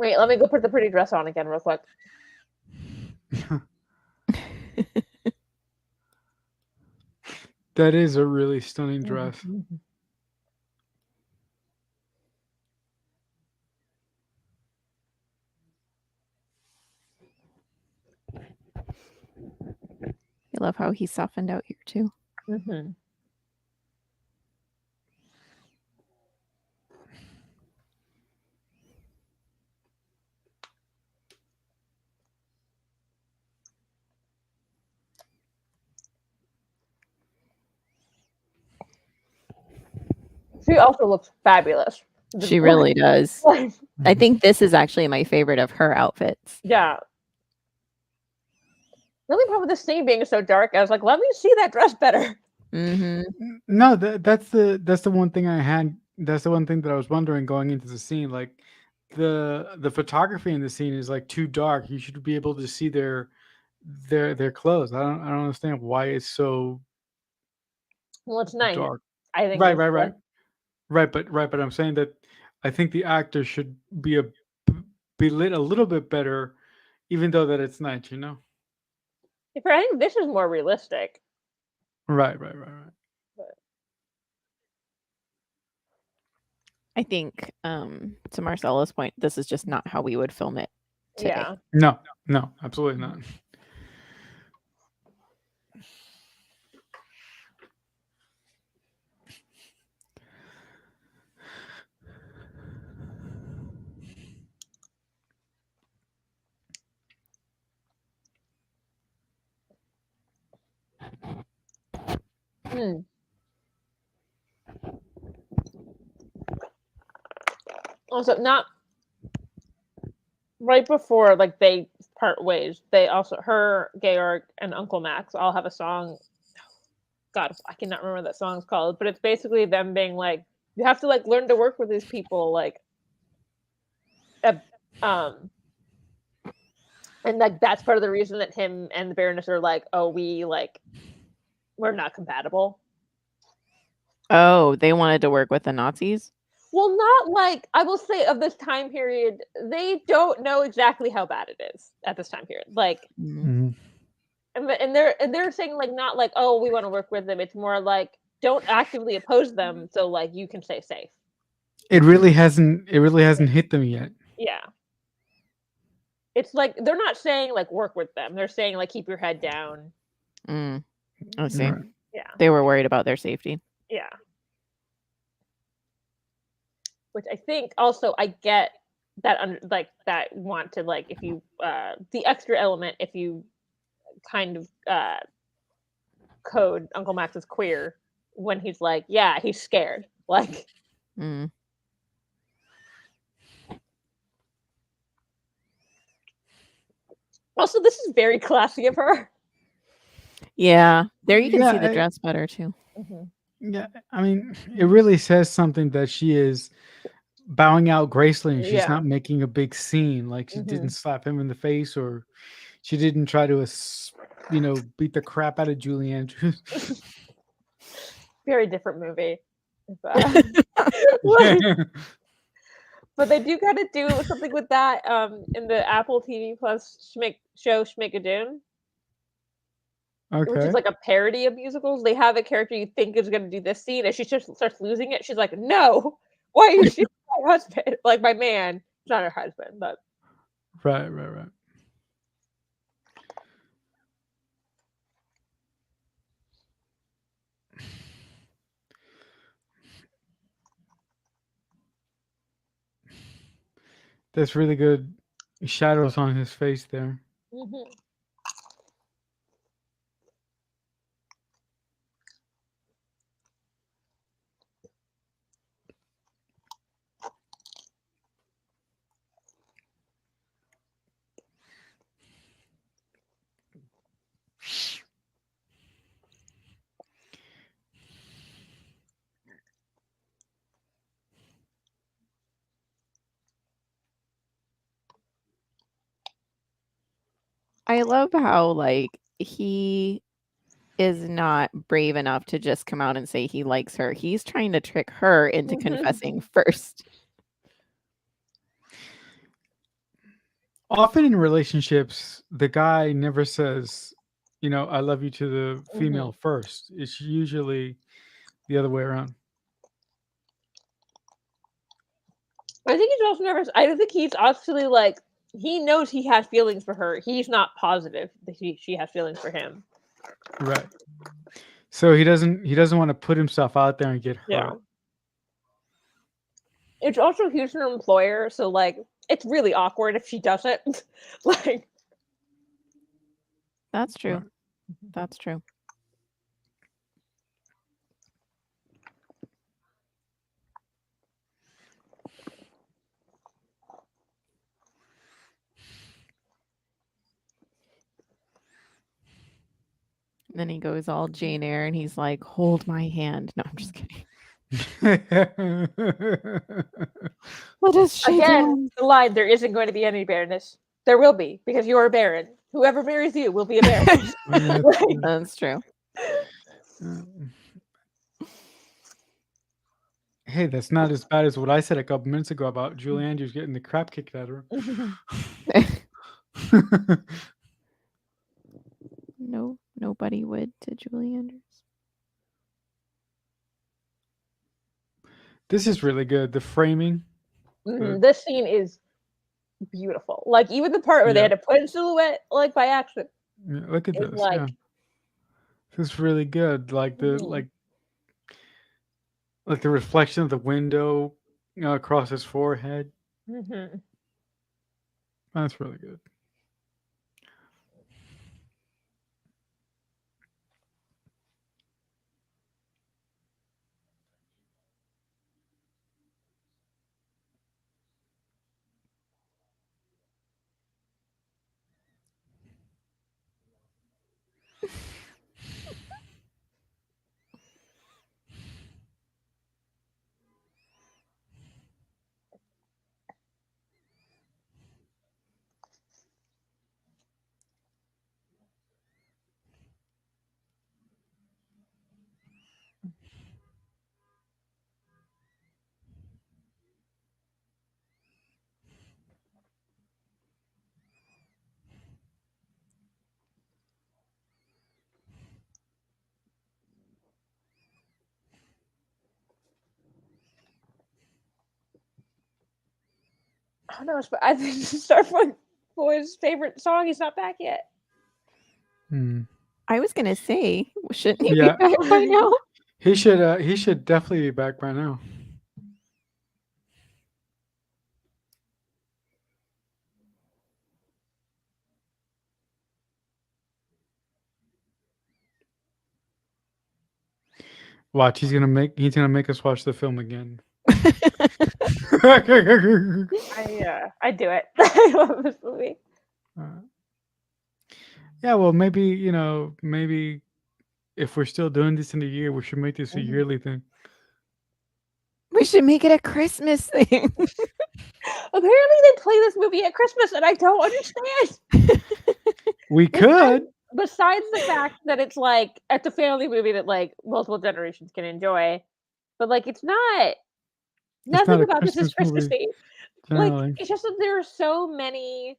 Wait, let me go put the pretty dress on again real quick. That is a really stunning dress. I love how he softened out here too. Mm-hmm. She also looks fabulous. She really does. I think this is actually my favorite of her outfits. Yeah. The only problem with this scene being so dark, I was like, let me see that dress better. Mm-hmm. No, that's the one thing I had. That's the one thing that I was wondering going into the scene. Like the photography in the scene is like too dark. You should be able to see their clothes. I don't understand why it's so Well, it's night. dark. I think. Right, it's right, like- right. But I'm saying that I think the actor should be lit a little bit better, even though that it's night. You know. I think this is more realistic. Right. I think, to Marcella's point, this is just not how we would film it today. Yeah. No, absolutely not. Hmm. Also, not right before like they part ways. They also her, Georg, and Uncle Max all have a song. God, I cannot remember what that song's called, but it's basically them being like, you have to like learn to work with these people, like, and like that's part of the reason that him and the Baroness are like, oh, we're not compatible. Oh, they wanted to work with the Nazis? Well, not like, I will say of this time period, they don't know exactly how bad it is at this time period. Like, Mm. and they're saying like not like, oh, we want to work with them. It's more like don't actively oppose them, so like you can stay safe. It really hasn't hit them yet. Yeah. It's like they're not saying like work with them. They're saying like keep your head down. Mm. I see. Right. Yeah. They were worried about their safety. Yeah. Which I think also I get that like that want to like if you the extra element if you kind of code Uncle Max as queer when he's like, yeah, he's scared. Like Mm. also this is very classy of her. Yeah, there you can Yeah, see the dress better too. Mm-hmm. Yeah, I mean, it really says something that she is bowing out gracefully and she's Yeah. not making a big scene. Like she didn't slap him in the face or she didn't try to, beat the crap out of Julie Andrews. Very different movie. Yeah. But they do kind of do something with that in the Apple TV Plus show Schmigadoon. Which Okay. is like a parody of musicals. They have a character you think is going to do this scene, and she just starts losing it. She's like, "No, why are you shooting my husband? Like my man, it's not her husband, but Right. That's really good shadows on his face there. mhm. I love how like he is not brave enough to just come out and say he likes her. He's trying to trick her into confessing first. Often in relationships, the guy never says, "I love you" to the female first. It's usually the other way around. I think he's also nervous. I don't think he's actually like he knows he has feelings for her. He's not positive that she has feelings for him. Right. So he doesn't want to put himself out there and get hurt. Yeah. It's also he's an employer, so like it's really awkward if she doesn't. Like That's true. Right. That's true. And then he goes all Jane Eyre and he's like, hold my hand. No, I'm just kidding. Let us shake again, hands. the line, there isn't going to be any barrenness. There will be, because you are a baron. Whoever marries you will be a baron. Like, That's true. Hey, that's not as bad as what I said a couple minutes ago about Julie Andrews getting the crap kicked out of her. No, nobody would to Julie Andrews. This is really good. The framing. this scene is beautiful. Like even the part where they Yeah. had to put in silhouette, like by accident. Yeah, look at It's this. like Yeah. This is really good. Like the like the reflection of the window across his forehead. That's really good. I don't know, but I think Starboy Boy's favorite song is not back yet. I was gonna say, shouldn't he Yeah. be back by now? He should definitely be back by now. Watch, he's gonna make us watch the film again. I do it. I love this movie. Yeah, well, maybe if we're still doing this in a year, we should make this a yearly thing. We should make it a Christmas thing. Apparently, they play this movie at Christmas, and I don't understand. We could. Besides the fact that it's like it's a family movie that like multiple generations can enjoy, but like it's not. Nothing not a about this is Christmas Christmassy. generally. Like it's just that there are so many.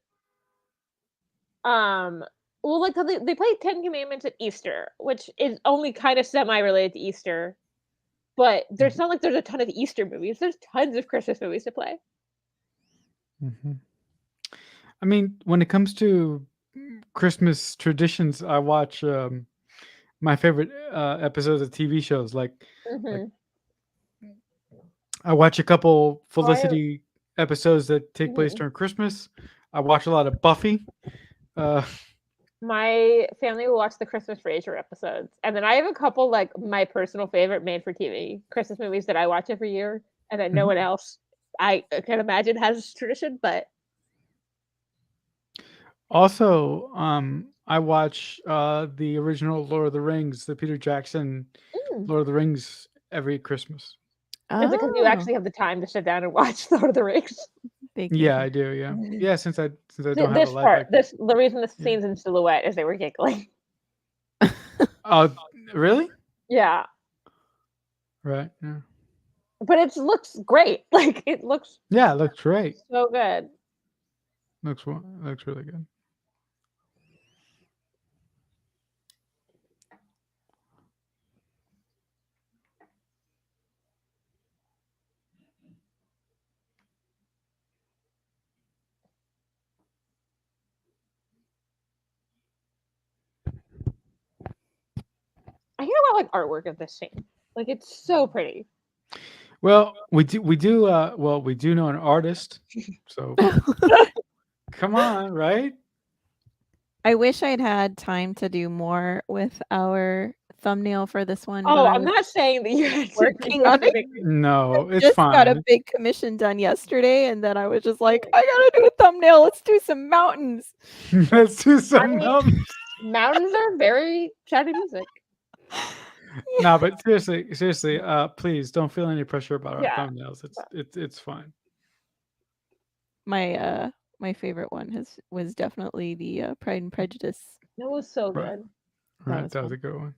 Well, like they play 10 Commandments at Easter, which is only kind of semi-related to Easter, but there's not like there's a ton of Easter movies. There's tons of Christmas movies to play. I mean, when it comes to Christmas traditions, I watch my favorite episodes of TV shows. Like I watch a couple Felicity episodes that take place during Christmas. I watch a lot of Buffy. My family will watch the Christmas Frasier episodes, and then I have a couple like my personal favorite made-for-TV Christmas movies that I watch every year, and that no one else I can imagine has this tradition. But also, I watch the original Lord of the Rings, the Peter Jackson Lord of the Rings every Christmas. Is it because you actually have the time to sit down and watch Lord of the Rings? Yeah, I do. Yeah, yeah. Since I don't have a life. Part, the reason this scene's in silhouette is they were giggling. Oh, really? Yeah. Right. Yeah. But it looks great. Like it looks. Yeah, it looks great. So good. Looks really good. I hear a lot like artwork of this scene. Like it's so pretty. Well, we do know an artist. So come on, right? I wish I'd had time to do more with our thumbnail for this one. Oh, but I'm not saying that you had to working on it. No, it's just got a fine. big commission done yesterday, and then I was just like, I gotta do a thumbnail. Let's do some mountains. Let's do some mountains. Mountains are very chatty music. No, but seriously, please don't feel any pressure about our Yeah. thumbnails. It's fine. My favorite one was definitely the Pride and Prejudice. It was so Right. good. Right, that was a good one.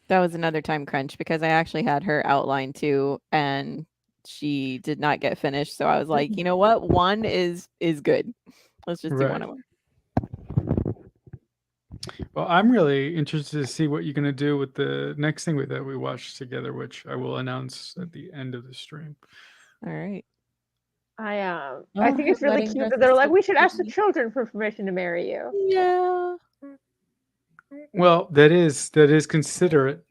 That was another time crunch because I actually had her outline too, and she did not get finished. So I was like, you know what? One is good. Let's just do one of them. Well, I'm really interested to see what you're going to do with the next thing that we watched together, which I will announce at the end of the stream. All right. I Oh, think her it's really wedding cute dress that is they're like, so we should ask the pretty. children for permission to marry you. Yeah. Well, that is considerate.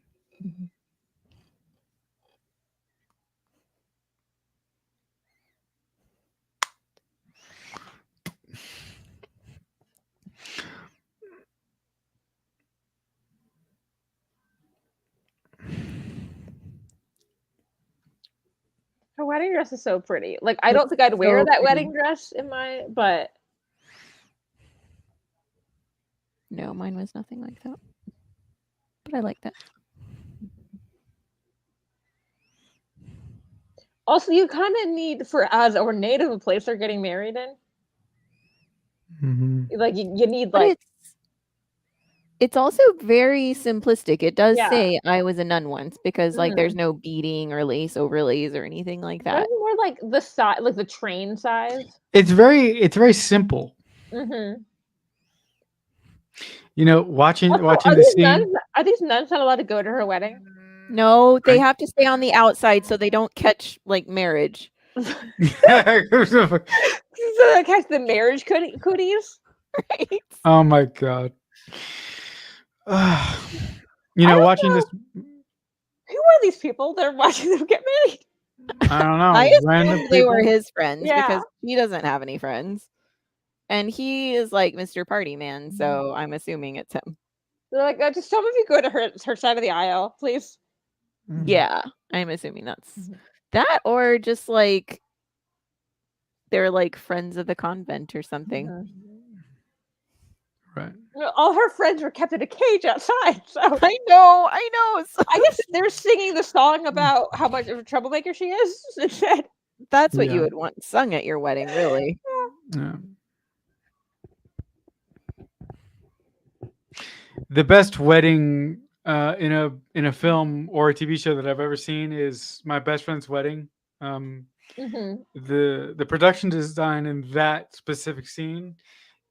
Her wedding dress is so pretty. Like I don't think I'd wear so that pretty. wedding dress but No, mine was nothing like that. But I like that. also you kind of need for as ornate of a place they're getting married in. Mm-hmm. Like you need But like it's also very simplistic. It does Yeah. say I was a nun once because like there's no beading or lace overlays or anything like that. That's more like the size, like the train size. It's very simple. Mm-hmm. You know, watching Also, the scene. Are these nuns not allowed to go to her wedding? No, they have to stay on the outside so they don't catch like marriage. So they catch the marriage cooties. Right? Oh my god. You know, watching this. Who are these people? They're watching them get married. I don't know. I random assumed they were people? his friends Yeah. because he doesn't have any friends. And he is like Mr. Party Man, so I'm assuming it's him. They're like, just some of you go to her side of the aisle, please. Mhm. Yeah, I'm assuming that's that, or just like they're like friends of the convent or something. Right. All her friends were kept in a cage outside. So I know. So I guess they're singing the song about how much of a troublemaker she is instead. that's what you Yeah. would want sung at your wedding, really. Yeah. The best wedding in a film or a TV show that I've ever seen is My Best Friend's Wedding. The production design in that specific scene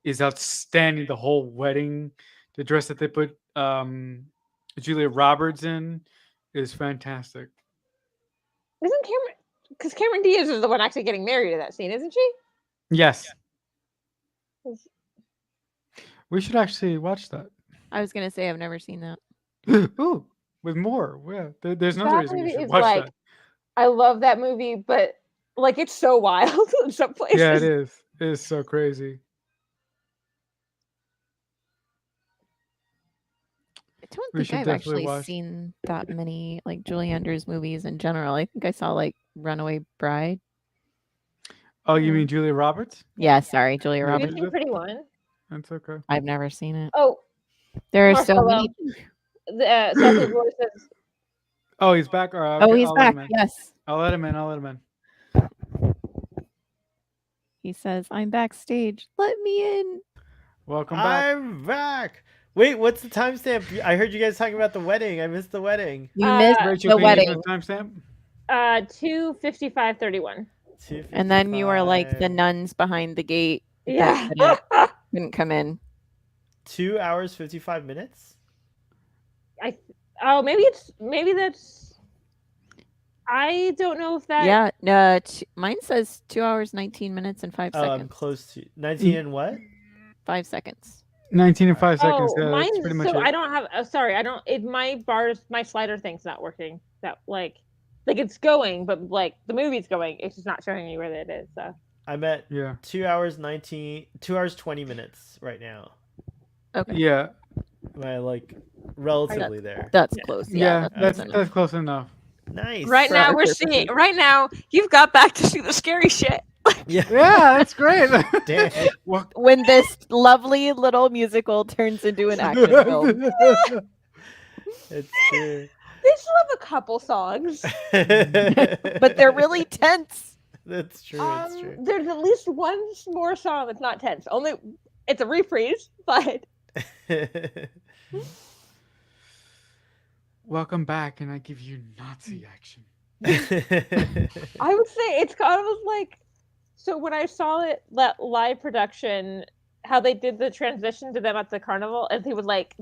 is outstanding. The whole wedding, the dress that they put Julia Roberts in is fantastic. Isn't Cameron? Because Cameron Diaz is the one actually getting married in that scene, isn't she? Yes. We should actually watch that. I was gonna say I've never seen that. Ooh, with more. Yeah, there's another reason we should is watch like, that. I love that movie, but like it's so wild in some places. Yeah, it is. It is so crazy. I don't We think should I've definitely actually watch. seen that many like Julie Andrews movies in general. I think I saw like Runaway Bride. Oh, you mean Julia Roberts? Yeah, sorry, Julia Yeah, Roberts. Sleeping Pretty one. That's okay. I've never seen it. Oh, There are so Marcelo. many. Seth Roy says, Oh, he's back. Oh, he's I'll let back. him in. Yes. I'll let him in. He says, "I'm backstage. Let me in." Welcome back. I'm back. Wait, what's the timestamp? I heard you guys talking about the wedding. I missed the wedding. You missed Rachel, the can you give wedding. me a timestamp? 2:55:31. And then you were like the 2:55. nuns behind the gate that Yeah. couldn't come in. 2 hours 55 minutes. Maybe that's. I don't know if that. Yeah, no, mine says 2 hours 19 minutes and 5 Oh, I'm seconds. close to 19 and what? 5 seconds. 19 and 5 seconds. Oh, Yeah, that's pretty mine's much so it. I don't have. Sorry, I don't. My slider thing's not working. That like it's going, but like the movie's going. It's just not showing me where it is. So I'm at Yeah. 2 hours 20 minutes right now. Okay. Yeah. Am I like relatively there? That's close. Yeah, that's that's close enough. Nice. right For now our we're seeing. Right now you've got back to see the scary shit. Yeah. Yeah, that's great. Damn. when this lovely little musical turns into an action film. It's true. They still have a couple songs. But they're really tense. That's true. It's true. There's at least one more song that's not tense. Only it's a reprise, but Welcome back, and I give you Nazi action. I would say it's kind of like so when I saw it that live production, how they did the transition to them at the carnival, and they were like,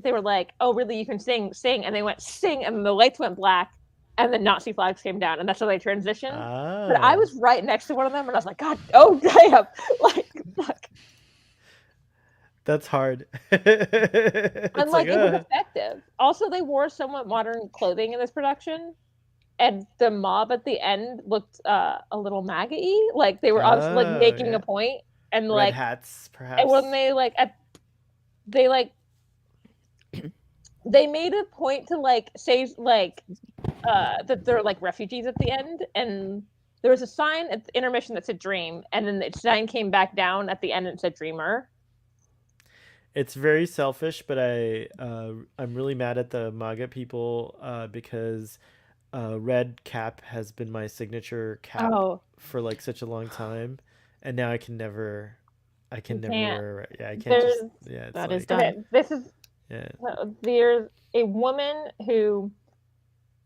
"Oh, really? You can sing," and they went sing, and the lights went black, and the Nazi flags came down, and that's how they transitioned. But I was right next to one of them, and I was like, "God, oh damn!" Like, fuck. That's hard. And it was effective. Also, they wore somewhat modern clothing in this production, and the mob at the end looked a little MAGA-y. Like they were obviously like making a point, and red like hats, perhaps. and when they they made a point to like say like that they're like refugees at the end, and there was a sign at the intermission that said "dream," and then the sign came back down at the end and said "dreamer." It's very selfish, but I'm really mad at the MAGA people because red cap has been my signature cap for like such a long time, and now I can never wear. Yeah, I can't just. Yeah, it's that like, is done. Okay, this is yeah. There's a woman who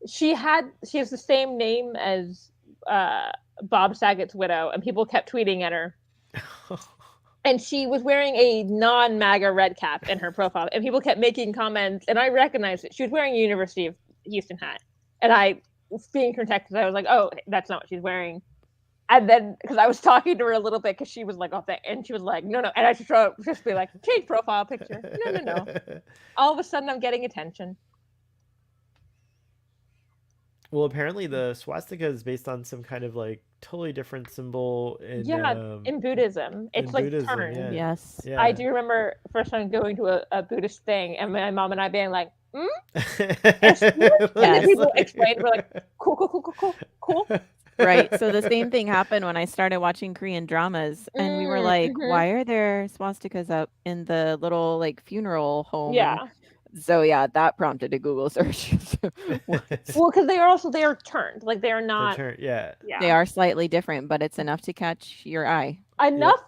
she has the same name as Bob Saget's widow, and people kept tweeting at her. And she was wearing a non-MAGA red cap in her profile, and people kept making comments, and I recognized it. She was wearing a University of Houston hat, and I, being protected, I was like, "Oh, that's not what she's wearing." And then, because I was talking to her a little bit, because she was like, "Oh, and she was like, no," and I just be like, "Change profile picture." No. All of a sudden, I'm getting attention. Well, apparently the swastika is based on some kind of like totally different symbol in Buddhism. It's like Buddhism, turned. yeah. Yes. Yeah. I do remember first time going to a Buddhist thing, and my mom and I being like, and then people explained, we're like, cool. Right. So the same thing happened when I started watching Korean dramas, and we were like, why are there swastikas up in the little like funeral home? Yeah. So yeah, that prompted a Google search. Well, because they are turned. Like they are not. Yeah. They are slightly different, but it's enough to catch your eye. Enough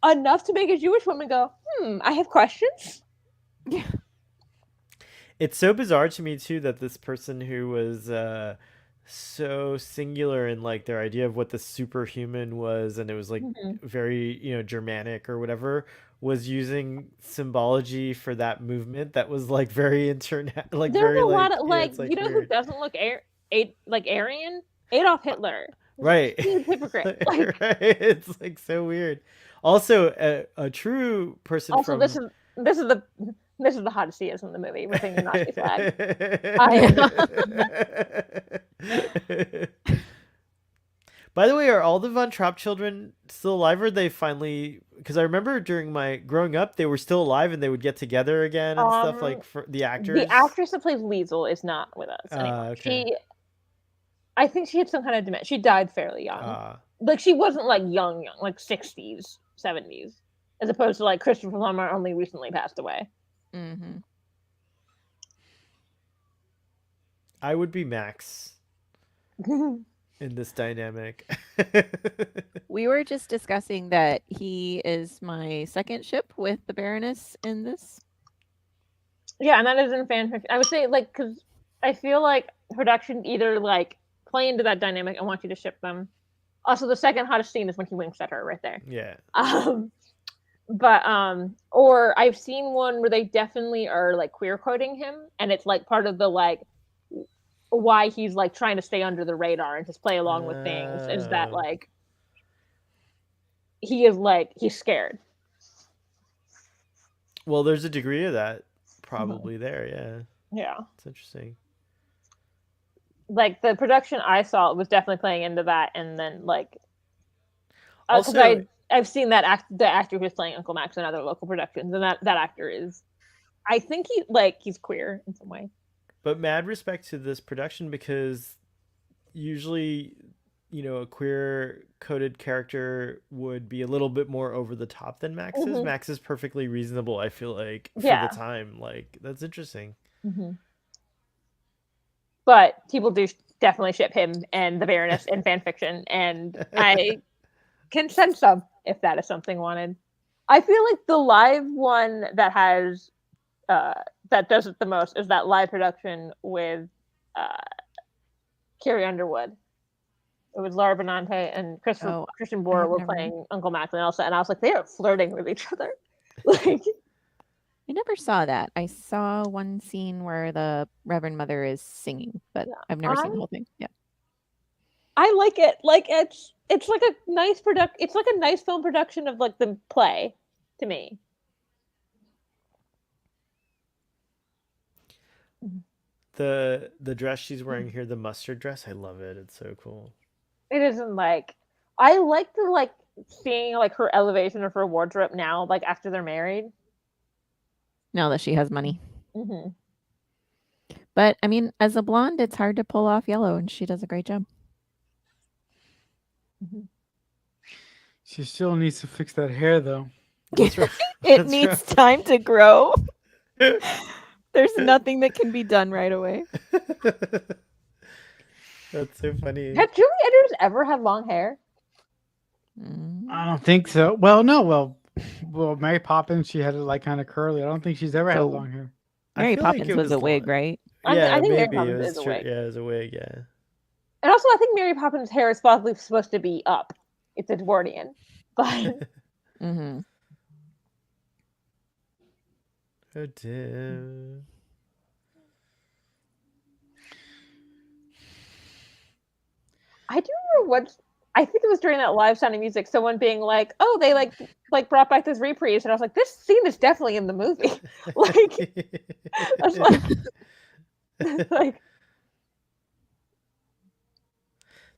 to make a Jewish woman go, I have questions. Yeah. It's so bizarre to me too that this person who was so singular in like their idea of what the superhuman was, and it was like very Germanic or whatever, was using symbology for that movement that was like very internet. Like there's very a like, lot of like like you know weird. who doesn't look like Aryan? Adolf Hitler. Right. He's a hypocrite. Like, right. It's like so weird. Also, a true person. Also, from... this is the hottest he is in the movie within the Nazi flag. By the way, are all the Von Trapp children still alive, or they finally? Because I remember during my growing up, they were still alive and they would get together again and stuff. Like for the actors. The actress that plays Liesel is not with us anymore. Okay. I think she had some kind of dementia. She died fairly young. Like she wasn't like young, like 60s, 70s, as opposed to like Christopher Plummer only recently passed away. Mm-hmm. I would be Max in this dynamic. We were just discussing that he is my second ship with the Baroness in this. Yeah, and that is in fanfiction. I would say like because I feel like production either like play into that dynamic and want you to ship them, Also, the second hottest scene is when he winks at her right there. Yeah. Or I've seen one where they definitely are like queer coding him, and it's like part of the like why he's like trying to stay under the radar and just play along with things is that like he's scared. Well, there's a degree of that probably there. Yeah. Yeah. It's interesting. Like the production I saw was definitely playing into that, and then like because Also, I've seen the actor who's playing Uncle Max in other local productions, and that actor is, I think he's queer in some way. but mad respect to this production, because usually, a queer coded character would be a little bit more over the top than Max is. Mhm. Max is perfectly reasonable, I feel like, for Yeah. the time. Like, that's interesting. Mm-hmm. But people do definitely ship him and the Baroness in fan fiction, and I can sense some if that is something wanted. I feel like the live one that has that does it the most is that live production with Carrie Underwood. It was Laura Benante and Christian Boer were playing Uncle Max and Elsa, and I was like, they are flirting with each other. Like, I never saw that. I saw one scene where the Reverend Mother is singing, but I've never seen the whole thing. Yeah. I like it. Like it's like a nice it's like a nice film production of like the play to me. The dress she's wearing here, the mustard dress, I love it. It's so cool. It isn't like I like the like seeing like her elevation of her wardrobe now, like after they're married. Now that she has money. Mm-hmm. But I mean, as a blonde, it's hard to pull off yellow, and she does a great job. Mm-hmm. She still needs to fix that hair, though. It needs time to grow. There's nothing that can be done right away. That's so funny. Has Julie Andrews ever had long hair? I don't think so. Well, no. Well, Mary Poppins, she had it like kind of curly. I don't think she's ever had long hair. Mary Poppins was a wig, right? Yeah, I think maybe Mary it Poppins was is a true. wig. Yeah, it was a wig. Yeah. And also, I think Mary Poppins' hair is probably supposed to be up. It's Edwardian, but. Mm-hmm. Oh dear. I do remember once. I think it was during that live Sound of Music. Someone being like, "Oh, they like brought back this reprise," and I was like, "This scene is definitely in the movie." Like, that's like.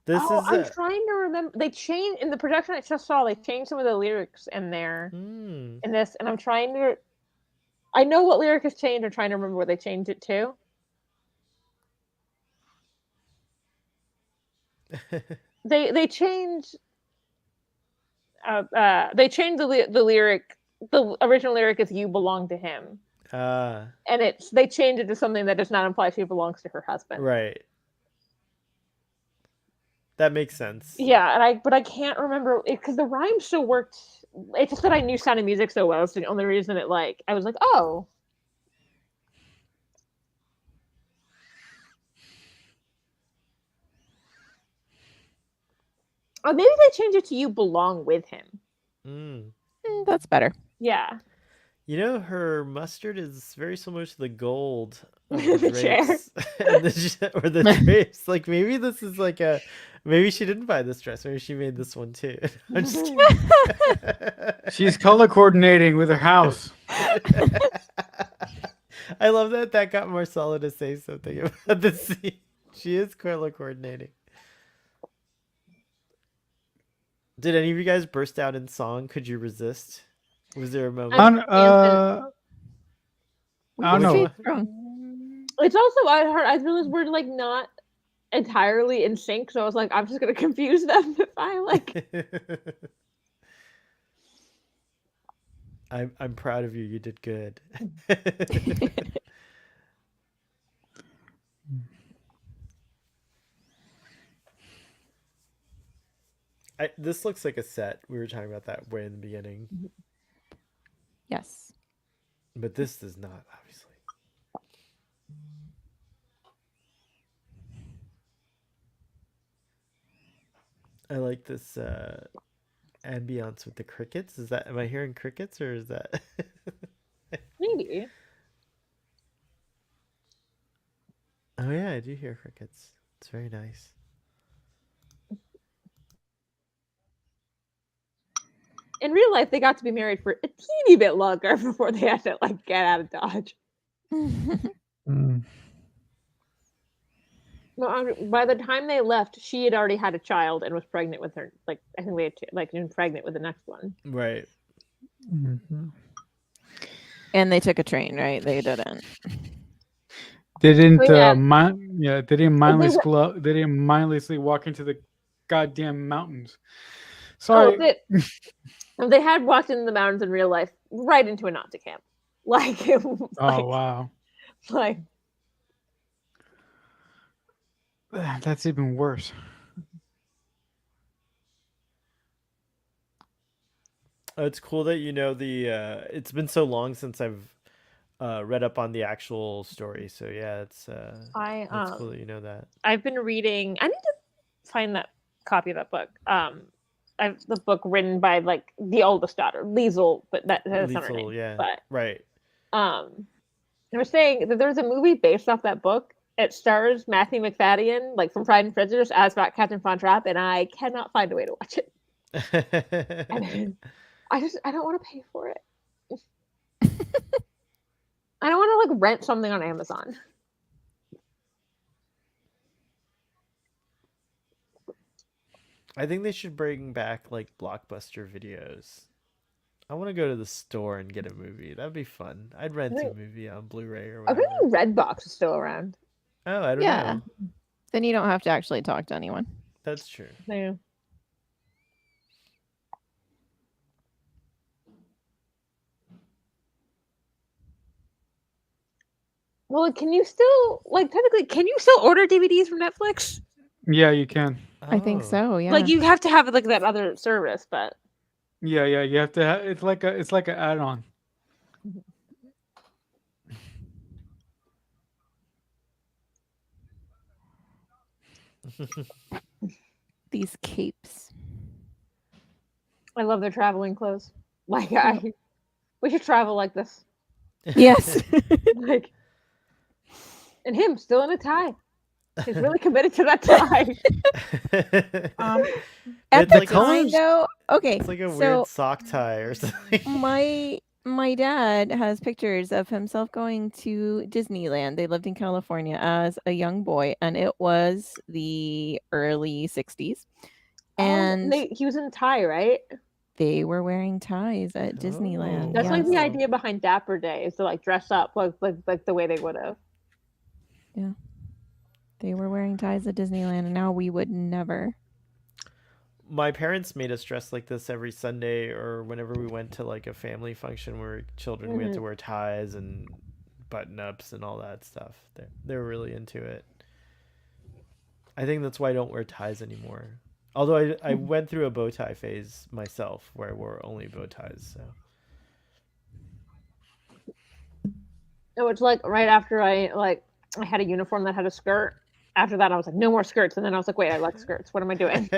I'm trying to remember. They changed in the production I just saw. They changed some of the lyrics in there in this, and I'm trying to. I know what lyric has changed. I'm trying to remember where they changed it to. They changed. They changed the lyric. The original lyric is "You belong to him," and they changed it to something that does not imply she belongs to her husband. Right. That makes sense. Yeah, but I can't remember because the rhyme still worked. It's just that I knew Sound of Music so well. It's the only reason I was like, oh. Or maybe they changed it to "You belong with him." That's better. Yeah. Her mustard is very similar to the gold of the drapes. Or the drapes. Like, maybe this is like maybe she didn't buy this dress. Maybe she made this one too. I'm just kidding. She's color coordinating with her house. I love that got Marcella to say something about the scene. She is color coordinating. Did any of you guys burst out in song? Could you resist? Was there a moment? I don't know. It's also I realized we're like not entirely in sync, so I was like, I'm just gonna confuse them if I like. I'm proud of you. You did good. This looks like a set. We were talking about that way in the beginning. Yes. But this does not, obviously. I like this ambiance with the crickets. Am I hearing crickets or is that Maybe. Oh yeah, I do hear crickets. It's very nice. In real life, they got to be married for a teeny bit longer before they had to like get out of Dodge. Mm. Well, by the time they left, she had already had a child and was pregnant with her. Like I think they had been pregnant with the next one. Right. Mhm. And they took a train, right? They didn't. They didn't. yeah. They didn't They were- They didn't mindlessly walk into the goddamn mountains. Oh, Sorry. they had walked into the mountains in real life, right into a Nazi camp. Like it was Oh wow, like that's even worse. It's cool that you know the. It's been so long since I've read up on the actual story. So yeah, it's that's cool that you know that. I've been reading. I need to find that copy of that book. I've the book written by like the oldest daughter, Liesel, but that's not her name. Liesel, yeah, But right. I was saying that there's a movie based off that book. It stars Matthew McFadden, like from Pride and Prejudice, as Captain Von Trapp, and I cannot find a way to watch it. And I don't want to pay for it. I don't want to like rent something on Amazon. I think they should bring back like Blockbuster videos. I want to go to the store and get a movie. That'd be fun. I'd rent a movie on Blu-ray or I whatever. think Redbox is still around. Oh, I don't Yeah. know. Then you don't have to actually talk to anyone. That's true. Yeah. Well, can you still technically can you still order DVDs from Netflix? Yeah, you can. I think Oh. so. Yeah. Like you have to have like that other service, but Yeah, you have to. It's like an add-on. These capes. I love their traveling clothes. Like we should travel like this. Yes. Like and him still in a tie. He's really committed to that tie. At It's the like time, though, okay. It's like a so weird sock tie or something. my dad has pictures of himself going to Disneyland. They lived in California as a young boy, and it was the early 60s. And he was in a tie, right? they were wearing ties at Disneyland. That's like the yes. idea behind Dapper Day is to like dress up like the way they would have. Yeah. They were wearing ties at Disneyland, and now we would never. My parents made us dress like this every Sunday or whenever we went to like a family function where children we had to wear ties and button ups and all that stuff. They're really into it. I think that's why I don't wear ties anymore. Although I went through a bow tie phase myself where I wore only bow ties. So It was like right after I had a uniform that had a skirt. After that, I was like, no more skirts. And then I was like, wait, I like skirts. What am I doing?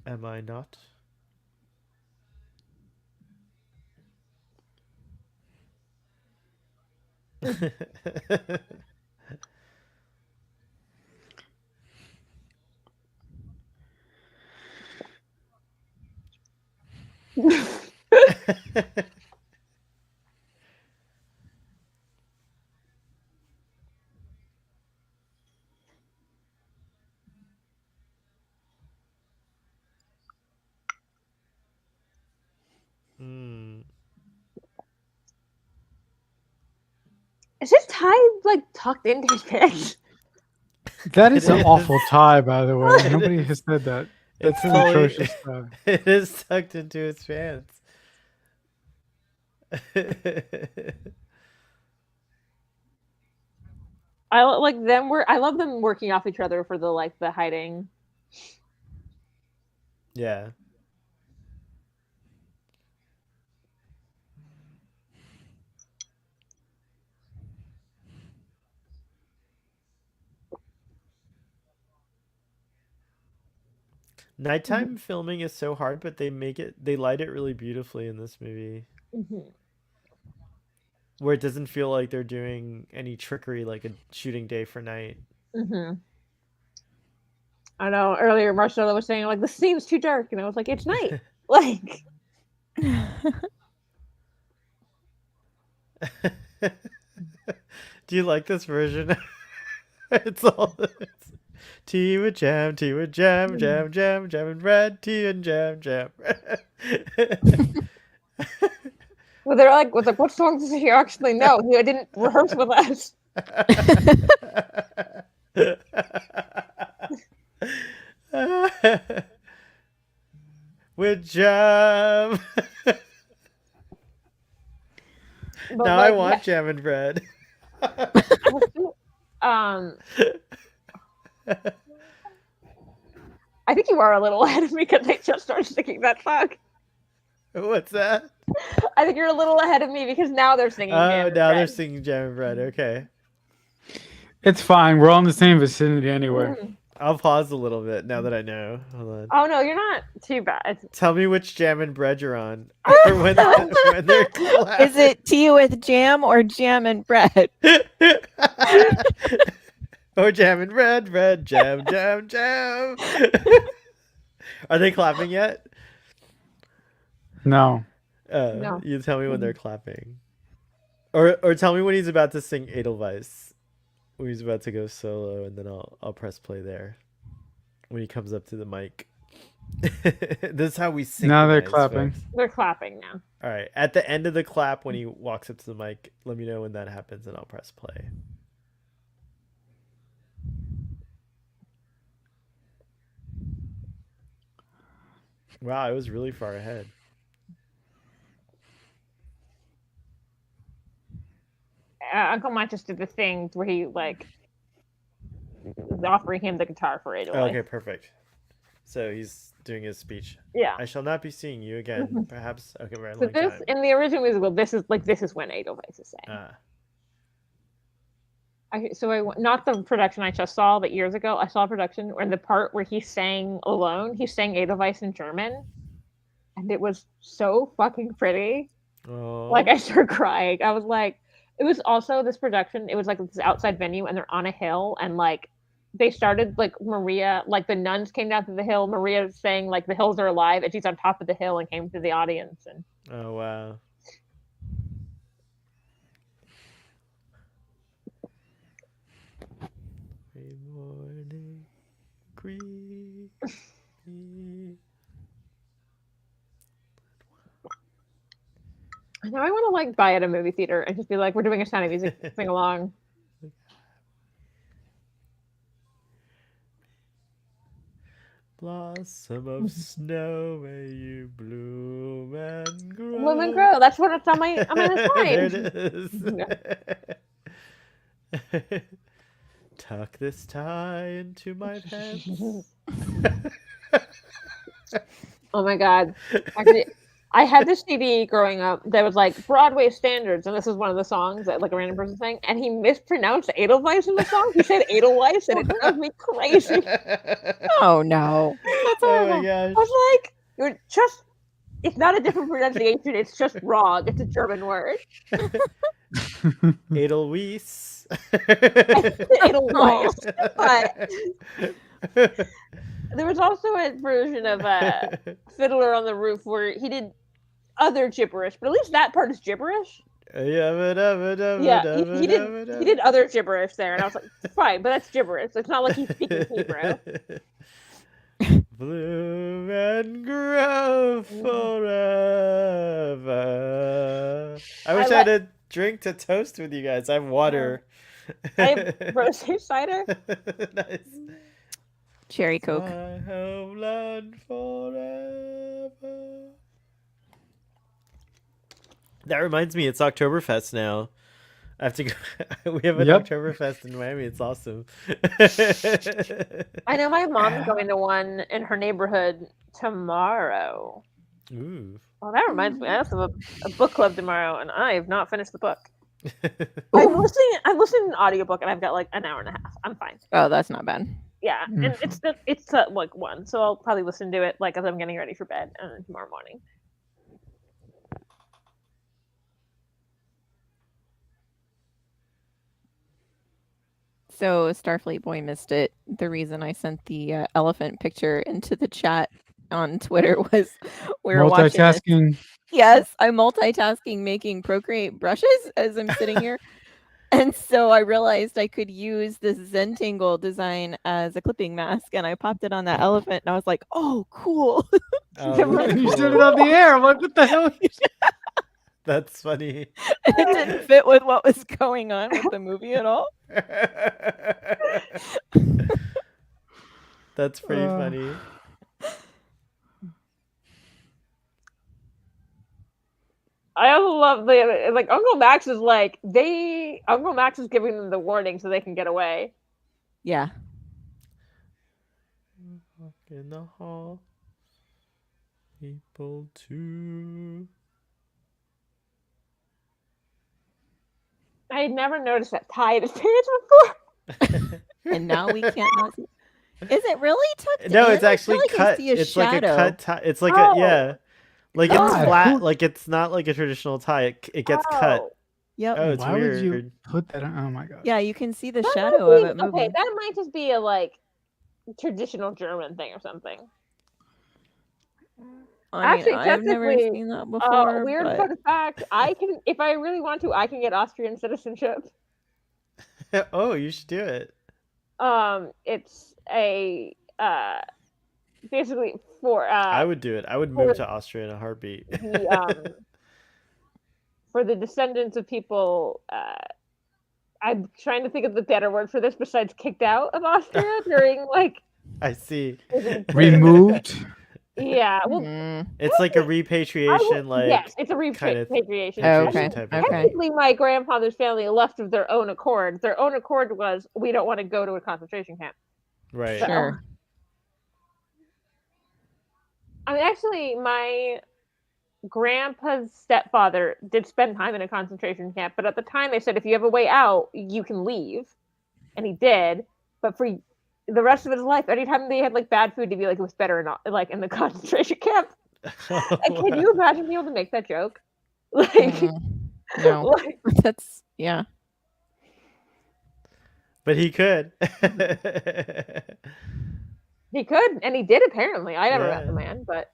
am I not? Is his tie like tucked into his pants? That is an awful tie, by the way. Nobody has said that. That's an atrocious tie. It is tucked into his pants. I like them. I love them working off each other for the hiding. Yeah. Nighttime filming is so hard, but they light it really beautifully in this movie, where it doesn't feel like they're doing any trickery like a shooting day for night. I know earlier Marcella was saying like the scene's too dark, and I was like, it's night. Like, do you like this version? It's tea with jam, jam, jam and bread, tea and jam. well, they're like, what songs does he actually know? He didn't rehearse with us. With jam. But, Now like, I want jam and bread. I think you are a little ahead of me because I just started singing that song. What's that? I think you're a little ahead of me because now they're singing. Oh, now they're singing jam and bread. Okay. It's fine. We're all in the same vicinity anyway. I'll pause a little bit now that I know. Hold on. Oh no, you're not too bad. Tell me which jam and bread you're on. Or when they're clapping. Is it tea with jam or jam and bread? Or jam and bread, jam. Are they clapping yet? No. No. You tell me when they're clapping. Or tell me when he's about to sing Edelweiss. When he's about to go solo, and then I'll press play there. When he comes up to the mic. This is how we sing. Now they're clapping. Folks. They're clapping now. All right. At the end of the clap, when he walks up to the mic, let me know when that happens, and I'll press play. Wow, I was really far ahead. Uncle Mike just did the thing where he like is offering him the guitar for it. Okay, perfect. So he's doing his speech. Yeah. I shall not be seeing you again. Perhaps. Okay, very So long this time. in the original musical, this is when Edelweiss is saying. Not the production I just saw, but years ago I saw a production where the part where he sang alone, he sang Edelweiss in German, and it was so fucking pretty. Oh. Like I started crying. I was like, it was also this production. It was like this outside venue, and they're on a hill, and like they started like Maria, like the nuns came down to the hill. Maria's saying like the hills are alive, and she's on top of the hill and came to the audience. And oh wow. Morning, creepy. Now I want to like buy at a movie theater and just be like, we're doing a Sound of Music, sing along. Blossom of snow, may you bloom and grow. Bloom and grow. That's what it's on my There sign. it is. Tuck this tie into my pants. Oh my god! Actually, I had this CD growing up that was like Broadway standards, and this is one of the songs that like a random person sang, and he mispronounced Edelweiss in the song. He said Edelweiss, and it drove me crazy. Oh no! That's Oh horrible. my gosh. I was like, it's not a different pronunciation, it's just wrong. It's a German word. Edelweiss. Edelweiss. But there was also a version of Fiddler on the Roof where he did other gibberish, but at least that part is gibberish. Yeah, he did other gibberish there, and I was like, fine, but that's gibberish. It's not like he's speaking Hebrew. Bloom and grow forever. I wish I had a drink to toast with you guys. I have water. I have rosé cider. Nice. Cherry Coke. My homeland forever. That reminds me, it's Oktoberfest now. I have to go. We have an Oktoberfest in Miami. It's awesome. I know my mom's going to one in her neighborhood tomorrow. Ooh. Well, that reminds me. I also have a book club tomorrow, and I have not finished the book. I'm listening to an audiobook, and I've got like an hour and a half. I'm fine. Oh, that's not bad. Yeah, and it's like 1, so I'll probably listen to it like as I'm getting ready for bed tomorrow morning. So Starfleet Boy missed it. The reason I sent the elephant picture into the chat on Twitter was we were watching this. Multitasking. Yes, I'm multitasking, making Procreate brushes as I'm sitting here. And so I realized I could use this Zentangle design as a clipping mask, and I popped it on that elephant, and I was like, "Oh, cool!" Oh, that's And you stood it cool. on the air. I'm like, what the hell? That's funny. And it didn't fit with what was going on with the movie at all. That's pretty funny. I also love the like Uncle Max is like Uncle Max is giving them the warning so they can get away. Yeah. Walk in the hall. People too. I had never noticed that tie in his pants before. And now we can't not see. Is it really tucked No, in? it's I actually feel like I cut. see a It's like a shadow. cut tie. It's like Oh. a yeah. Like it's God, flat. who- Like it's not like a traditional tie. It gets cut. Oh. Yep. Oh, it's Why weird. would you put that on? Oh my god. Yeah, you can see the That shadow might of be- it moving. Okay, that might just be a like traditional German thing or something. I mean, Actually, I've never technically, seen that before. Weird but... fun fact: I can, if I really want to, I can get Austrian citizenship. Oh, you should do it. It's a basically for I would do it. I would move to Austria in a heartbeat. For the descendants of people. I'm trying to think of the better word for this besides kicked out of Austria during like. I see. Removed. Yeah, well, It's like a repatriation, like yes, it's a kind of repatriation. Oh, repatriation okay. type of Okay. thing. Technically, my grandfather's family left of their own accord. Their own accord was we don't want to go to a concentration camp. Right. So- Sure. I mean, actually, my grandpa's stepfather did spend time in a concentration camp, but at the time they said if you have a way out, you can leave, and he did. But for the rest of his life, anytime they had like bad food, he'd be like, it was better not like in the concentration camp. Like, can you imagine being able to make that joke? Like, No, like, that's yeah. But he could. he could, and he did apparently. I never met Yeah. the man, but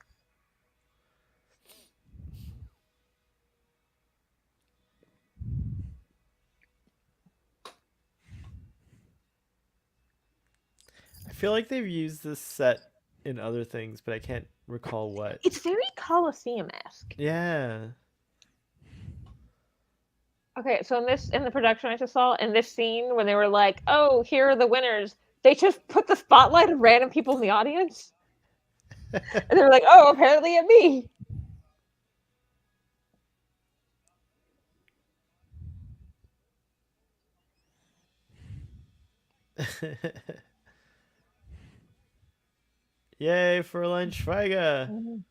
I feel like they've used this set in other things, but I can't recall what. it's very Colosseum-esque. Yeah. Okay, so in the production I just saw, in this scene when they were like, "Oh, here are the winners," they just put the spotlight of random people in the audience, and they were like, "Oh, apparently at me." Yay, Fräulein Schweiger.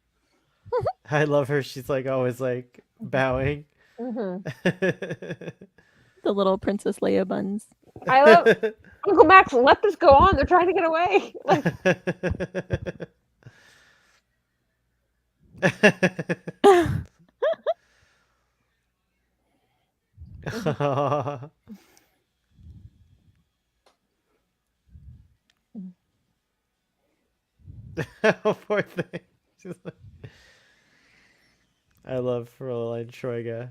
I love her. She's like always like bowing. The little Princess Leia buns. I love Uncle Max. Let this go on. They're trying to get away. Like, Oh, poor thing. She's like... I love Fräulein Schweiger.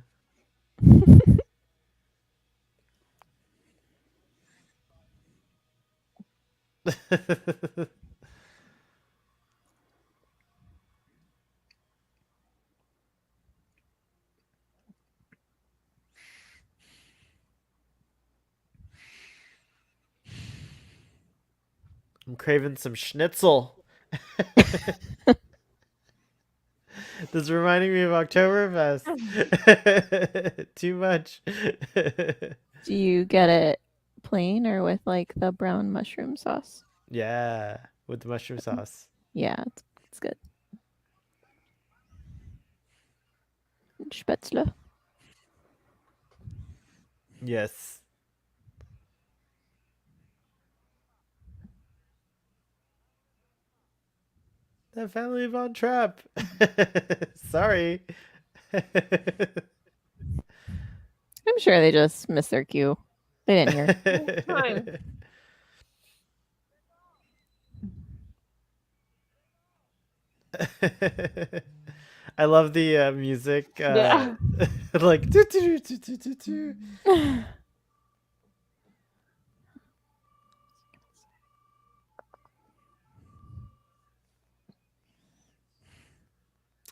I'm craving some schnitzel. This is reminding me of Oktoberfest. Too much. Do you get it plain or with like the brown mushroom sauce? Yeah, with the mushroom sauce. Yeah, it's good. Spätzle. Yes. The family Von Trapp. Sorry. I'm sure they just missed their cue. They didn't hear. Fine. I love the music. Yeah. Like. Doo, doo, doo, doo, doo, doo.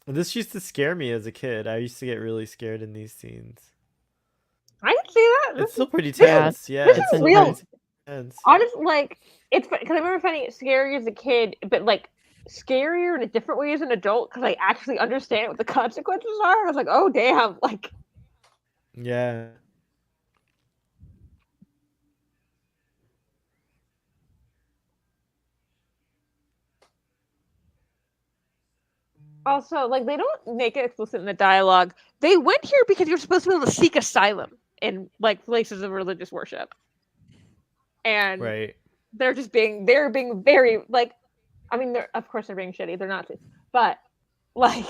This used to scare me as a kid. I used to get really scared in these scenes. I can see that. It's still pretty Yeah, tense. Yeah, this it's is still real. pretty tense. Honestly, like it's because I remember finding it scary as a kid, but like scarier in a different way as an adult because I actually understand what the consequences are. I was like, oh damn, like Yeah. also like they don't make it explicit in the dialogue. They went here because you're supposed to be able to seek asylum in like places of religious worship, and Right. they're being very like, I mean, they're of course they're being shitty. They're Nazis, but like.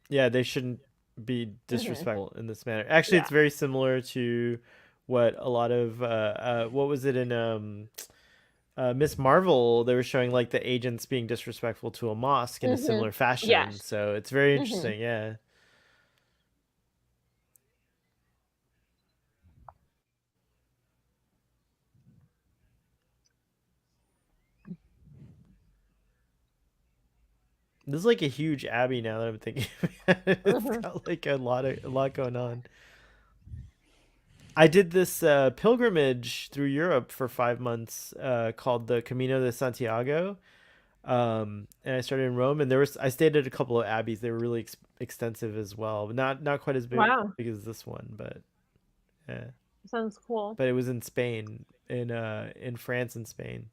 Yeah, they shouldn't be disrespectful in this manner. Actually, it's very similar to what a lot of what was it in Miss Marvel? They were showing like the agents being disrespectful to a mosque in a similar fashion. Yes. So it's very interesting. Yeah. This is like a huge abbey now that I'm thinking. It's got like a lot going on. I did this pilgrimage through Europe for 5 months called the Camino de Santiago. And I started in Rome, and I stayed at a couple of abbeys. They were really extensive as well, but not quite as big as this one, but yeah. Sounds cool. But it was in Spain, in France and Spain.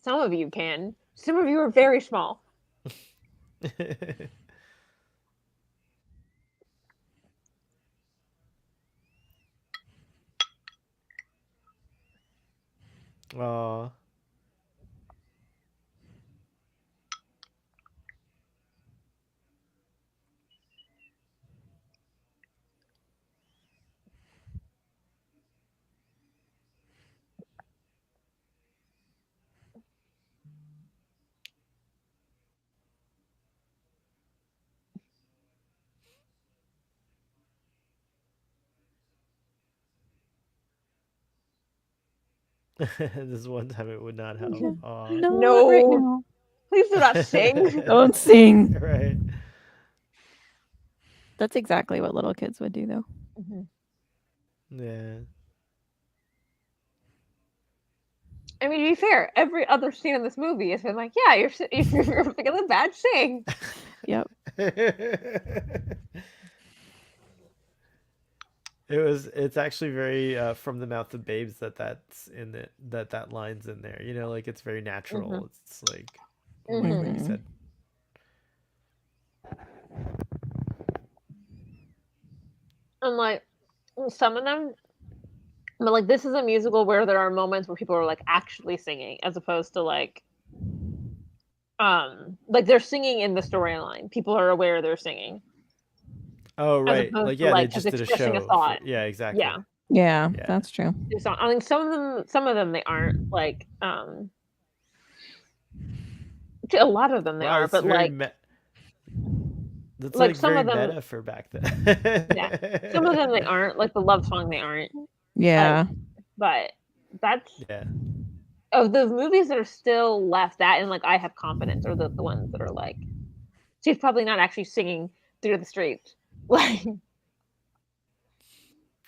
Some of you can. Some of you are very small. Aw. This one time it would not help. Aw. No, No. not right now. Please do not sing. Don't sing. Right. That's exactly what little kids would do, though. Yeah. I mean, to be fair, every other scene in this movie has been like, yeah, you're feeling bad, sing. Yep. It's actually very from the mouth of babes that's in it, that line's in there. You know, like it's very natural. It's like what you said. And like some of them, but like this is a musical where there are moments where people are like actually singing as opposed to like they're singing in the storyline. People are aware they're singing. Oh right, opposed like to, yeah, they like, just just did a expressing a show. thought. Yeah, exactly. Yeah. Yeah, Yeah. that's true. I think some of them they aren't like a lot of them they Wow, are, it's but very like that's like like some very of them- meta for back then. Yeah. some of them they aren't, like the love song they aren't. Yeah. But that's Yeah. of the movies that are still left, that and like I Have Confidence are the ones that are like she's probably not actually singing through the streets. Like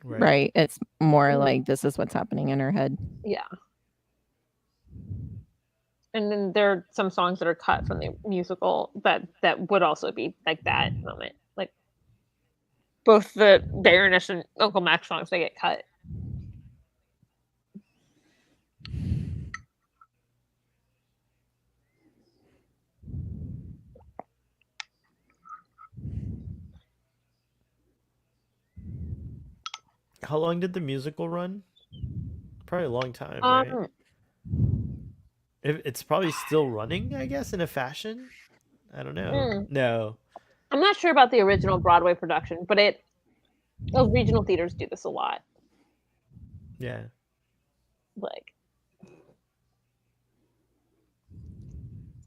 Right. It's more like this is what's happening in her head. yeah. And then there are some songs that are cut from the musical that would also be like that moment. Like both the Baroness and Uncle Max songs, they get cut. How long did the musical run? Probably a long time, right? It's probably still running, I guess, in a fashion. I don't know. No. I'm not sure about the original Broadway production, but regional theaters do this a lot. Yeah. Like,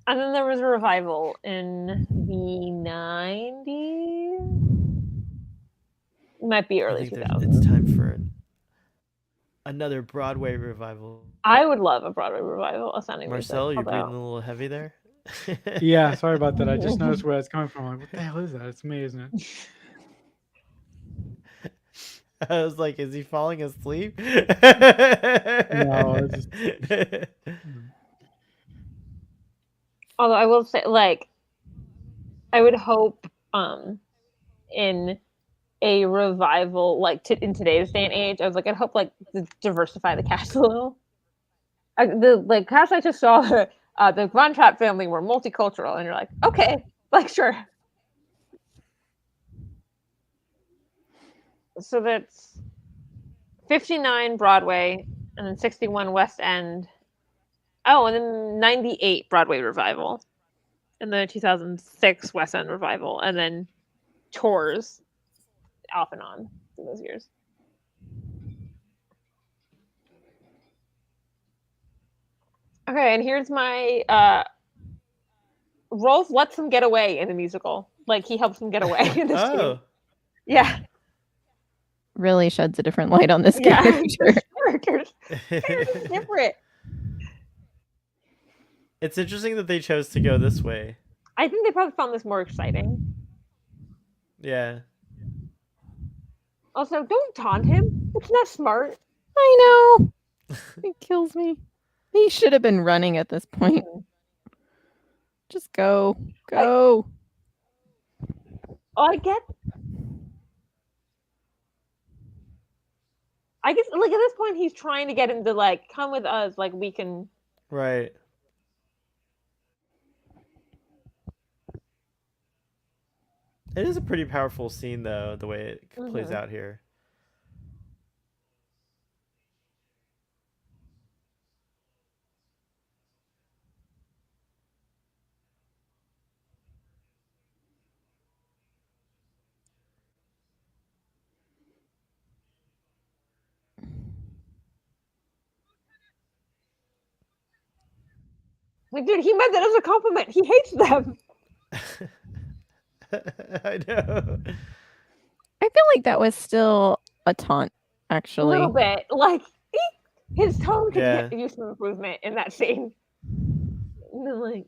and then there was a revival in the 90s. Might be I early think 2000s. it's time for another Broadway revival. I would love a Broadway revival of Sounding Marcel, Music. you're breathing a little heavy there. Yeah, sorry about that. I just noticed where it's coming from. Like, what the hell is that? It's amazing. I was like, is he falling asleep? No, it's just... Although I will say, like, I would hope in a revival, like in today's day and age, I was like, I'd hope like to diversify the cast a little. The cast I just saw, the Von Trapp family were multicultural, and you're like, okay, like sure. So that's 59 Broadway, and then 61 West End. Oh, and then 98 Broadway revival, and then 2006 West End revival, and then tours off and on in those years. Okay, and here's my Rolf lets him get away in the musical. Like he helps him get away in this scene. Yeah. Really sheds a different light on this character. Characters different. It's interesting that they chose to go this way. I think they probably found this more exciting. Yeah. Also, don't taunt him. It's not smart. I know. It kills me. He should have been running at this point. Just go. Go. I guess, like, at this point, he's trying to get him to, like, come with us. Like, we can... Right. It is a pretty powerful scene, though, the way it plays out here. Like, dude, he meant that as a compliment. He hates them. I know. I feel like that was still a taunt, actually. A little bit. Like, his tone could use some improvement in that scene. And then, like...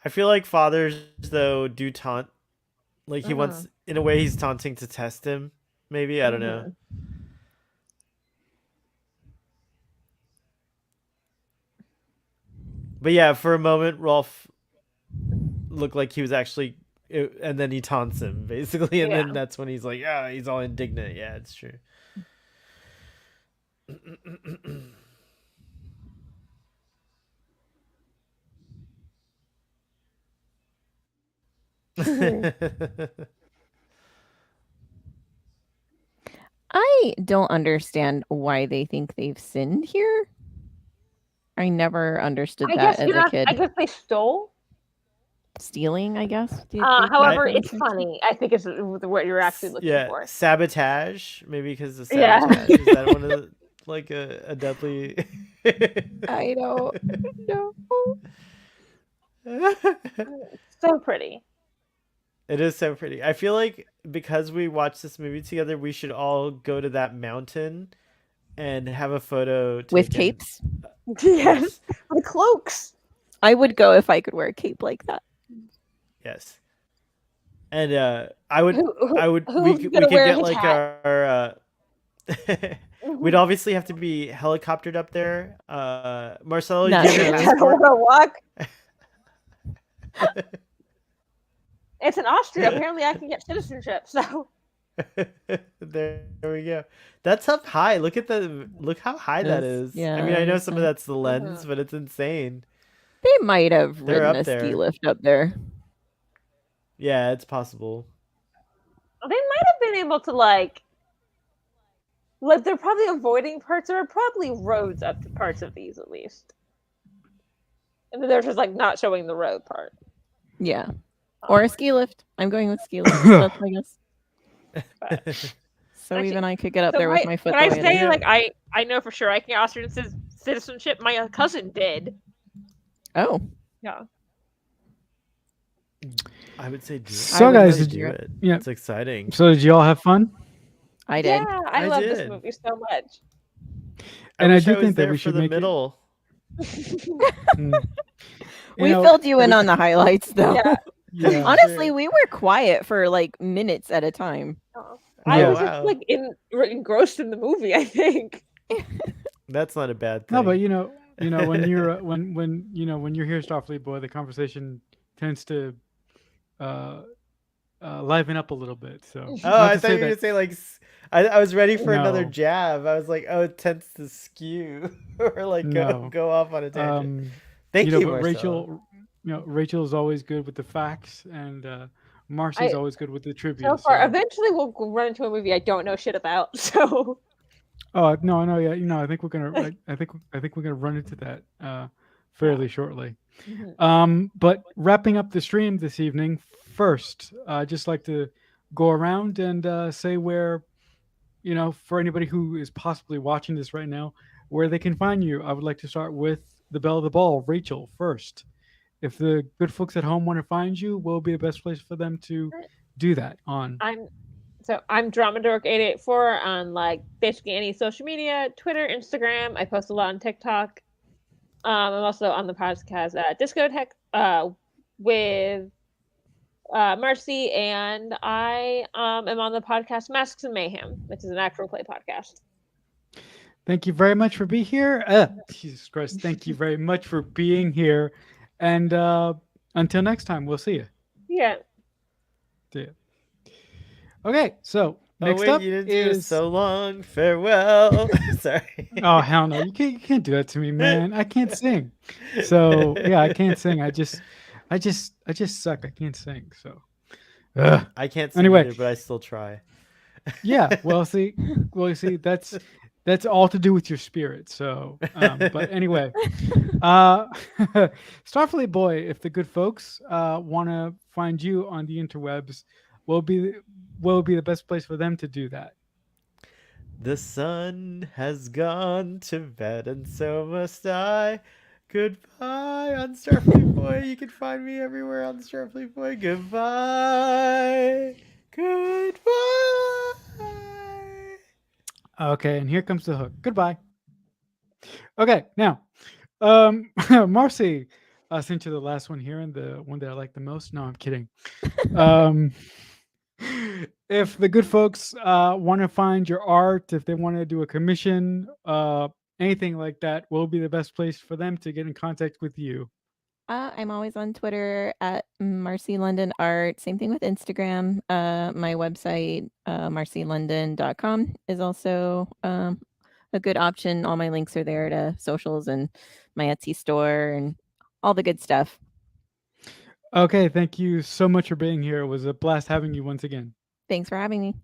I feel like fathers, though, do taunt. Like, he wants... In a way, he's taunting to test him. Maybe? I don't know. But yeah, for a moment, Rolf looked like he was actually... And then he taunts him, basically. And then that's when he's like, yeah, he's all indignant. Yeah, it's true. I don't understand why they think they've sinned here. I never understood that as a kid. I guess they stole. Stealing, I guess. However, it's funny. I think it's what you're actually looking for. Sabotage, maybe because of sabotage. Is that one of the, like a deadly? I don't know. So pretty. It is so pretty. I feel like because we watched this movie together, we should all go to that mountain and have a photo with capes. Yes, with cloaks. I would go if I could wear a cape like that. Yes, and I would. We could get like our. We'd obviously have to be helicoptered up there. Marcelo, do you have an escort? Walk. It's in Austria. Apparently, I can get citizenship. So there we go. That's up high. Look how high that is. Yeah, I mean, I know some of that's the lens, but it's insane. They might have ridden a ski lift up there. Yeah, it's possible. They might have been able to like they're probably avoiding parts. There are probably roads up to parts of these at least, and then they're just like not showing the road part. Yeah. Or a ski lift. I'm going with ski lift. That's my guess. But So actually, even I could get up so there with my foot when I the way it is. say like I know for sure I can get Austrian citizenship, my cousin did. Oh. Yeah. I would say do it. So I would guys, say did do it. yeah. It's exciting. So did you all have fun? I did. Yeah, I I love this did. movie so much. And I wish do was think that there we for should the make it- middle. We filled you in on the highlights though. Yeah. Yeah. Honestly, Sure. we were quiet for like minutes at a time. I Yeah. was Wow. just like engrossed in the movie, I think. That's not a bad thing. No, but when you're when you're here, Starfleet boy, the conversation tends to liven up a little bit. So Oh, not I to thought say you were that- gonna say like I was ready for another No. jab. I was like, oh, it tends to skew or like No. go off on a tangent. Thank but you, Marcel. Rachel is always good with the facts, and Marcy's always good with the trivia. So far, eventually we'll run into a movie I don't know shit about. So. Oh no, yeah, I think we're gonna. I think we're gonna run into that fairly shortly. But wrapping up the stream this evening, first, I'd just like to go around and say where, for anybody who is possibly watching this right now, where they can find you. I would like to start with the belle of the ball, Rachel, first. If the good folks at home want to find you, what will be the best place for them to do that on? I'm Dramadork884 on like basically any social media, Twitter, Instagram. I post a lot on TikTok. I'm also on the podcast Discotheque with Marcy, and I am on the podcast Masks and Mayhem, which is an actual play podcast. Thank you very much for being here. Jesus Christ, thank you very much for being here. And until next time, we'll see you. Yeah. See ya. Okay, so next wait, up you didn't do is a so long farewell. Sorry. Oh hell no! You can't do that to me, man. I can't sing. So yeah, I can't sing. I just suck. I can't sing. So I can't sing Anyway. either, but I still try. yeah. Well, you see, that's all to do with your spirit. So, but anyway, Starfleet boy, if the good folks want to find you on the interwebs, what would be the best place for them to do that? The sun has gone to bed, and so must I. Goodbye on Starfleet Boy. You can find me everywhere on Starfleet Boy. Goodbye. Goodbye. Okay, and here comes the hook. Goodbye. Okay, now, Marcy, since you're the last one here and the one that I like the most. No, I'm kidding. If the good folks want to find your art, if they want to do a commission, anything like that, what will be the best place for them to get in contact with you? I'm always on Twitter at Marcy London Art. Same thing with Instagram. My website, marcylondon.com, is also a good option. All my links are there to socials and my Etsy store and all the good stuff. Okay, thank you so much for being here. It was a blast having you once again. Thanks for having me.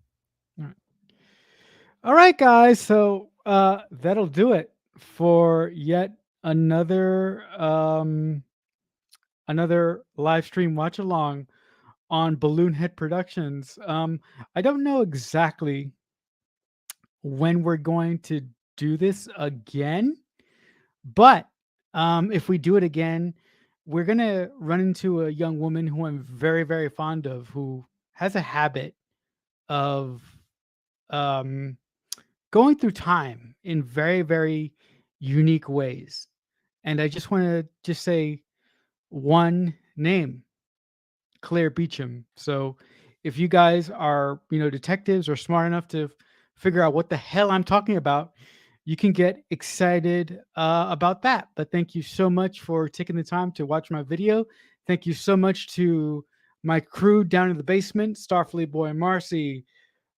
All right, guys. So that'll do it for yet another live stream watch along on Balloon Head Productions. I don't know exactly when we're going to do this again, but if we do it again, we're gonna run into a young woman who I'm very, very fond of, who has a habit of going through time in very, very unique ways. And I just want to just say one name, Claire Beecham. So if you guys are, detectives or smart enough to figure out what the hell I'm talking about, you can get excited about that. But thank you so much for taking the time to watch my video. Thank you so much to my crew down in the basement, Starfleet Boy, Marcy,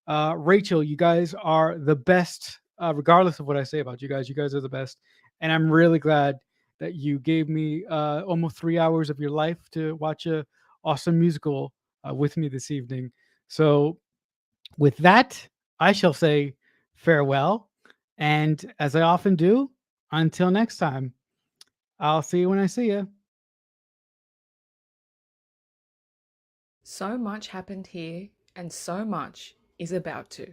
Rachel. You guys are the best, regardless of what I say about you guys. You guys are the best. And I'm really glad that you gave me almost 3 hours of your life to watch a awesome musical with me this evening. So With that, I shall say farewell. And as I often do, until next time, I'll see you when I see you. So much happened here, and so much is about to.